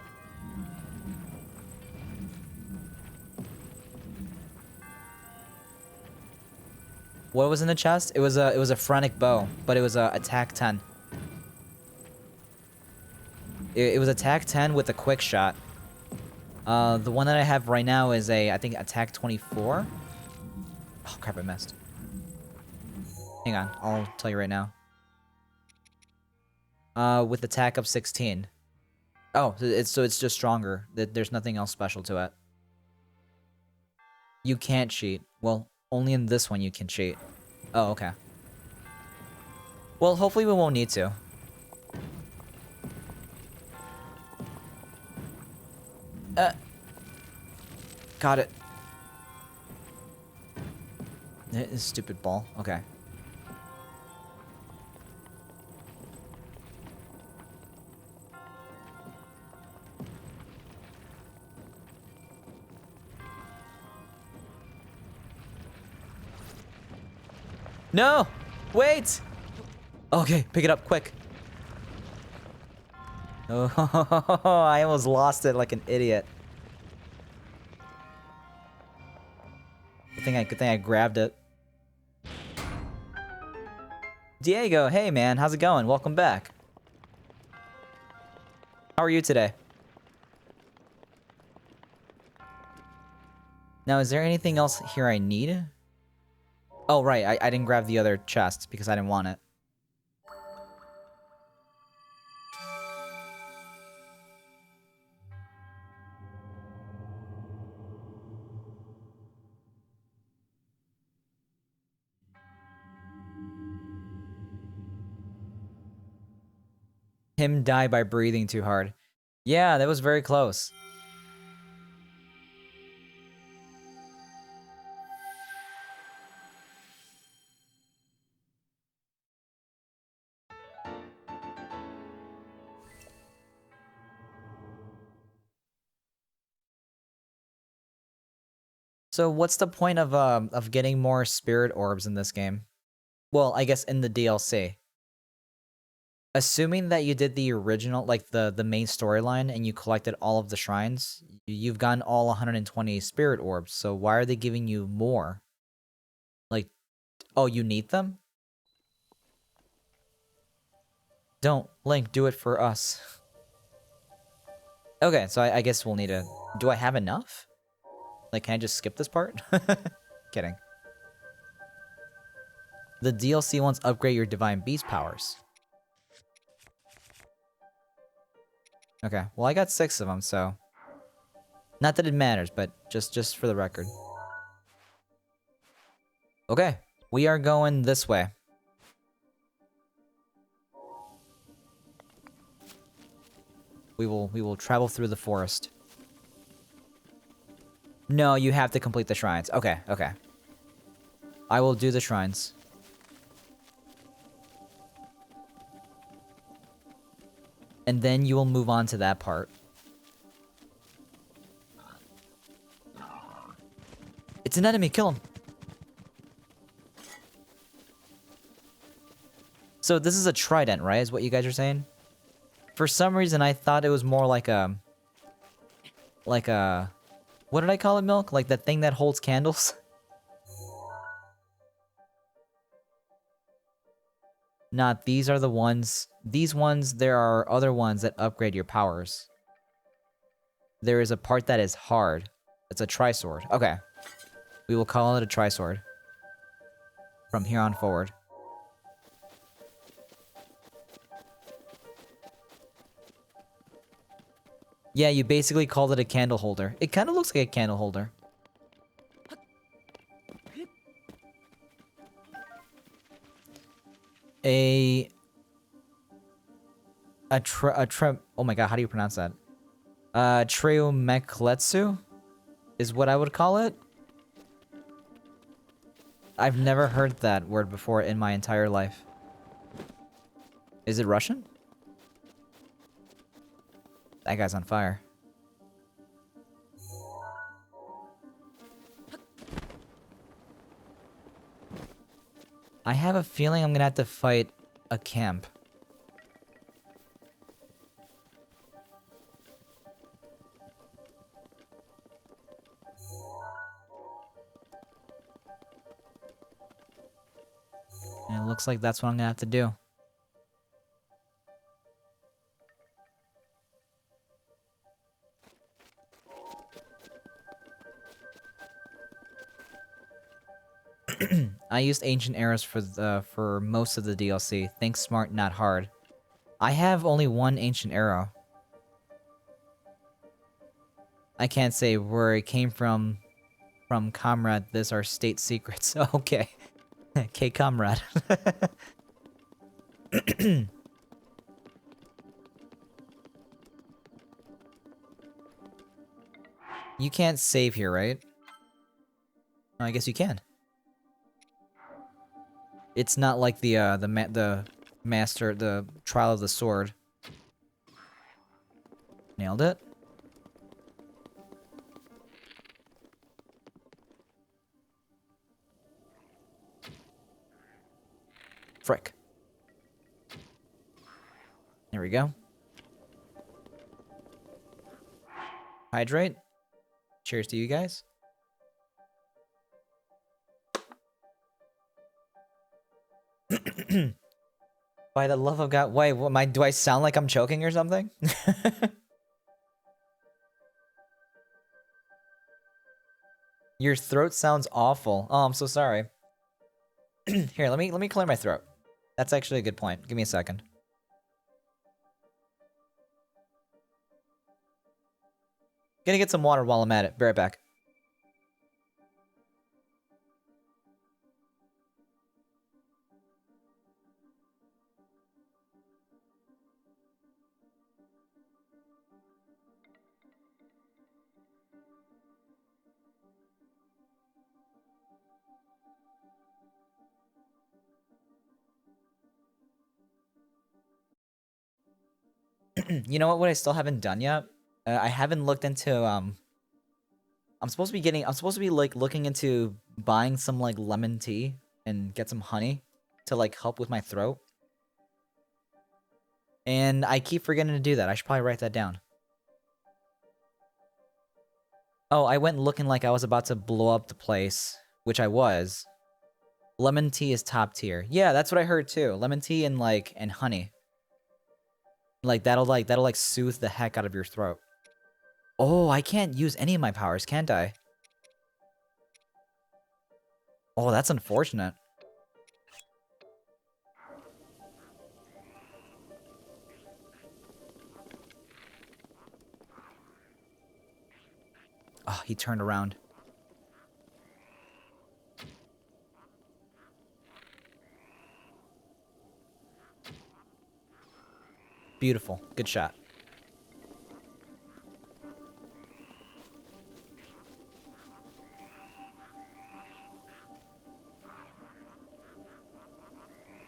What was in the chest? It was a frantic bow, but it was a attack 10. It was attack 10 with a quick shot. The one that I have right now is I think attack 24. Oh crap, I missed. Hang on, I'll tell you right now. With attack of 16. Oh, it's just stronger. There's nothing else special to it. You can't cheat. Well, only in this one you can cheat. Oh, okay. Well, hopefully we won't need to. Got it. Stupid ball. Okay. No! Wait! Okay, pick it up, quick. Oh, I almost lost it like an idiot. Good thing I grabbed it. Diego, hey man, how's it going? Welcome back. How are you today? Now, is there anything else here I need? Oh, right, I didn't grab the other chest because I didn't want it. Him die by breathing too hard. Yeah, that was very close. So what's the point of getting more spirit orbs in this game? Well, I guess in the DLC. Assuming that you did the original, like the main storyline, and you collected all of the shrines, you've gotten all 120 spirit orbs, so why are they giving you more? Like, oh, you need them? Don't, Link, do it for us. Okay, so I guess we'll need to... Do I have enough? Like, can I just skip this part? Kidding. The DLC wants upgrade your Divine Beast powers. Okay, well I got 6 of them, so... Not that it matters, but just for the record. Okay, we are going this way. We will travel through the forest. No, you have to complete the shrines. Okay, okay. I will do the shrines. And then you will move on to that part. It's an enemy, kill him. So this is a trident, right? Is what you guys are saying? For some reason, I thought it was more like a... What did I call it, Milk? Like the thing that holds candles? Not these are the ones. These ones, there are other ones that upgrade your powers. There is a part that is hard. It's a tri-sword. Okay. We will call it a tri-sword. From here on forward. Yeah, you basically called it a candle holder. It kind of looks like a candle holder. Oh my god, how do you pronounce that? Treomekletsu is what I would call it. I've never heard that word before in my entire life. Is it Russian? That guy's on fire. I have a feeling I'm gonna have to fight a camp. And it looks like that's what I'm gonna have to do. I used ancient arrows for most of the DLC. Think smart, not hard. I have only one ancient arrow. I can't say where it came from comrade. This are state secrets. Okay. Okay, comrade. You can't save here, right? No, I guess you can. It's not like the master, the trial of the sword. Nailed it. Frick. There we go. Hydrate. Cheers to you guys. By the love of God, wait, what, do I sound like I'm choking or something? Your throat sounds awful. Oh, I'm so sorry. Here, let me clear my throat. That's actually a good point. Give me a second. Gonna get some water while I'm at it. Be right back. You know what I still haven't done yet? I haven't looked into, I'm supposed to be, like, looking into buying some, like, lemon tea and get some honey to, like, help with my throat. And I keep forgetting to do that. I should probably write that down. Oh, I went looking like I was about to blow up the place, which I was. Lemon tea is top tier. Yeah, that's what I heard too. Lemon tea and, like, and honey. That'll soothe the heck out of your throat. Oh, I can't use any of my powers, can't I? Oh, that's unfortunate. he turned around. Beautiful. Good shot.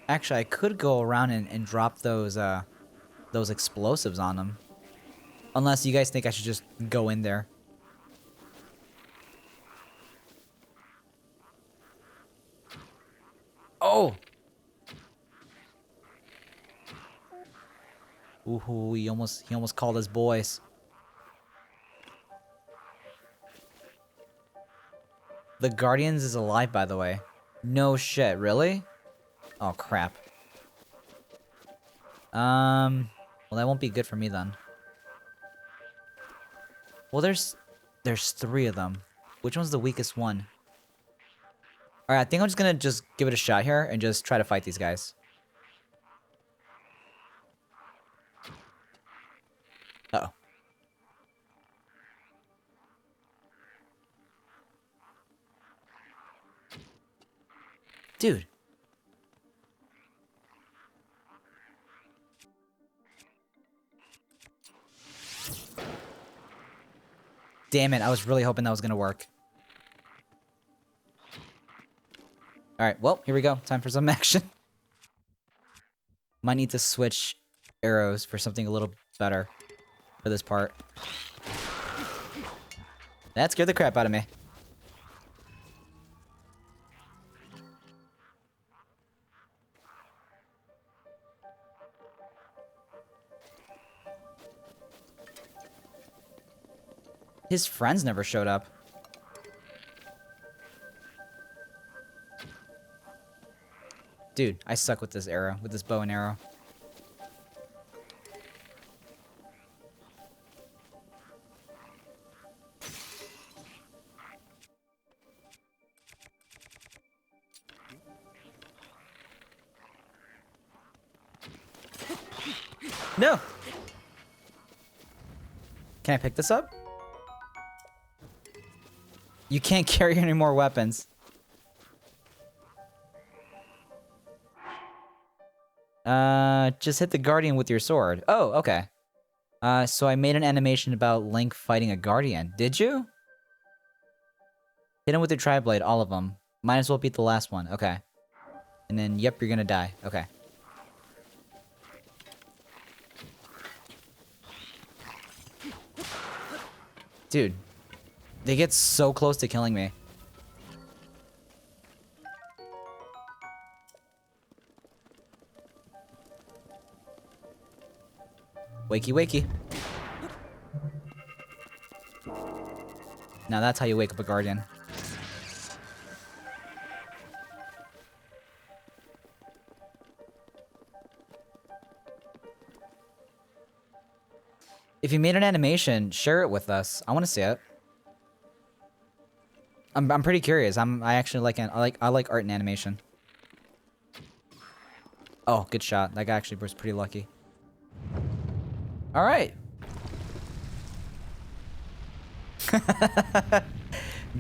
Actually, I could go around and drop those explosives on them. Unless you guys think I should just go in there. Oh! Ooh, he almost called us boys. The Guardians is alive, by the way. No shit, really? Oh, crap. Well, that won't be good for me then. Well, there's 3 of them. Which one's the weakest one? Alright, I think I'm just gonna give it a shot here and just try to fight these guys. Uh-oh. Dude. Damn it, I was really hoping that was gonna work. Alright, well, here we go. Time for some action. Might need to switch arrows for something a little better for this part. That scared the crap out of me. His friends never showed up. Dude, I suck with this arrow, with this bow and arrow. No! Can I pick this up? You can't carry any more weapons. Just hit the Guardian with your sword. Oh, okay. So I made an animation about Link fighting a Guardian. Did you? Hit him with your Tri-Blade, all of them. Might as well beat the last one. Okay. And then, yep, you're gonna die. Okay. Dude. They get so close to killing me. Wakey wakey. Now that's how you wake up a Guardian. If you made an animation, share it with us. I want to see it. I'm pretty curious. I actually I like art and animation. Oh, good shot. That guy actually was pretty lucky. All right.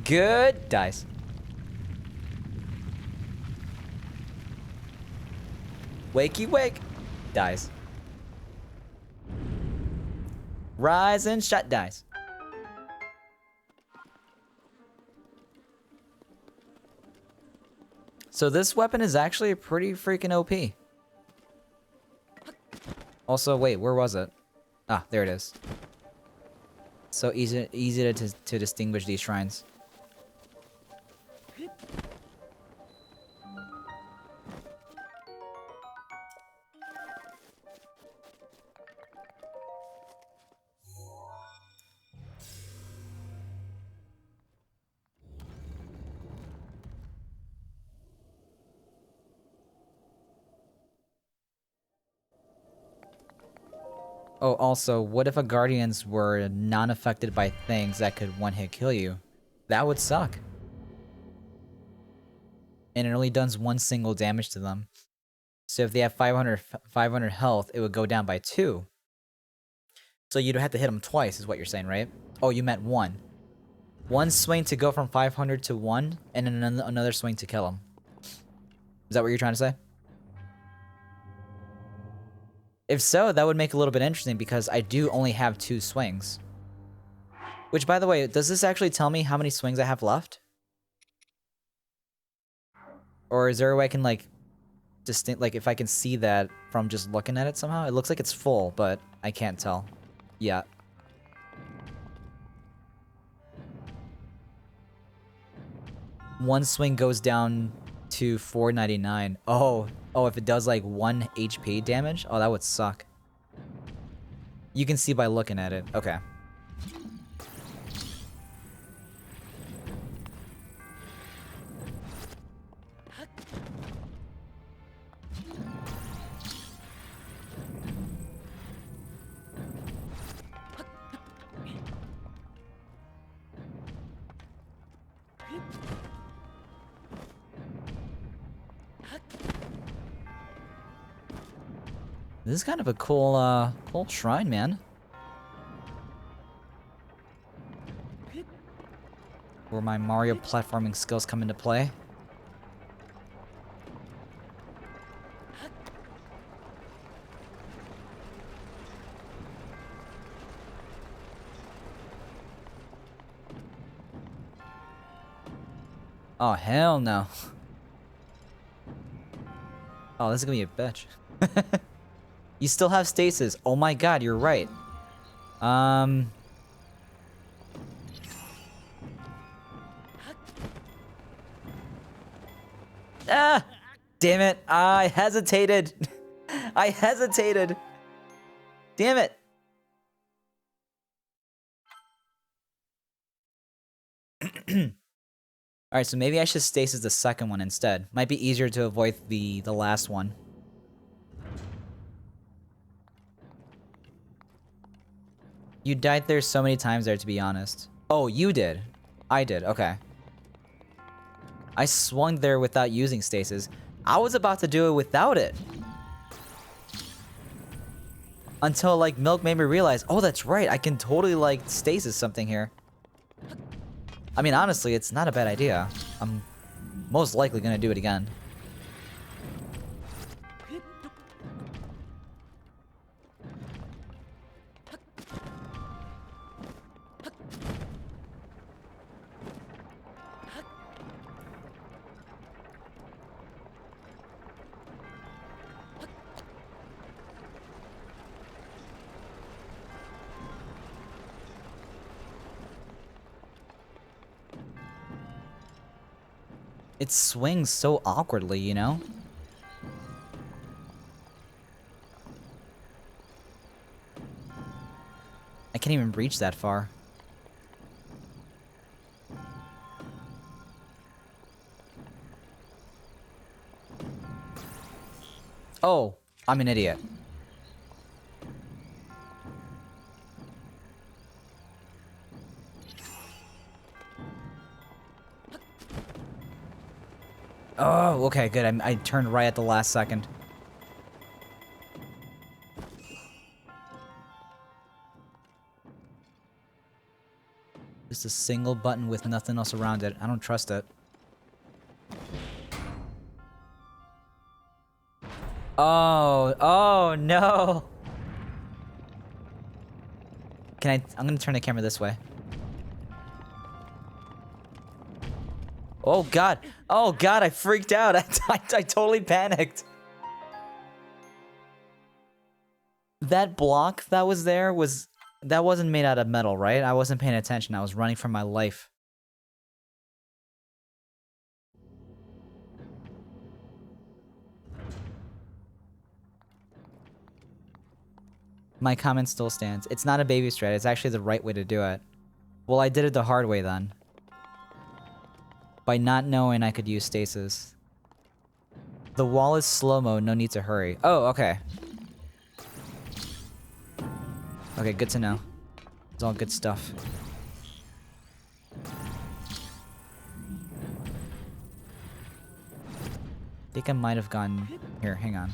Good dice. Wakey wake. Dies. Rise and shut dies. So this weapon is actually pretty freaking OP. Also, wait, where was it? Ah, there it is. So easy to distinguish these shrines. Oh, also, what if a Guardians were non-affected by things that could one-hit kill you? That would suck. And it only does 1 single damage to them. So if they have 500 health, it would go down by 2. So you'd have to hit them twice, is what you're saying, right? Oh, you meant 1. One swing to go from 500 to 1, and then another swing to kill him. Is that what you're trying to say? If so, that would make it a little bit interesting because I do only have 2 swings. Which, by the way, does this actually tell me how many swings I have left? Or is there a way I can, like, like, if I can see that from just looking at it somehow? It looks like it's full, but I can't tell. Yeah. One swing goes down to 499. Oh, if it does like 1 HP damage? Oh, that would suck. You can see by looking at it. Okay. This is kind of a cool, cool shrine, man. Where my Mario platforming skills come into play. Oh, hell no. Oh, this is gonna be a bitch. You still have stasis. Oh my god, you're right. Ah! Damn it. I hesitated. I hesitated. Damn it. Alright, so maybe I should stasis the second one instead. Might be easier to avoid the last one. You died there so many times there, to be honest. Oh, you did. I did. Okay. I swung there without using stasis. I was about to do it without it. Until, like, Milk made me realize, oh, that's right. I can totally, like, stasis something here. I mean, honestly, it's not a bad idea. I'm most likely gonna do it again. It swings so awkwardly, you know? I can't even reach that far. Oh, I'm an idiot. Oh, okay, good. I turned right at the last second. Just a single button with nothing else around it. I don't trust it. Oh no. I'm gonna turn the camera this way. Oh god, I freaked out. I totally panicked. That block that was there that wasn't made out of metal, right? I wasn't paying attention. I was running for my life. My comment still stands. It's not a baby strat. It's actually the right way to do it. Well, I did it the hard way then. By not knowing I could use stasis. The wall is slow-mo, no need to hurry. Oh, okay. Okay, good to know. It's all good stuff. I think I might have gone... Here, hang on.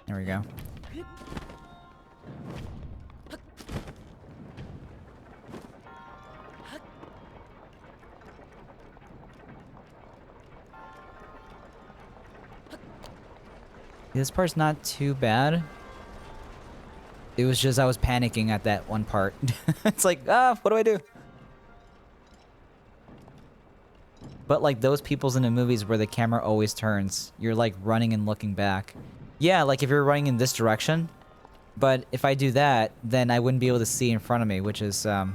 There we go. This part's not too bad. It was just I was panicking at that one part. It's like, what do I do? But like those people's in the movies where the camera always turns, you're like running and looking back. Yeah, like if you're running in this direction, but if I do that, then I wouldn't be able to see in front of me, which is, I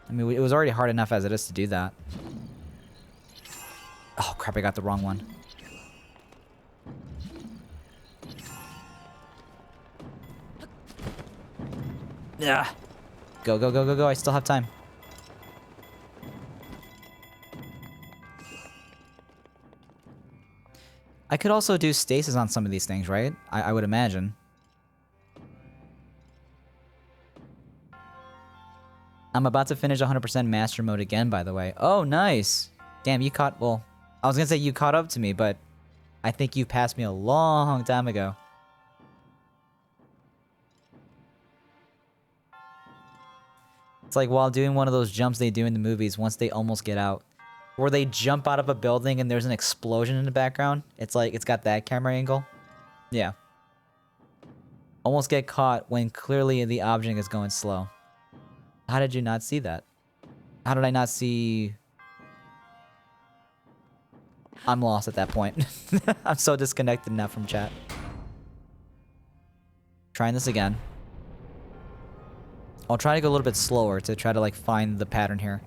mean, it was already hard enough as it is to do that. Oh crap, I got the wrong one. Yeah. Go, go, go, go, go. I still have time. I could also do stasis on some of these things, right? I would imagine. I'm about to finish 100% master mode again, by the way. Oh, nice. Damn, you caught... Well, I was gonna say you caught up to me, but I think you passed me a long time ago. It's like while doing one of those jumps they do in the movies once they almost get out. Where they jump out of a building and there's an explosion in the background. It's like, it's got that camera angle. Yeah. Almost get caught when clearly the object is going slow. How did you not see that? How did I not see... I'm lost at that point. I'm so disconnected now from chat. Trying this again. I'll try to go a little bit slower to try to like find the pattern here.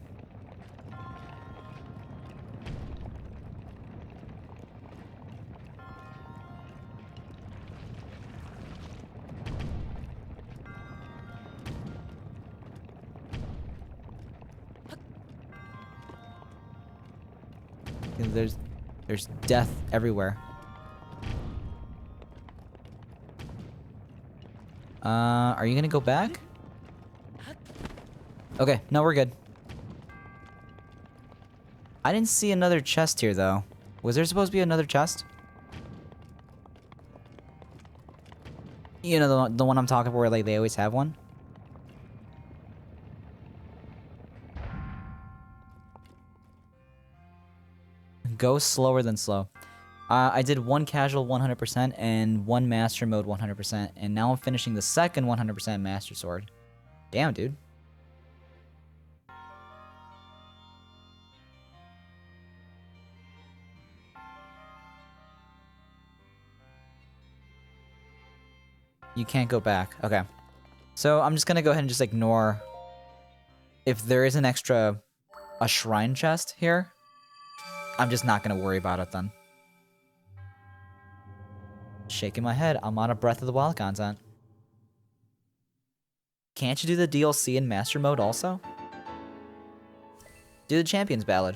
There's death everywhere. Are you gonna go back? Okay, no, we're good. I didn't see another chest here, though. Was there supposed to be another chest? You know, the one I'm talking about where, like, they always have one? Go slower than slow. I did one casual 100% and one master mode 100%, and now I'm finishing the second 100% master sword. Damn, dude. You can't go back. Okay. So I'm just gonna go ahead and just ignore if there is a shrine chest here. I'm just not gonna worry about it then. Shaking my head. I'm out of Breath of the Wild content. Can't you do the DLC in Master Mode also? Do the Champion's Ballad.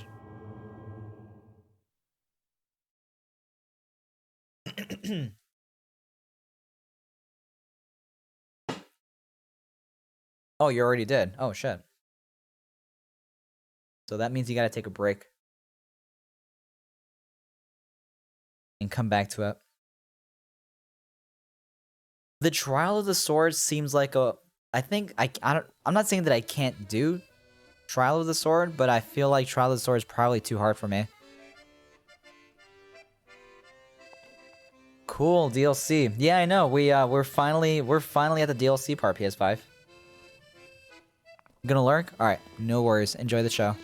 Oh, you already did. Oh, shit. So that means you gotta take a break. And come back to it. The Trial of the Sword seems like a... I'm not saying that I can't do Trial of the Sword, but I feel like Trial of the Sword is probably too hard for me. Cool, DLC. Yeah, I know. We're finally at the DLC part, PS5. Gonna lurk? Alright, no worries. Enjoy the show.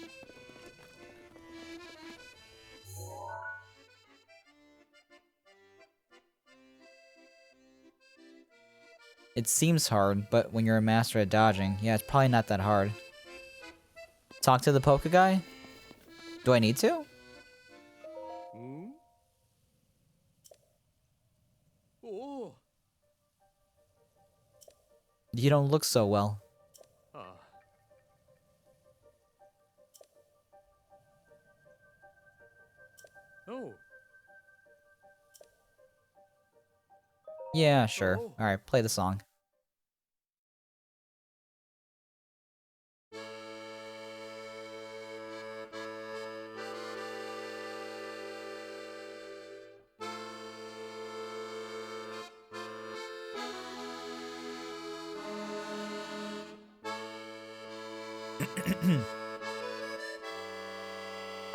It seems hard, but when you're a master at dodging, yeah, it's probably not that hard. Talk to the Poke guy? Do I need to? Hmm? Oh. You don't look so well. Ah. Oh. Yeah, sure. Oh. Alright, play the song.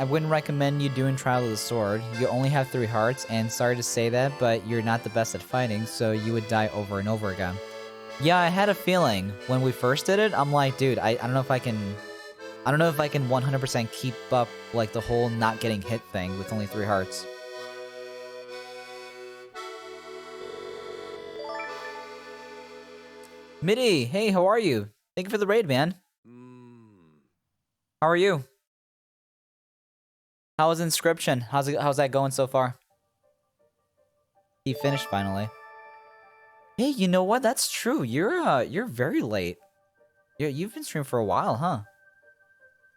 I wouldn't recommend you doing Trial of the Sword. You only have 3 hearts, and sorry to say that, but you're not the best at fighting, so you would die over and over again. Yeah, I had a feeling when we first did it. I'm like, dude, I don't know if I can... I don't know if I can 100% keep up, like, the whole not getting hit thing with only 3 hearts. Mitty, hey, how are you? Thank you for the raid, man. How are you? How was Inscription? How's that going so far? He finished finally. Hey, you know what? That's true. You're very late. You've been streaming for a while, huh?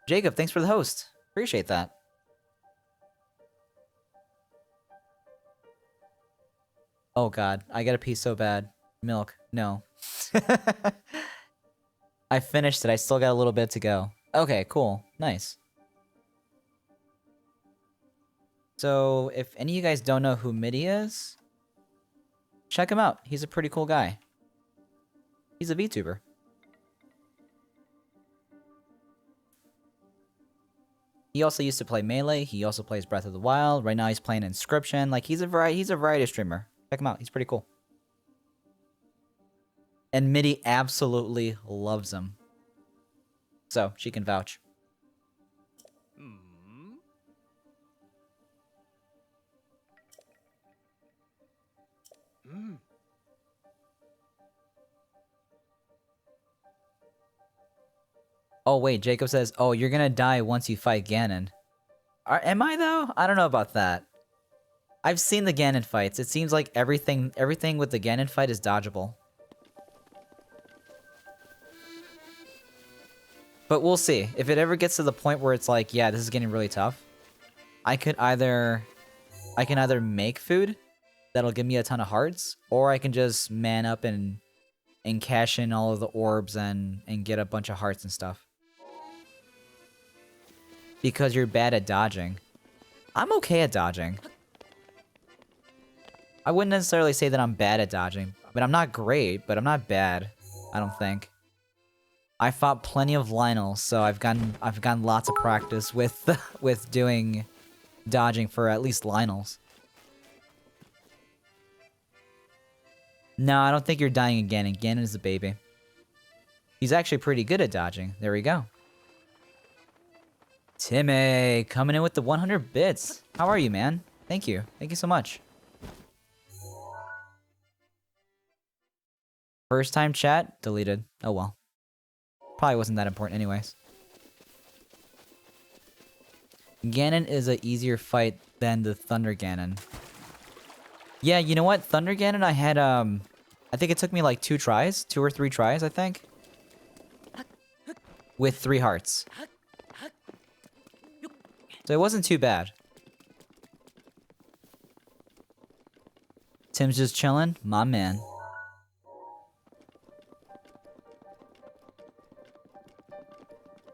Jacob, thanks for the host. Appreciate that. Oh god, I gotta pee so bad. Milk, no. I finished it. I still got a little bit to go. Okay, cool. Nice. So, if any of you guys don't know who Mitty is, check him out. He's a pretty cool guy. He's a VTuber. He also used to play Melee. He also plays Breath of the Wild. Right now he's playing Inscription. Like, he's a variety streamer. Check him out. He's pretty cool. And Mitty absolutely loves him. So, she can vouch. Oh, wait, Jacob says, oh, you're gonna die once you fight Ganon. Am I, though? I don't know about that. I've seen the Ganon fights. It seems like everything with the Ganon fight is dodgeable. But we'll see. If it ever gets to the point where it's like, yeah, this is getting really tough, I can either make food that'll give me a ton of hearts, or I can just man up and cash in all of the orbs and get a bunch of hearts and stuff. Because you're bad at dodging. I'm okay at dodging. I wouldn't necessarily say that I'm bad at dodging. I mean, I'm not great, but I'm not bad. I don't think. I fought plenty of Lionels, so I've gotten lots of practice with with doing dodging for at least Lionels. No, I don't think you're dying again, and Ganon is a baby. He's actually pretty good at dodging. There we go. Timmy, coming in with the 100 bits. How are you, man? Thank you. Thank you so much. First time chat? Deleted. Oh well. Probably wasn't that important anyways. Ganon is an easier fight than the Thunder Ganon. Yeah, you know what? Thunder Ganon, I had, I think it took me like 2 or 3 tries, I think. With 3 hearts. So it wasn't too bad. Tim's just chilling? My man.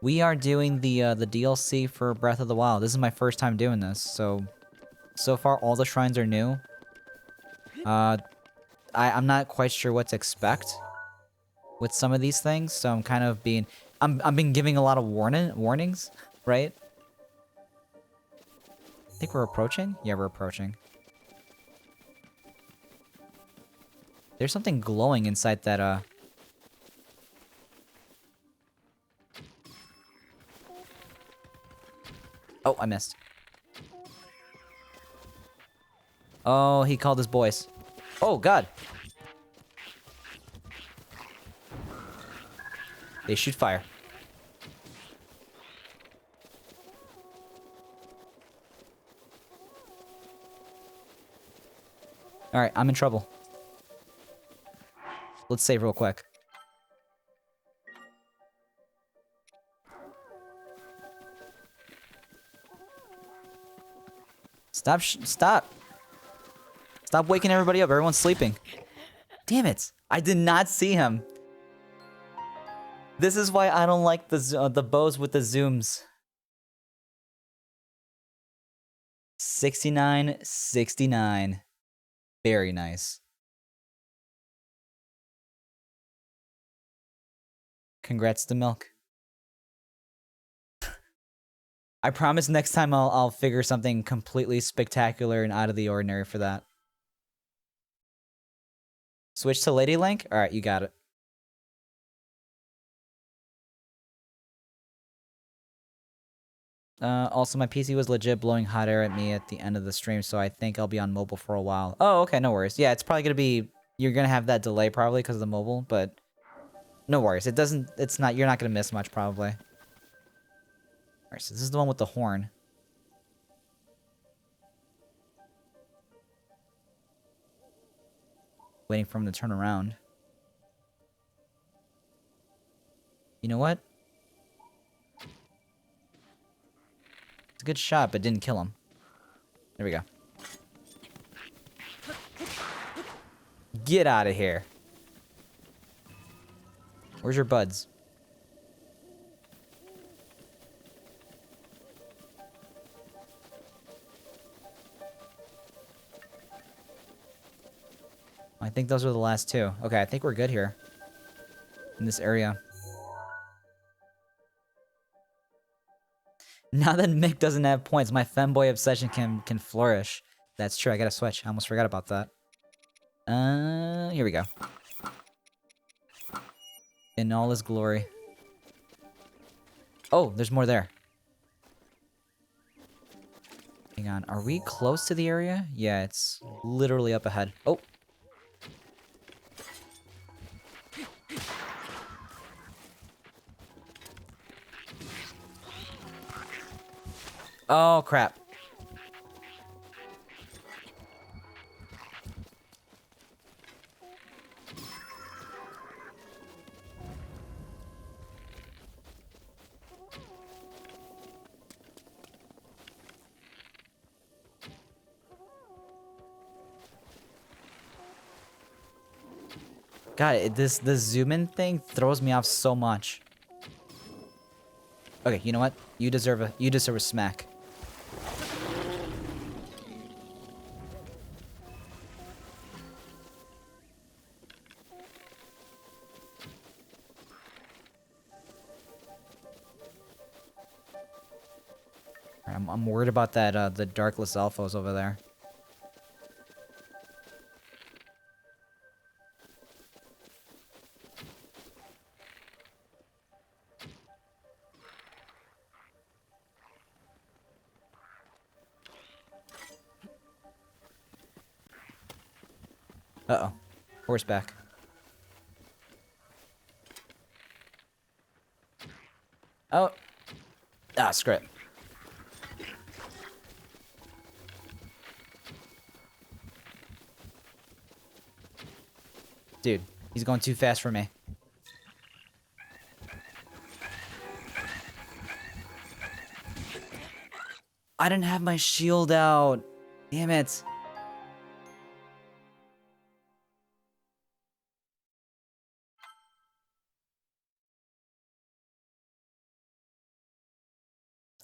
We are doing the DLC for Breath of the Wild. This is my first time doing this, so far all the shrines are new. I'm not quite sure what to expect with some of these things, so I'm kind of being... I've been giving a lot of warnings, right? I think we're approaching? Yeah, we're approaching. There's something glowing inside that, Oh, I missed. Oh, he called his boys. Oh, God. They shoot fire. Alright, I'm in trouble. Let's save real quick. Stop! Stop waking everybody up. Everyone's sleeping. Damn it! I did not see him. This is why I don't like the bows with the zooms. 69. Very nice. Congrats to Milk. I promise next time I'll figure something completely spectacular and out of the ordinary for that. Switch to Lady Link? Alright, you got it. Also, my PC was legit blowing hot air at me at the end of the stream, so I think I'll be on mobile for a while. Oh, okay, no worries. Yeah, it's probably gonna be... You're gonna have that delay probably because of the mobile, but... No worries. It doesn't... It's not... You're not gonna miss much, probably. Alright, so this is the one with the horn. Waiting for him to turn around. You know what? It's a good shot, but didn't kill him. There we go. Get out of here. Where's your buds? I think those were the last two. Okay, I think we're good here. In this area. Now that Mick doesn't have points, my femboy obsession can flourish. That's true, I gotta switch. I almost forgot about that. Here we go. In all his glory. Oh, there's more there. Hang on, are we close to the area? Yeah, it's literally up ahead. Oh! Oh, crap. God, this zoom in thing throws me off so much. Okay, you know what? You deserve a smack. I'm worried about that the Darkless Alphos over there. Uh-oh. Horseback. Oh. Ah, screw it. Dude, he's going too fast for me. I didn't have my shield out. Damn it.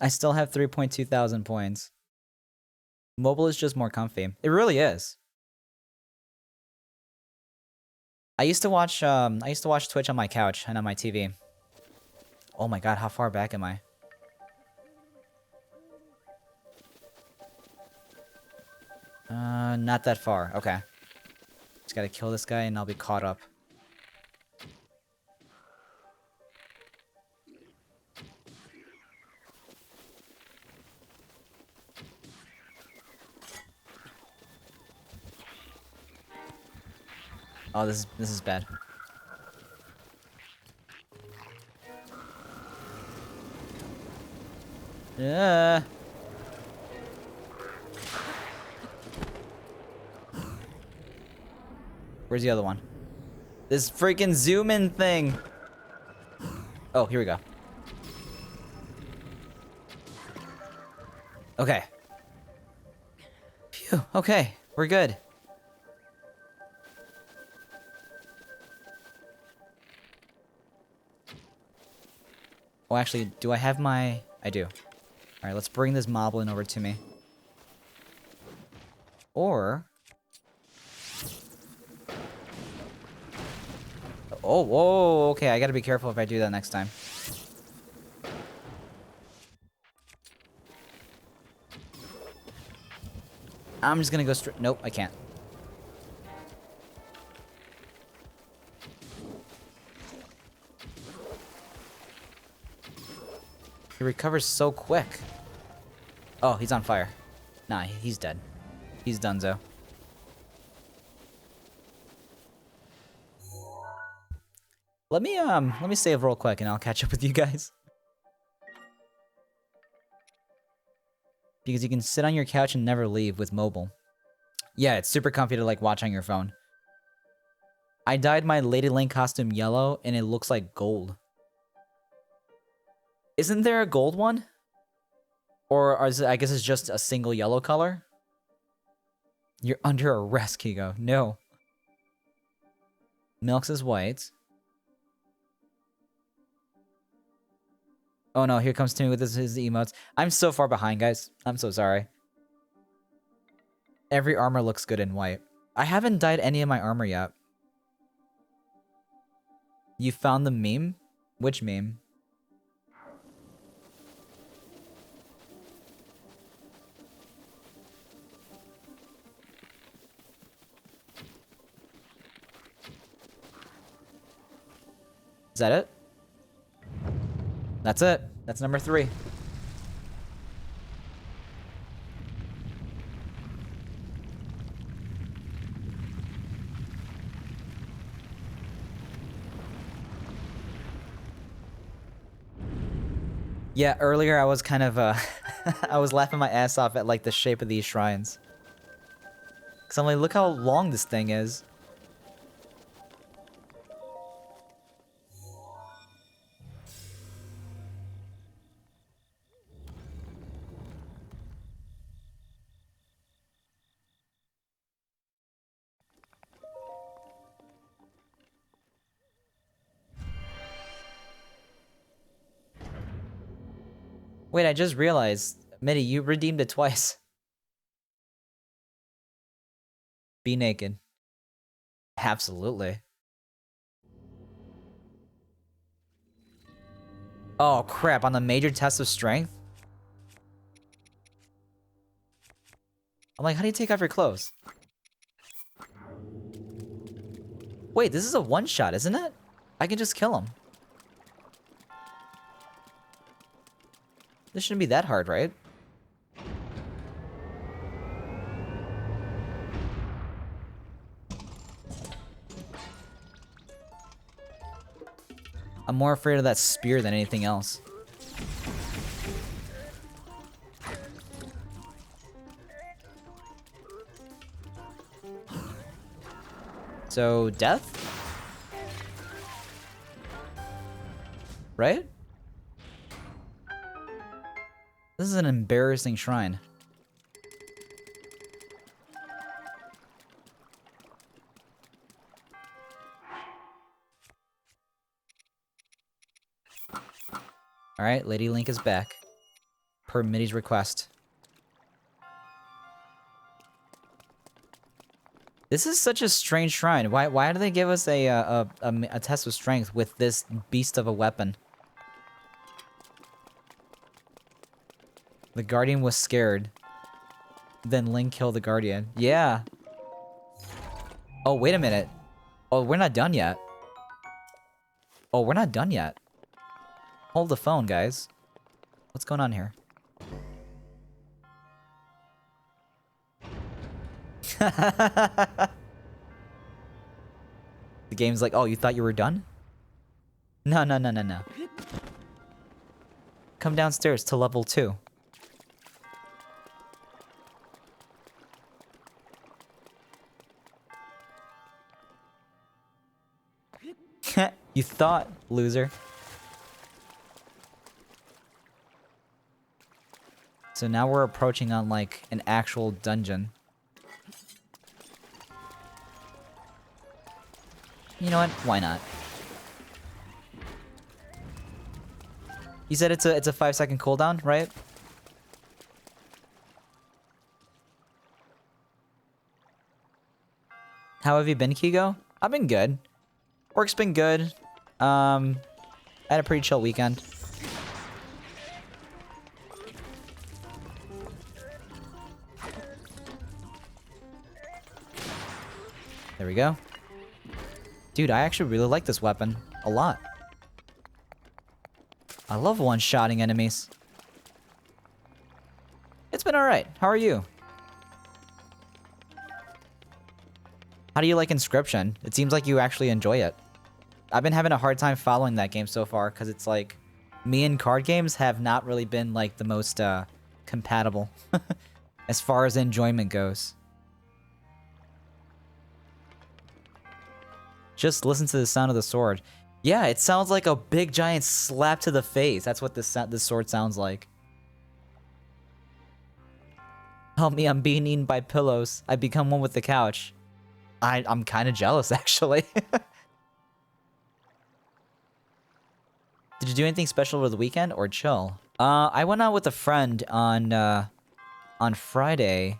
I still have 3.2 thousand points. Mobile is just more comfy. It really is. I used to watch Twitch on my couch and on my TV. Oh my god, how far back am I? Not that far. Okay. Just gotta kill this guy and I'll be caught up. Oh, this is bad. Yeah. Where's the other one? This freaking zoom in thing. Oh, here we go. Okay. Phew. Okay, we're good. Oh, actually, do I have my... I do. Alright, let's bring this moblin over to me. Or... Oh, whoa, okay, I gotta be careful if I do that next time. I'm just gonna go straight. Nope, I can't. He recovers so quick. Oh, he's on fire. Nah, he's dead. He's donezo. Let me save real quick and I'll catch up with you guys. Because you can sit on your couch and never leave with mobile. Yeah, it's super comfy to like watch on your phone. I dyed my Lady Link costume yellow and it looks like gold. Isn't there a gold one? Or is it, I guess it's just a single yellow color? You're under arrest, Kigo. No. Milks is white. Oh no, here comes Timmy with his emotes. I'm so far behind, guys. I'm so sorry. Every armor looks good in white. I haven't dyed any of my armor yet. You found the meme? Which meme? Is that it? That's it. That's number 3. Yeah, earlier I was kind of, I was laughing my ass off at, like, the shape of these shrines. Because I'm like, look how long this thing is. Wait, I just realized, Mitty, you redeemed it twice. Be naked. Absolutely. Oh crap, on the major test of strength? I'm like, how do you take off your clothes? Wait, this is a one-shot, isn't it? I can just kill him. This shouldn't be that hard, right? I'm more afraid of that spear than anything else. So, death? Right? This is an embarrassing shrine. Alright, Lady Link is back. Per Mitty's request. This is such a strange shrine. Why do they give us a test of strength with this beast of a weapon? The Guardian was scared. Then Link killed the Guardian. Yeah. Oh, wait a minute. Oh, we're not done yet. Oh, we're not done yet. Hold the phone, guys. What's going on here? The game's like, oh, you thought you were done? No, no, no, no, no. Come downstairs to level 2. You thought, loser. So now we're approaching on, like, an actual dungeon. You know what? Why not? You said it's a 5-second cooldown, right? How have you been, Kigo? I've been good. Work's been good. I had a pretty chill weekend. There we go. Dude, I actually really like this weapon a lot. I love one-shotting enemies. It's been alright. How are you? How do you like Inscription? It seems like you actually enjoy it. I've been having a hard time following that game so far, because it's like... Me and card games have not really been, like, the most, compatible. As far as enjoyment goes. Just listen to the sound of the sword. Yeah, it sounds like a big giant slap to the face. That's what this sword sounds like. Help me, I'm being eaten by pillows. I become one with the couch. I'm kind of jealous, actually. Did you do anything special over the weekend or chill? I went out with a friend on Friday.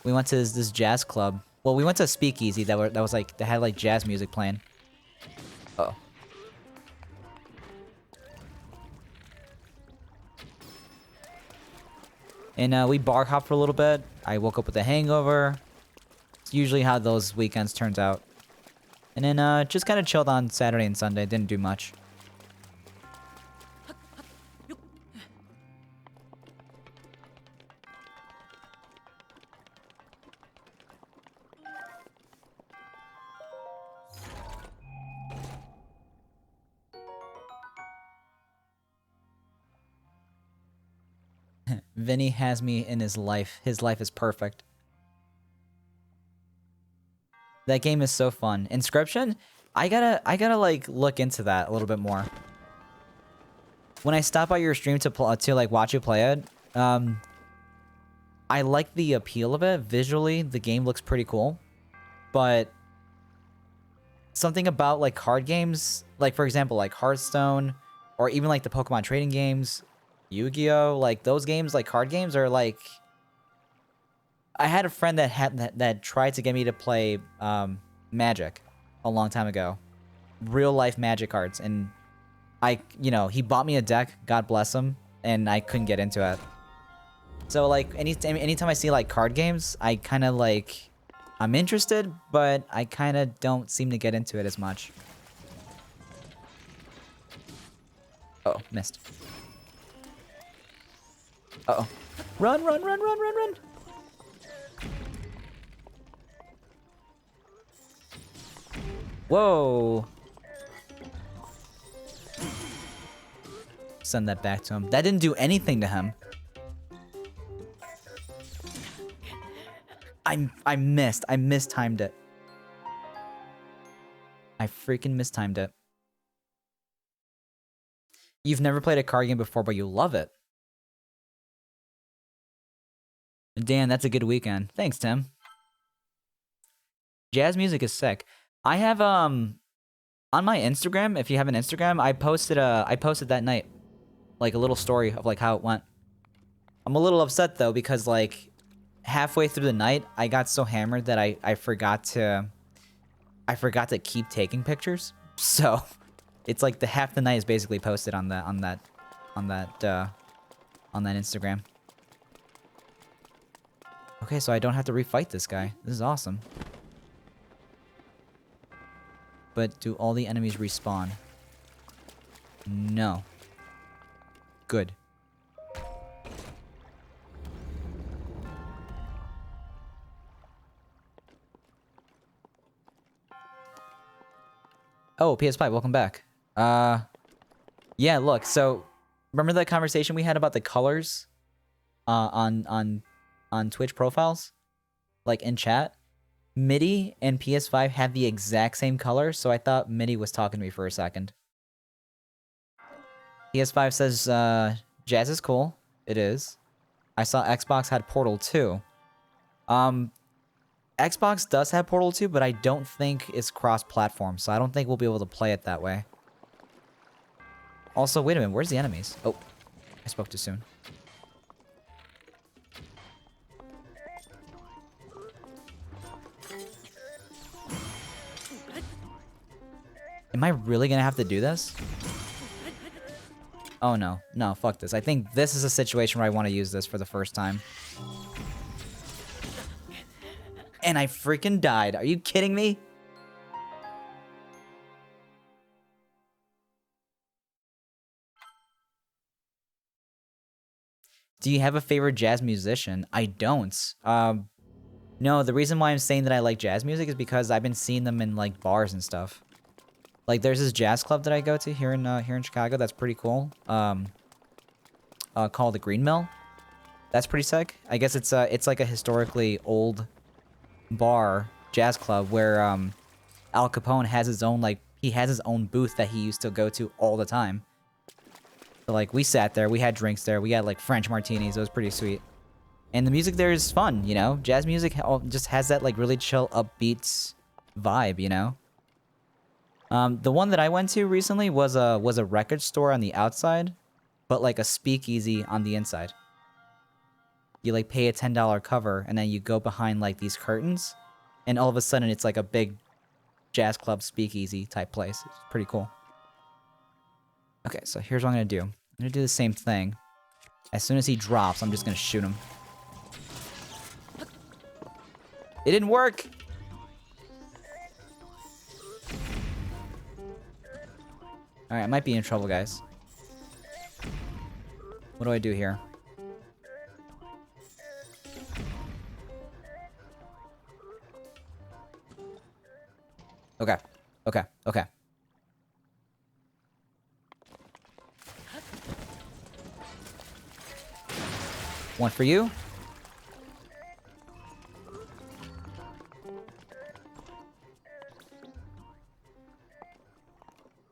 We went to this jazz club. Well, we went to a speakeasy that had like jazz music playing. Uh-oh. And we bar hopped for a little bit. I woke up with a hangover. It's usually how those weekends turns out. And then just kind of chilled on Saturday and Sunday. Didn't do much. Vinny has me in his life. His life is perfect. That game is so fun. Inscription? I gotta like look into that a little bit more. When I stop by your stream to like watch you play it, I like the appeal of it. Visually, the game looks pretty cool. But something about like card games, like for example, like Hearthstone, or even like the Pokemon trading games, Yu-Gi-Oh, like those games, like card games, are like... I had a friend that tried to get me to play Magic a long time ago. Real life Magic cards, and he bought me a deck, God bless him, and I couldn't get into it. So like anytime I see like card games, I kind of like... I'm interested, but I kind of don't seem to get into it as much. Uh-oh, missed. Uh-oh. Run, run, run, run, run, run! Whoa! Send that back to him. That didn't do anything to him. I missed. I mistimed it. I freaking mistimed it. You've never played a card game before, but you love it. Dan, that's a good weekend. Thanks, Tim. Jazz music is sick. I have on my Instagram, if you have an Instagram, I posted that night like a little story of like how it went. I'm a little upset though because like halfway through the night I got so hammered that I forgot to keep taking pictures. So it's like the half the night is basically posted on that Instagram. Okay, so I don't have to refight this guy. This is awesome. But do all the enemies respawn? No. Good. Oh, PS5, welcome back. Yeah, look, so remember that conversation we had about the colors on Twitch profiles? Like in chat? MIDI and PS5 have the exact same color, so I thought MIDI was talking to me for a second. PS5 says, Jazz is cool. It is. I saw Xbox had Portal 2. Xbox does have Portal 2, but I don't think it's cross-platform, so I don't think we'll be able to play it that way. Also, wait a minute, where's the enemies? Oh, I spoke too soon. Am I really gonna have to do this? Oh no. No, fuck this. I think this is a situation where I want to use this for the first time. And I freaking died. Are you kidding me? Do you have a favorite jazz musician? I don't. No, the reason why I'm saying that I like jazz music is because I've been seeing them in like bars and stuff. Like there's this jazz club that I go to here in Chicago that's pretty cool. Called the Green Mill. That's pretty sick. I guess it's like a historically old bar jazz club where Al Capone has his own he has his own booth that he used to go to all the time. So like we sat there, we had drinks there, we had like French martinis. It was pretty sweet. And the music there is fun, you know? Jazz music just has that, like, really chill, upbeat vibe, you know? The one that I went to recently was a record store on the outside, but, like, a speakeasy on the inside. You, like, pay a $10 cover, and then you go behind, like, these curtains, and all of a sudden it's, like, a big jazz club speakeasy type place. It's pretty cool. Okay, so here's what I'm gonna do. I'm gonna do the same thing. As soon as he drops, I'm just gonna shoot him. It didn't work! Alright, I might be in trouble, guys. What do I do here? Okay. Okay. Okay. One for you.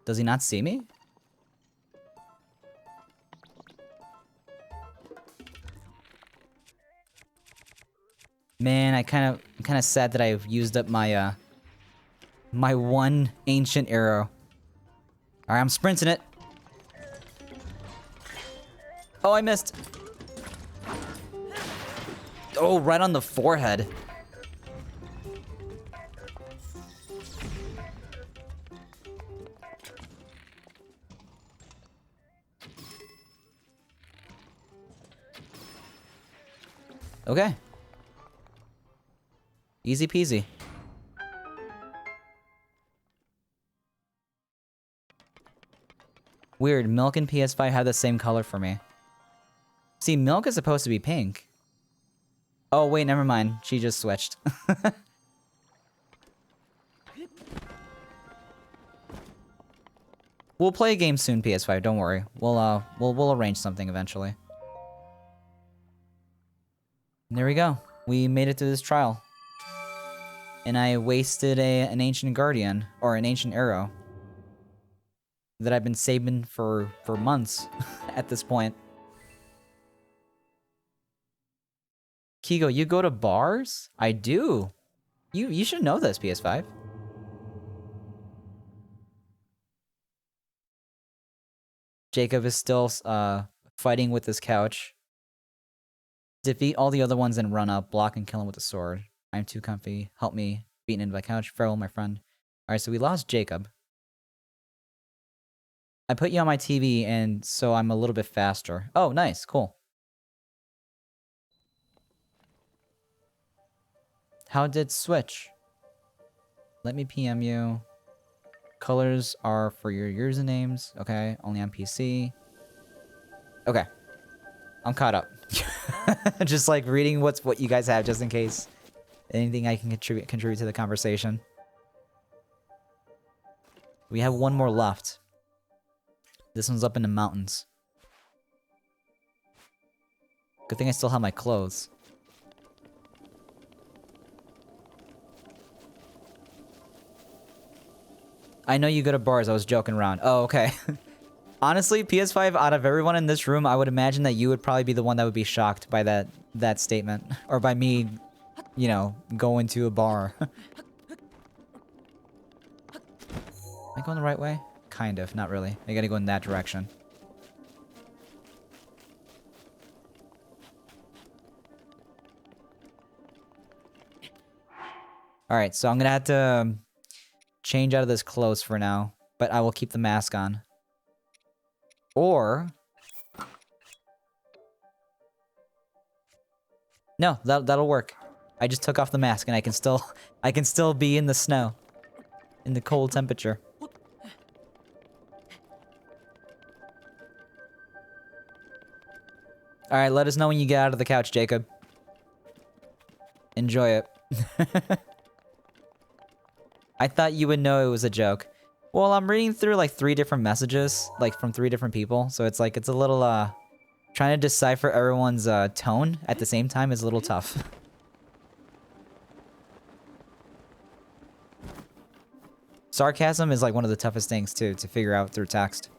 Does he not see me? Man, I'm kind of sad that I've used up my my one ancient arrow. All right, I'm sprinting it. Oh, I missed. Oh, right on the forehead. Okay. Easy peasy. Weird, Milk and PS5 have the same color for me. See, Milk is supposed to be pink. Oh, wait, never mind. She just switched. We'll play a game soon, PS5, don't worry. We'll arrange something eventually. And there we go. We made it through this trial. And I wasted an Ancient Guardian, or an Ancient Arrow. That I've been saving for months at this point. Kigo, you go to bars? I do. You should know this, PS5. Jacob is still fighting with his couch. Defeat all the other ones and run up. Block and kill him with a sword. I'm too comfy. Help me. Beaten into my couch. Farewell, my friend. Alright, so we lost Jacob. I put you on my TV, and so I'm a little bit faster. Oh, nice. Cool. How did switch? Let me PM you. Colors are for your usernames. Okay, only on PC. Okay. I'm caught up. Just like reading what you guys have just in case. Anything I can contribute to the conversation. We have one more left. This one's up in the mountains. Good thing I still have my clothes. I know you go to bars, I was joking around. Oh, okay. Honestly, PS5, out of everyone in this room, I would imagine that you would probably be the one that would be shocked by that statement. Or by me, you know, going to a bar. Am I going the right way? Kind of, not really. I gotta go in that direction. Alright, so I'm gonna have to change out of this clothes for now. But I will keep the mask on. Or... no, that'll work. I just took off the mask and I can still be in the snow. In the cold temperature. Alright, let us know when you get out of the couch, Jacob. Enjoy it. I thought you would know it was a joke. Well, I'm reading through like 3 different messages, like from 3 different people, so it's like, it's a little, trying to decipher everyone's, tone at the same time is a little tough. Sarcasm is like one of the toughest things, too, to figure out through text.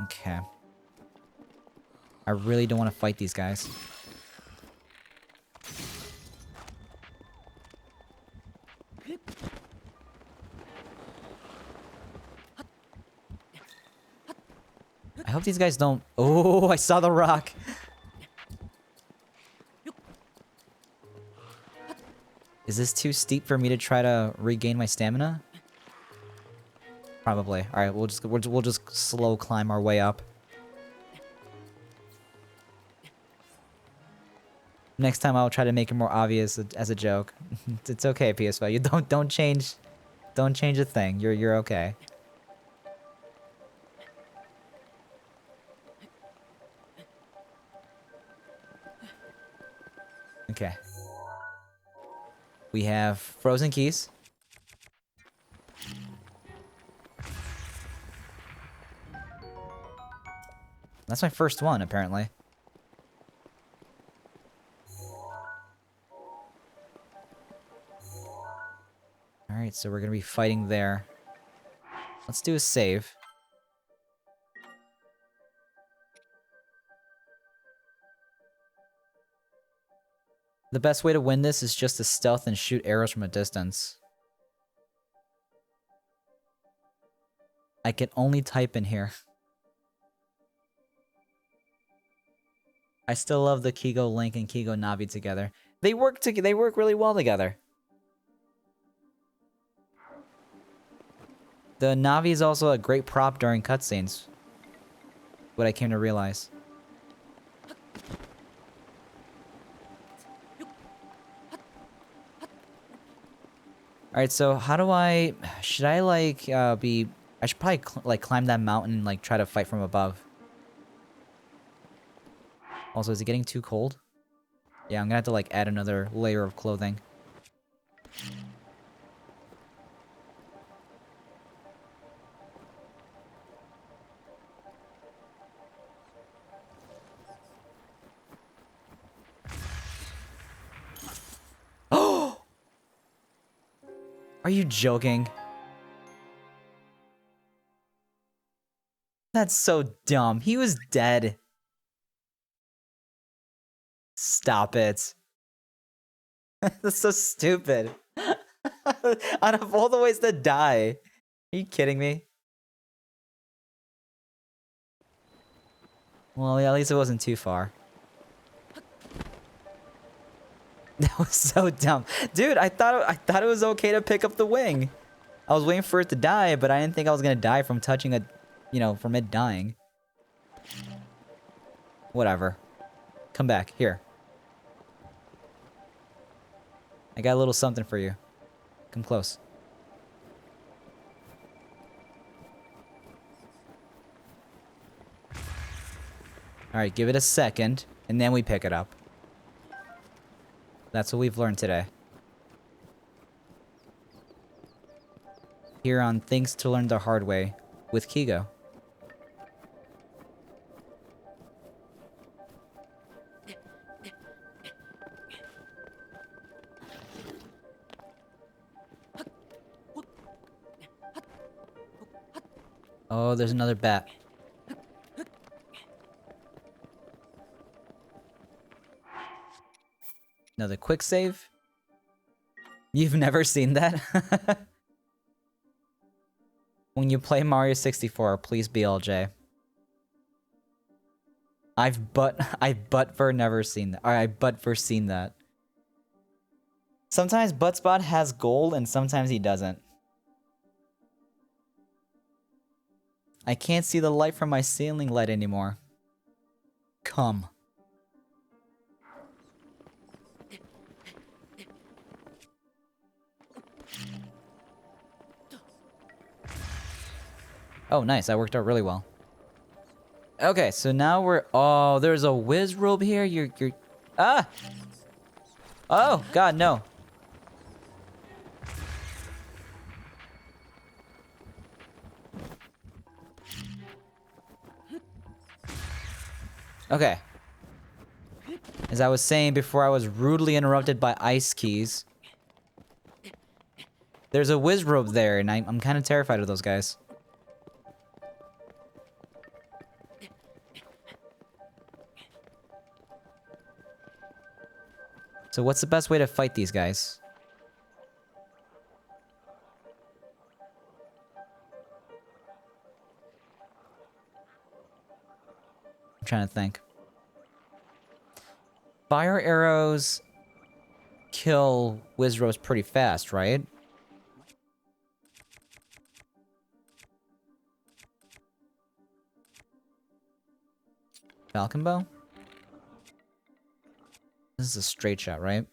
Okay. I really don't want to fight these guys. I hope these guys don't... Oh, I saw the rock. Is this too steep for me to try to regain my stamina? Probably. All right, we'll just slow climb our way up. Next time I'll try to make it more obvious as a joke. It's okay, PS5. You don't change a thing. You're okay. Okay. We have frozen keys. That's my first one, apparently. Alright, so we're gonna be fighting there. Let's do a save. The best way to win this is just to stealth and shoot arrows from a distance. I can only type in here. I still love the Kigo Link and Kigo Navi together. They work really well together. The Navi is also a great prop during cutscenes. What I came to realize. Alright, so how do I... Should I, like, be... I should probably, like, climb that mountain and, like, try to fight from above. Also, is it getting too cold? Yeah, I'm gonna have to, like, add another layer of clothing. Oh! Are you joking? That's so dumb. He was dead. Stop it. That's so stupid. Out of all the ways to die. Are you kidding me? Well, yeah, at least it wasn't too far. That was so dumb. Dude, I thought it was okay to pick up the wing. I was waiting for it to die, but I didn't think I was gonna die from touching a... You know, from it dying. Whatever. Come back. Here. I got a little something for you. Come close. Alright, give it a second, and then we pick it up. That's what we've learned today. Here on Things to Learn the Hard Way with Kigo. Oh, there's another bat. Another quick save? You've never seen that? When you play Mario 64, please BLJ. I but for never seen that. Or I but for seen that. Sometimes Buttspot has gold and sometimes he doesn't. I can't see the light from my ceiling light anymore. Come. Oh, nice. That worked out really well. Okay, so now we're... Oh, there's a whiz robe here. You're... Ah! Oh, God, no. Okay. As I was saying before I was rudely interrupted by ice keys. There's a whiz robe there, and I'm kind of terrified of those guys. So what's the best way to fight these guys? I'm trying to think. Fire arrows kill Wizros pretty fast, right? Falcon bow? This is a straight shot, right?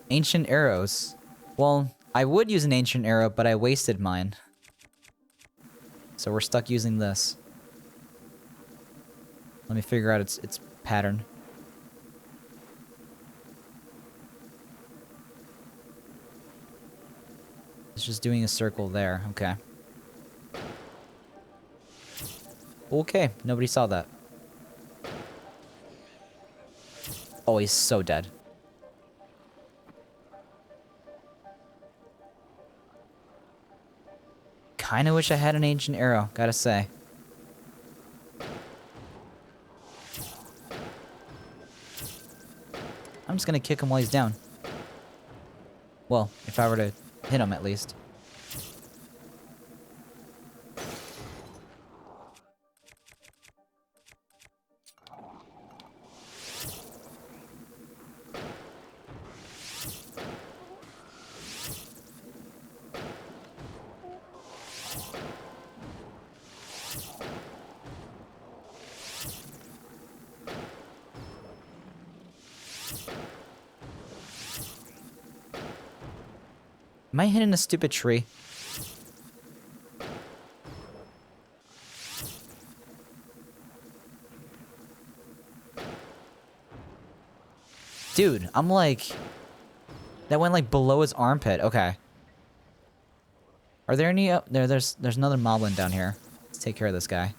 Ancient arrows. Well, I would use an ancient arrow, but I wasted mine. So we're stuck using this. Let me figure out its pattern. It's just doing a circle there. Okay. Okay, nobody saw that. Oh, he's so dead. Kinda wish I had an ancient arrow, gotta say. I'm just gonna kick him while he's down. Well, if I were to hit him at least. Am I hitting a stupid tree? Dude, I'm like... That went like below his armpit. Okay. Are there any... There's another moblin down here. Let's take care of this guy.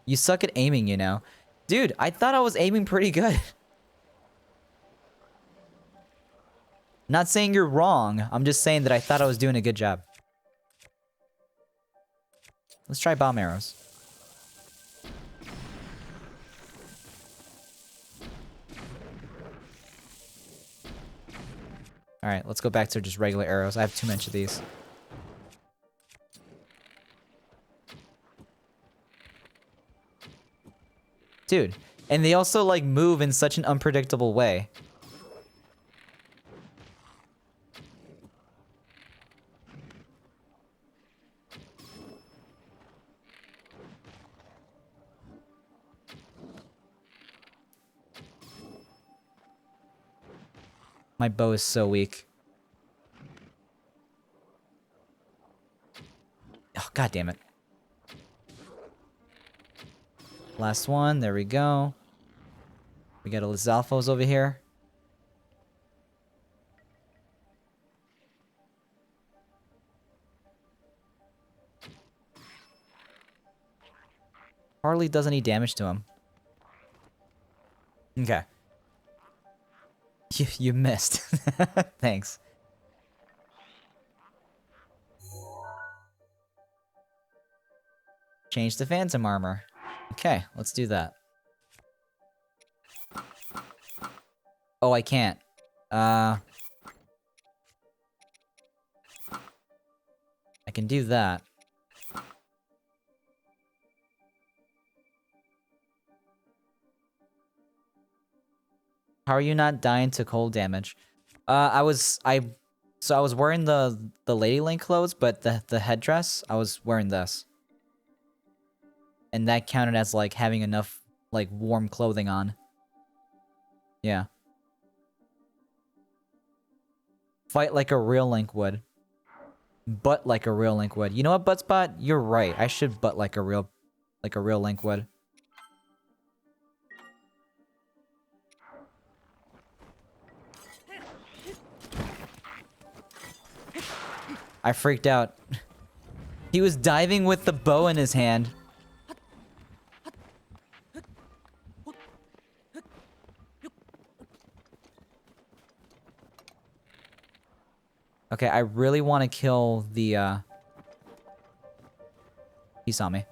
You suck at aiming, you know. Dude, I thought I was aiming pretty good. Not saying you're wrong. I'm just saying that I thought I was doing a good job. Let's try bomb arrows. Alright, let's go back to just regular arrows. I have too much of these. Dude, and they also like move in such an unpredictable way. My bow is so weak. Oh, god damn it. Last one, there we go. We got a Lizalfos over here. Hardly does any damage to him. Okay. You missed. Thanks. Change the phantom armor. Okay, let's do that. Oh, I can't. I can do that. How are you not dying to cold damage? I So I was wearing the Lady Link clothes, but the headdress, I was wearing this. And that counted as like having enough like warm clothing on. Yeah. Fight like a real Link would. Butt like a real Link would. You know what, Buttspot? You're right. I should butt like a real Link would. I freaked out. He was diving with the bow in his hand. Okay, I really want to kill the, He saw me.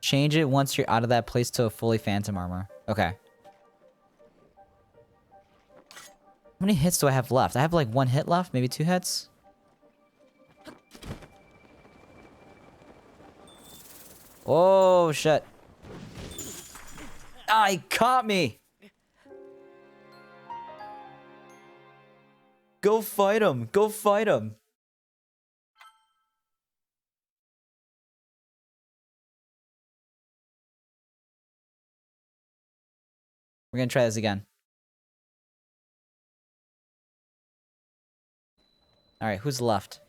Change it once you're out of that place to a fully phantom armor. Okay. How many hits do I have left? I have like 1 hit left, maybe 2 hits. Oh, shit. Ah, he caught me! Go fight him! Go fight him! We're gonna try this again. Alright, who's left?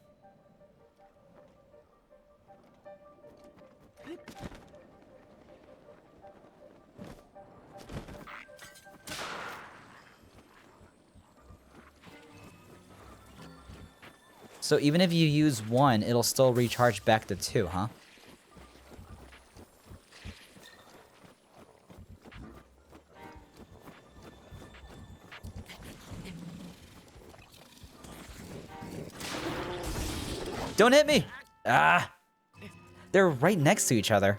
So even if you use 1, it'll still recharge back to 2, huh? Don't hit me! Ah! They're right next to each other.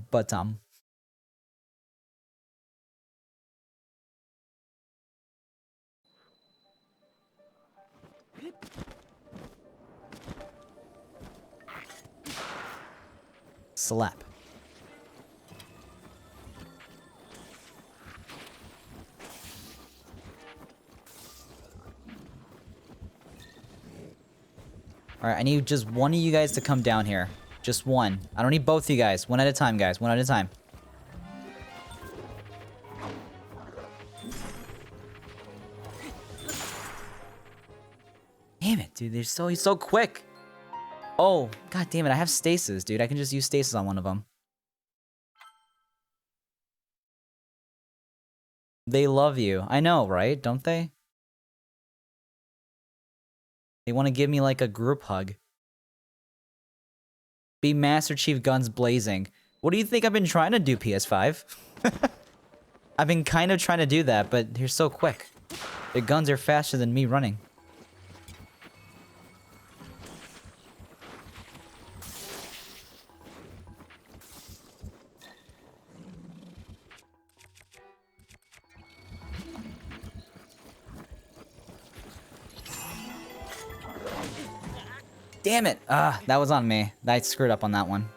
But, slap. Alright, I need just one of you guys to come down here. Just one. I don't need both of you guys. One at a time, guys. One at a time. Damn it, dude. He's so quick. Oh, god damn it. I have stasis, dude. I can just use stasis on one of them. They love you. I know, right? Don't they? They want to give me like a group hug. Be Master Chief guns blazing. What do you think I've been trying to do, PS5? I've been kind of trying to do that, but you're so quick. The guns are faster than me running. Damn it! That was on me. I screwed up on that one.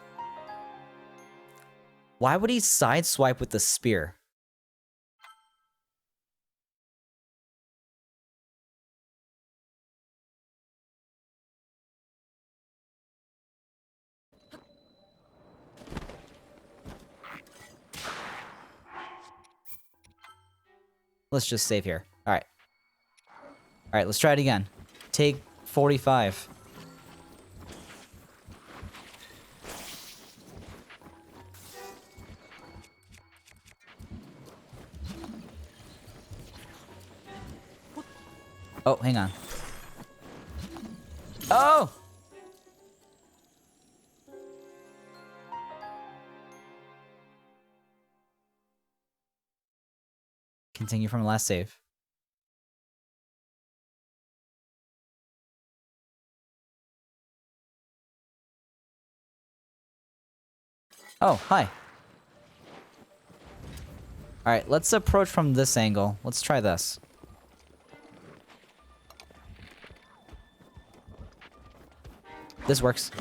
Why would he sideswipe with the spear? Let's just save here. Alright. Alright, let's try it again. Take 45. Oh, hang on. Oh! Continue from last save. Oh, hi. Alright, let's approach from this angle. Let's try this. This works.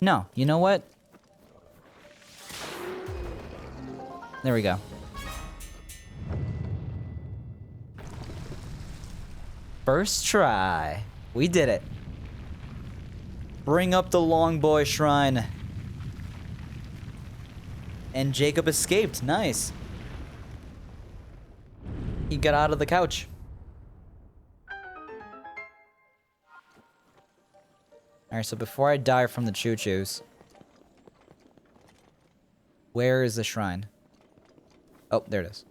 No, you know what? There we go. First try. We did it. Bring up the Long Boy Shrine. And Jacob escaped. Nice. He got out of the couch. Alright, so before I die from the choo-choos, where is the shrine? Oh, there it is.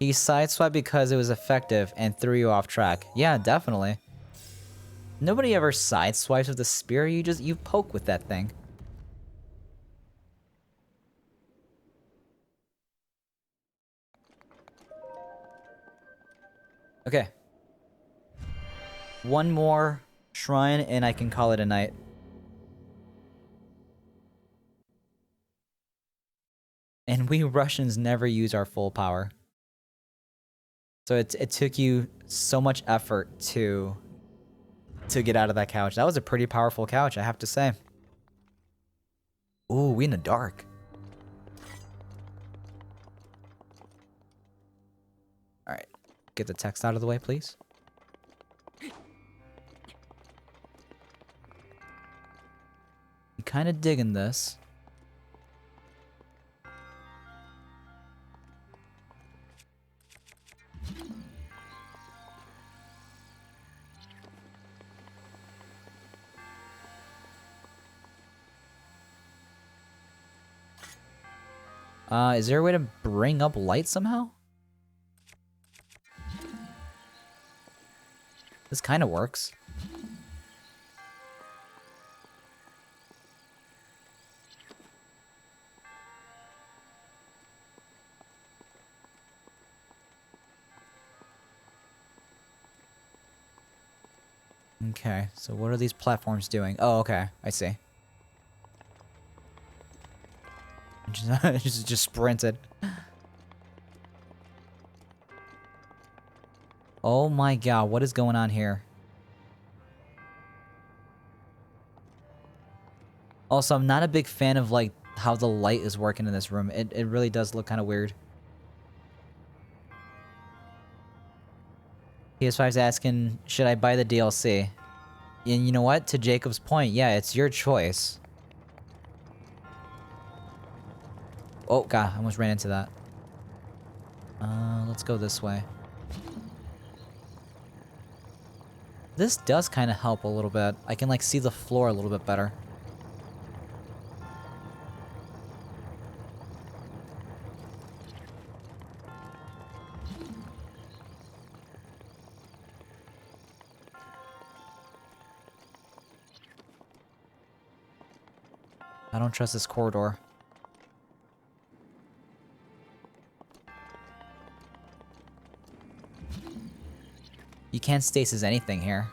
He sideswiped because it was effective and threw you off track. Yeah, definitely. Nobody ever sideswipes with the spear, you poke with that thing. Okay. One more shrine and I can call it a night. And we Russians never use our full power. So it took you so much effort to get out of that couch. That was a pretty powerful couch, I have to say. Ooh, we in the dark. Alright. Get the text out of the way, please. I'm kind of digging this. Is there a way to bring up light somehow? This kind of works. Okay, so what are these platforms doing? Oh, okay, I see. Just sprinted. Oh my god, what is going on here? Also, I'm not a big fan of like how the light is working in this room. It really does look kind of weird. PS5's asking, should I buy the DLC? And you know what? To Jacob's point, yeah, it's your choice. Oh god, I almost ran into that. Let's go this way. This does kind of help a little bit. I can like see the floor a little bit better. I don't trust this corridor. You can't stasis anything here.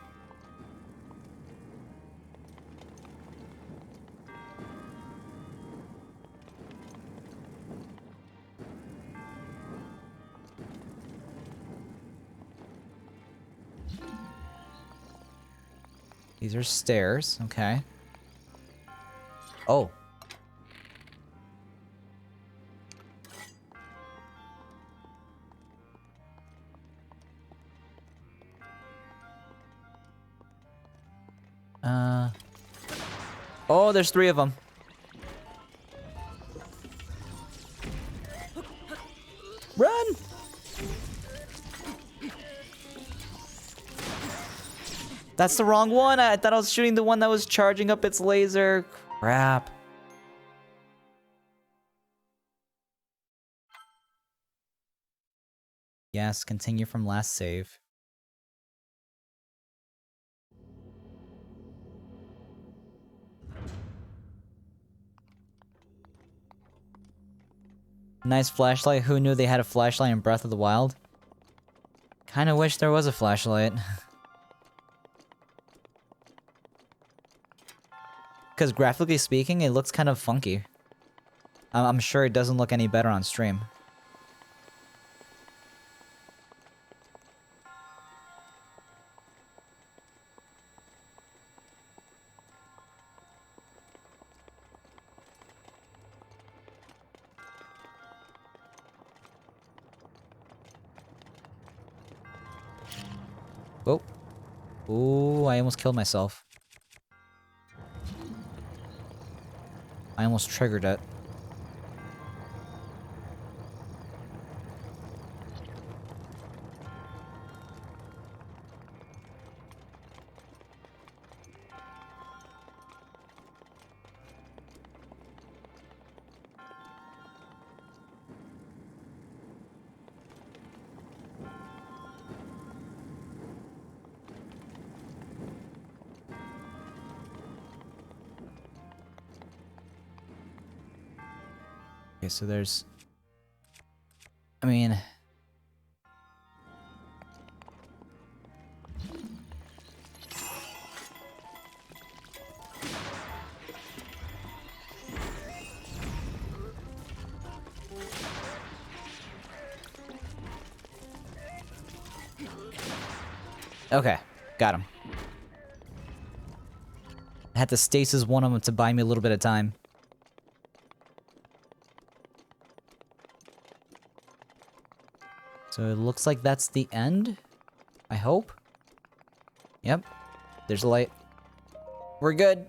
These are stairs, okay. Oh. Oh, there's 3 of them. Run! That's the wrong one. I thought I was shooting the one that was charging up its laser. Crap. Yes, continue from last save. Nice flashlight. Who knew they had a flashlight in Breath of the Wild? Kinda wish there was a flashlight. Because graphically speaking, it looks kind of funky. I'm sure it doesn't look any better on stream. Oh. Ooh, I almost killed myself. I almost triggered it. Okay, so there's... I mean... Okay, got him. I had to stasis one of them to buy me a little bit of time. So it looks like that's the end. I hope. Yep. There's a light. We're good.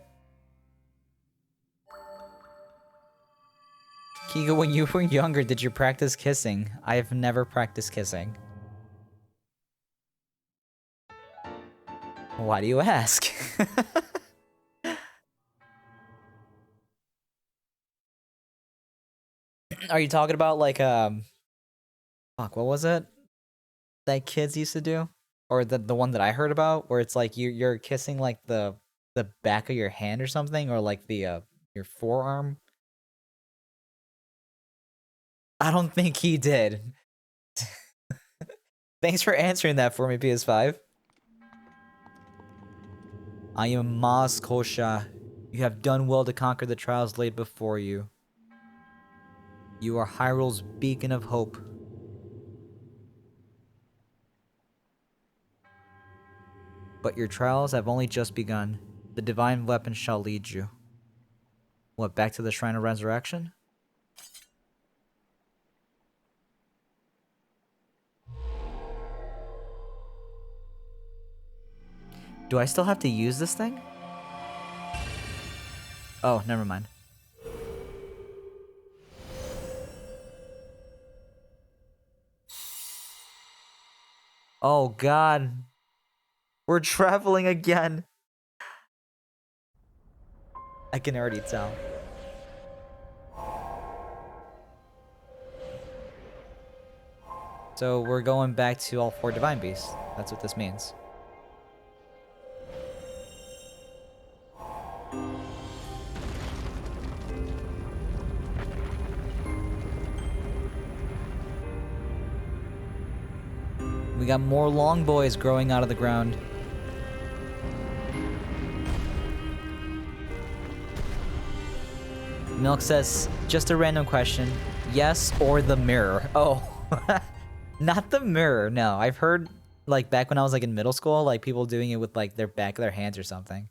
Kiga, when you were younger, did you practice kissing? I have never practiced kissing. Why do you ask? Are you talking about like fuck, what was it that kids used to do? Or the one that I heard about where it's like you're kissing like the back of your hand or something, or like the your forearm? I don't think he did. Thanks for answering that for me, PS5. I am Maz Kosha. You have done well to conquer the trials laid before you. You are Hyrule's beacon of hope. But your trials have only just begun. The divine weapon shall lead you. What, back to the Shrine of Resurrection? Do I still have to use this thing? Oh, never mind. Oh god. We're traveling again. I can already tell. So we're going back to all 4 Divine Beasts. That's what this means. We got more long boys growing out of the ground. Milk says, just a random question. Yes or the mirror? Oh. Not the mirror, no. I've heard, like, back when I was, like, in middle school, like, people doing it with, like, their back of their hands or something.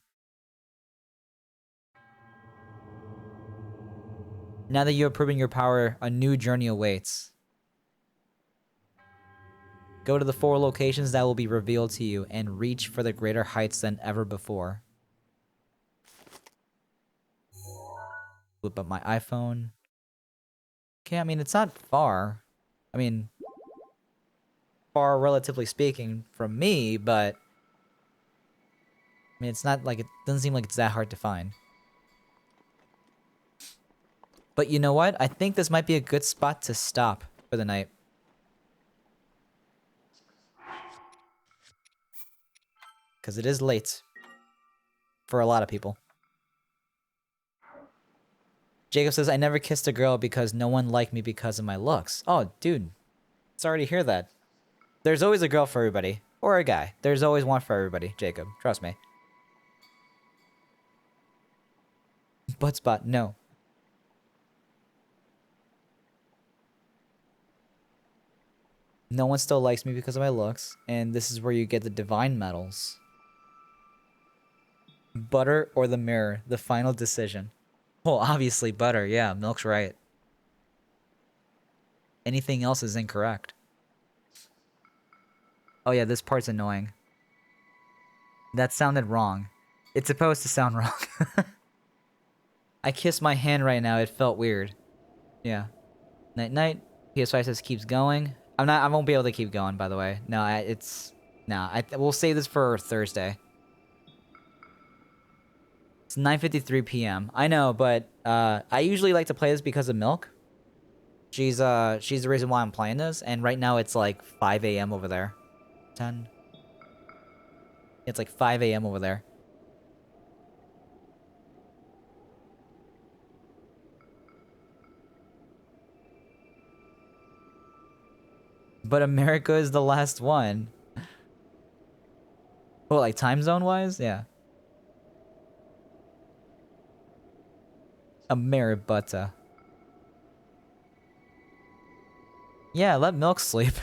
Now that you have proven your power, a new journey awaits. Go to the 4 locations that will be revealed to you and reach for the greater heights than ever before. Whip up my iPhone. Okay, I mean, it's not far. I mean, far relatively speaking from me, but I mean, it's not like it doesn't seem like it's that hard to find. But you know what? I think this might be a good spot to stop for the night. Because it is late. For a lot of people. Jacob says, I never kissed a girl because no one liked me because of my looks. Oh, dude. Sorry to hear that. There's always a girl for everybody. Or a guy. There's always one for everybody, Jacob. Trust me. Butt spot, no. No one still likes me because of my looks. And this is where you get the divine medals. Butter or the mirror? The final decision. Well, obviously butter. Yeah, Milk's right. Anything else is incorrect. Oh yeah, this part's annoying. That sounded wrong. It's supposed to sound wrong. I kissed my hand right now. It felt weird. Yeah. Night night. PS5 says keeps going. I won't be able to keep going, by the way. No, we'll save this for Thursday. It's 9:53 p.m. I know, but I usually like to play this because of Milk. She's the reason why I'm playing this, and right now it's like 5 a.m. over there. 10. It's like 5 a.m. over there. But America is the last one. Oh, like time zone wise? Yeah. Ameributta. Yeah, let Milk sleep.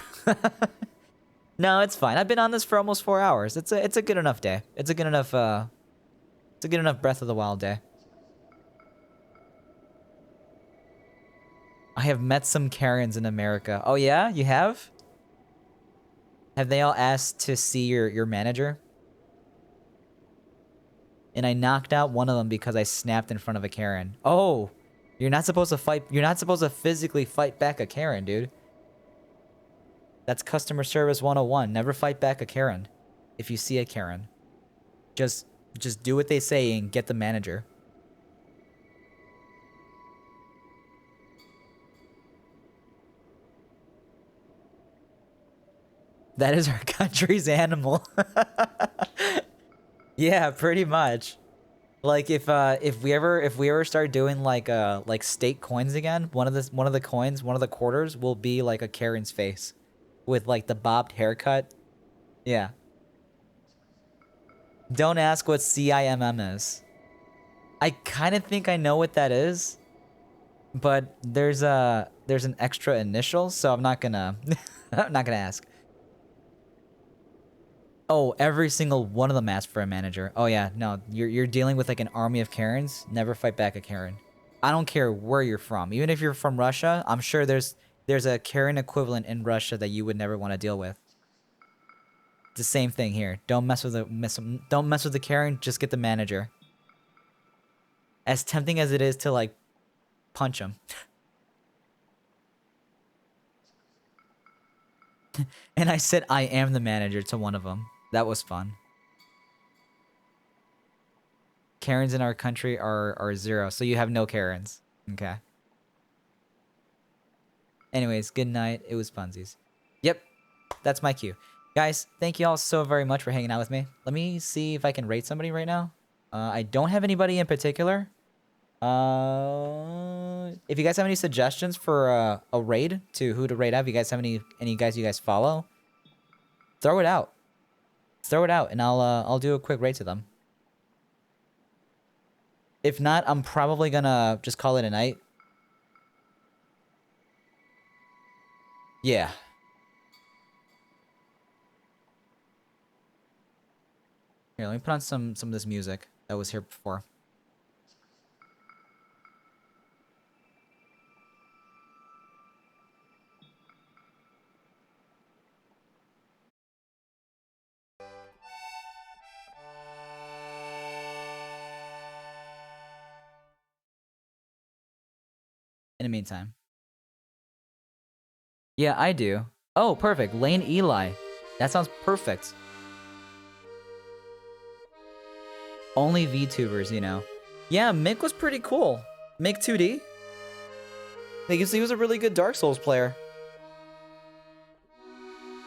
No, it's fine. I've been on this for almost 4 hours. It's a good enough day. It's a good enough Breath of the Wild day. I have met some Karens in America. Oh yeah? You have? Have they all asked to see your manager? And I knocked out one of them because I snapped in front of a Karen. Oh! You're not supposed to fight. You're not supposed to physically fight back a Karen, dude. That's customer service 101. Never fight back a Karen. If you see a Karen. Just do what they say and get the manager. That is our country's animal. Yeah, pretty much. Like if we ever start doing like state coins again, one of the coins, one of the quarters will be like a Karen's face with like the bobbed haircut. Yeah. Don't ask what CIMM is. I kind of think I know what that is, but there's an extra initial, so I'm not gonna I'm not gonna ask. Oh, every single one of them asked for a manager. Oh yeah, no, you're dealing with like an army of Karens. Never fight back a Karen. I don't care where you're from. Even if you're from Russia, I'm sure there's a Karen equivalent in Russia that you would never want to deal with. It's the same thing here. Don't mess with the Karen. Just get the manager. As tempting as it is to like punch him. And I said I am the manager to one of them. That was fun. Karens in our country are 0, so you have no Karens. Okay. Anyways, good night. It was funsies. Yep, that's my cue. Guys, thank you all so very much for hanging out with me. Let me see if I can rate somebody right now. I don't have anybody in particular. If you guys have any suggestions for a raid to who to raid out, if you guys have any guys you guys follow, throw it out. Throw it out, and I'll do a quick raid to them. If not, I'm probably gonna just call it a night. Yeah. Here, let me put on some of this music that was here before. In the meantime. Yeah, I do. Oh, perfect. Lane Eli. That sounds perfect. Only VTubers, you know. Yeah, Mick was pretty cool. Mick 2D. He was a really good Dark Souls player.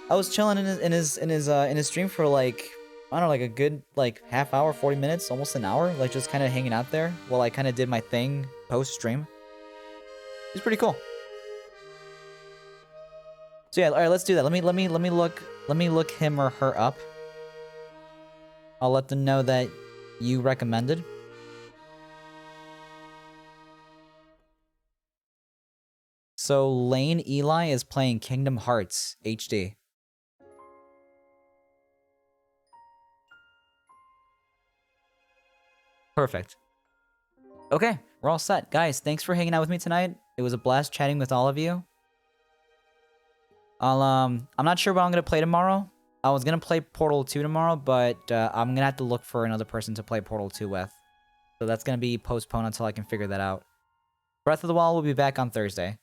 I was chilling in his stream for like, I don't know, like a good like half hour, 40 minutes, almost an hour, like just kind of hanging out there while I kind of did my thing post stream. It's pretty cool. So yeah, all right, let's do that. Let me look him or her up. I'll let them know that you recommended. So Lane Eli is playing Kingdom Hearts HD. Perfect. Okay, we're all set. Guys, thanks for hanging out with me tonight. It was a blast chatting with all of you. I'm not sure what I'm gonna play tomorrow. I was gonna play Portal 2 tomorrow, but I'm gonna have to look for another person to play Portal 2 with. So that's gonna be postponed until I can figure that out. Breath of the Wild will be back on Thursday.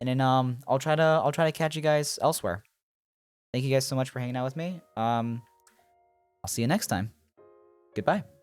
And then I'll try to catch you guys elsewhere. Thank you guys so much for hanging out with me. I'll see you next time. Goodbye.